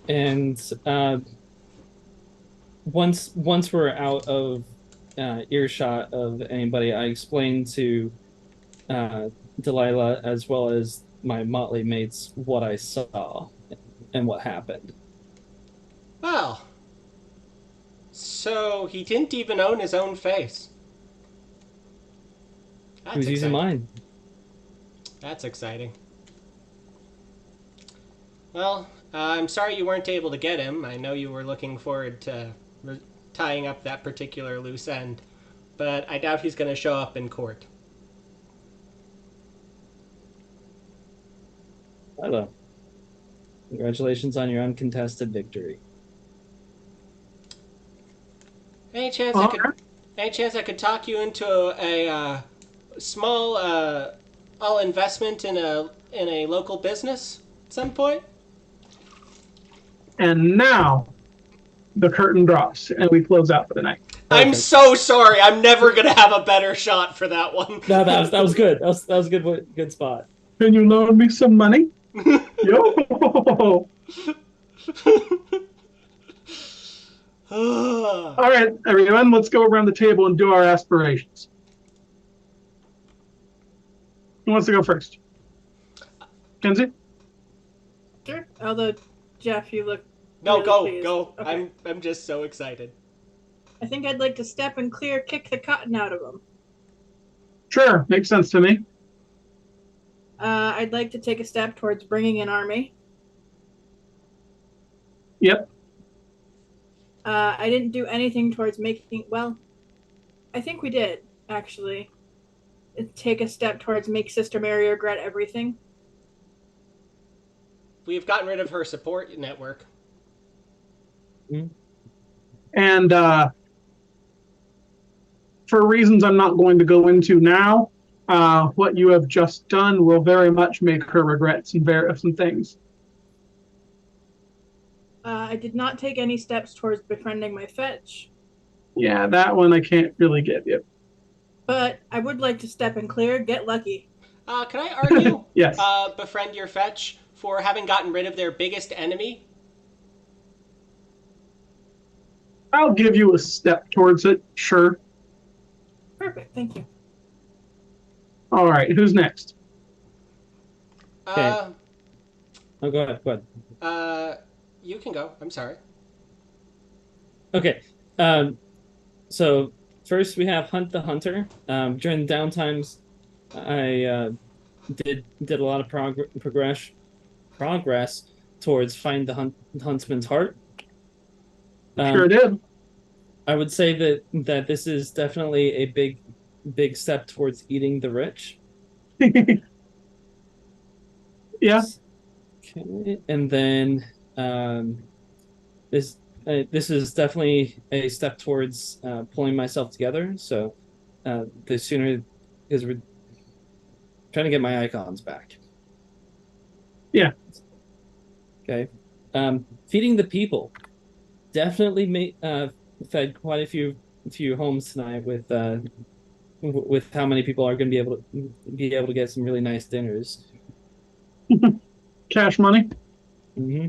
And once we're out of earshot of anybody, I explained to Delilah as well as my motley mates what I saw and what happened. Well, so he didn't even own his own face. He was using mine. That's exciting. Well, I'm sorry you weren't able to get him. I know you were looking forward to tying up that particular loose end, but I doubt he's going to show up in court. Hello. Congratulations on your uncontested victory. Any chance I could talk you into a small all investment in a local business at some point? And now, the curtain drops, and we close out for the night. I'm so sorry. I'm never going to have a better shot for that one. No, that was good. That was good spot. Can you loan me some money? Yo! All right, everyone, let's go around the table and do our aspirations. Who wants to go first? Kenzie? Sure. Although, Jeff, you look. No, really go, pleased. go. Okay. I'm just so excited. I think I'd like to step and clear, kick the cotton out of them. Sure, makes sense to me. I'd like to take a step towards bringing an army. Yep. I didn't do anything towards making. Well, I think we did actually. Take a step towards make Sister Mary regret everything. We've gotten rid of her support network. And for reasons I'm not going to go into now, what you have just done will very much make her regret some things. I did not take any steps towards befriending my fetch, Yeah, that one I can't really give you. but I would like to step and clear, get lucky. Can I argue? Yes. Befriend your fetch for having gotten rid of their biggest enemy? I'll give you a step towards it, sure. Perfect, thank you. All right, who's next? Uh, Oh, go ahead. Go ahead. you can go. I'm sorry. Okay. So first we have Hunt the Hunter. During the downtimes, I did a lot of progress towards find the huntsman's heart. Sure did. I would say that this is definitely a big step towards eating the rich. Yeah. Okay, and then this is definitely a step towards pulling myself together. So the sooner, because we're trying to get my icons back. Yeah. Okay. Feeding the people. Definitely fed quite a few homes tonight with how many people are going to be able to get some really nice dinners. Cash money. Mm-hmm.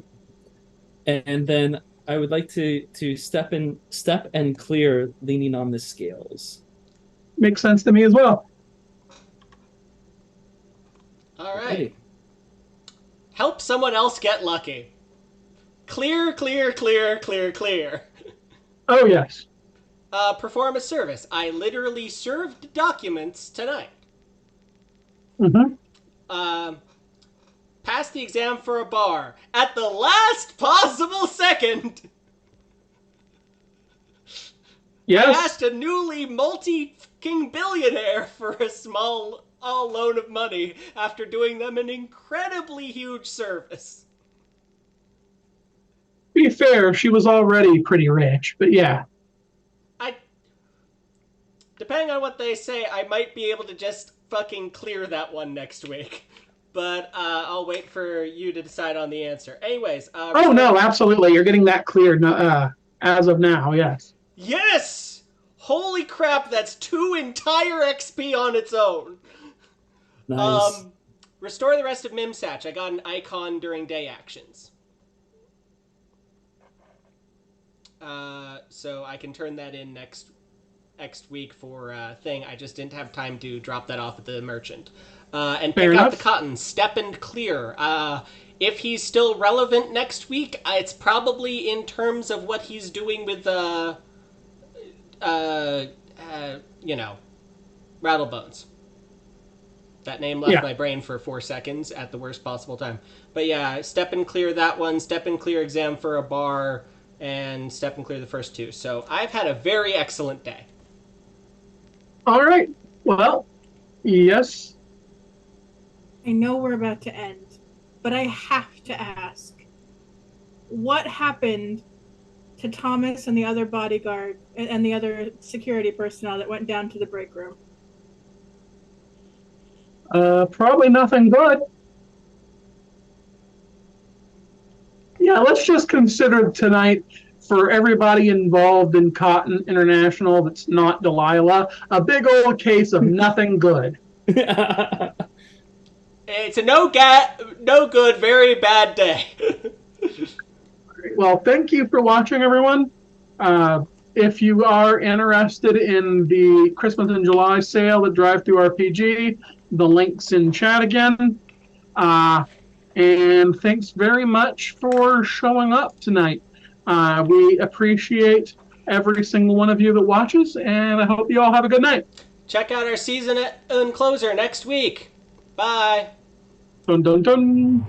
And then I would like to step and clear, leaning on the scales. Makes sense to me as well. All right. Hey. Help someone else get lucky. Clear, clear, clear, clear, clear. Oh, yes. Perform a service. I literally served documents tonight. Mm-hmm. Pass the exam for a bar at the last possible second. Yes. I asked a newly multi-king billionaire for a small loan of money after doing them an incredibly huge service. To be fair, she was already pretty rich, but yeah. Depending on what they say, I might be able to just fucking clear that one next week. But I'll wait for you to decide on the answer. Anyways. Oh, no, absolutely. You're getting that cleared as of now, yes. Yes! Holy crap, that's 2 entire XP on its own. Nice. Restore the rest of Mimsatch. I got an icon during day actions. So I can turn that in next week for thing. I just didn't have time to drop that off at the merchant. And Fair pick out enough. the cotton. Step and clear. If he's still relevant next week, it's probably in terms of what he's doing with Rattlebones. That name left my brain for 4 seconds at the worst possible time. But yeah, step and clear that one, step and clear exam for a bar, and step and clear the first 2. So I've had a very excellent day. All right. Well, yes. I know we're about to end, but I have to ask. What happened to Thomas and the other bodyguard and the other security personnel that went down to the break room? Probably nothing good. Yeah, let's just consider tonight, for everybody involved in Cotton International that's not Delilah, a big old case of nothing good. It's a no good, very bad day. Well, thank you for watching, everyone. If you are interested in the Christmas in July sale at Drive Through RPG, the link's in chat again. And thanks very much for showing up tonight. We appreciate every single one of you that watches, and I hope you all have a good night. Check out our season end closer next week. Bye. Dun dun dun.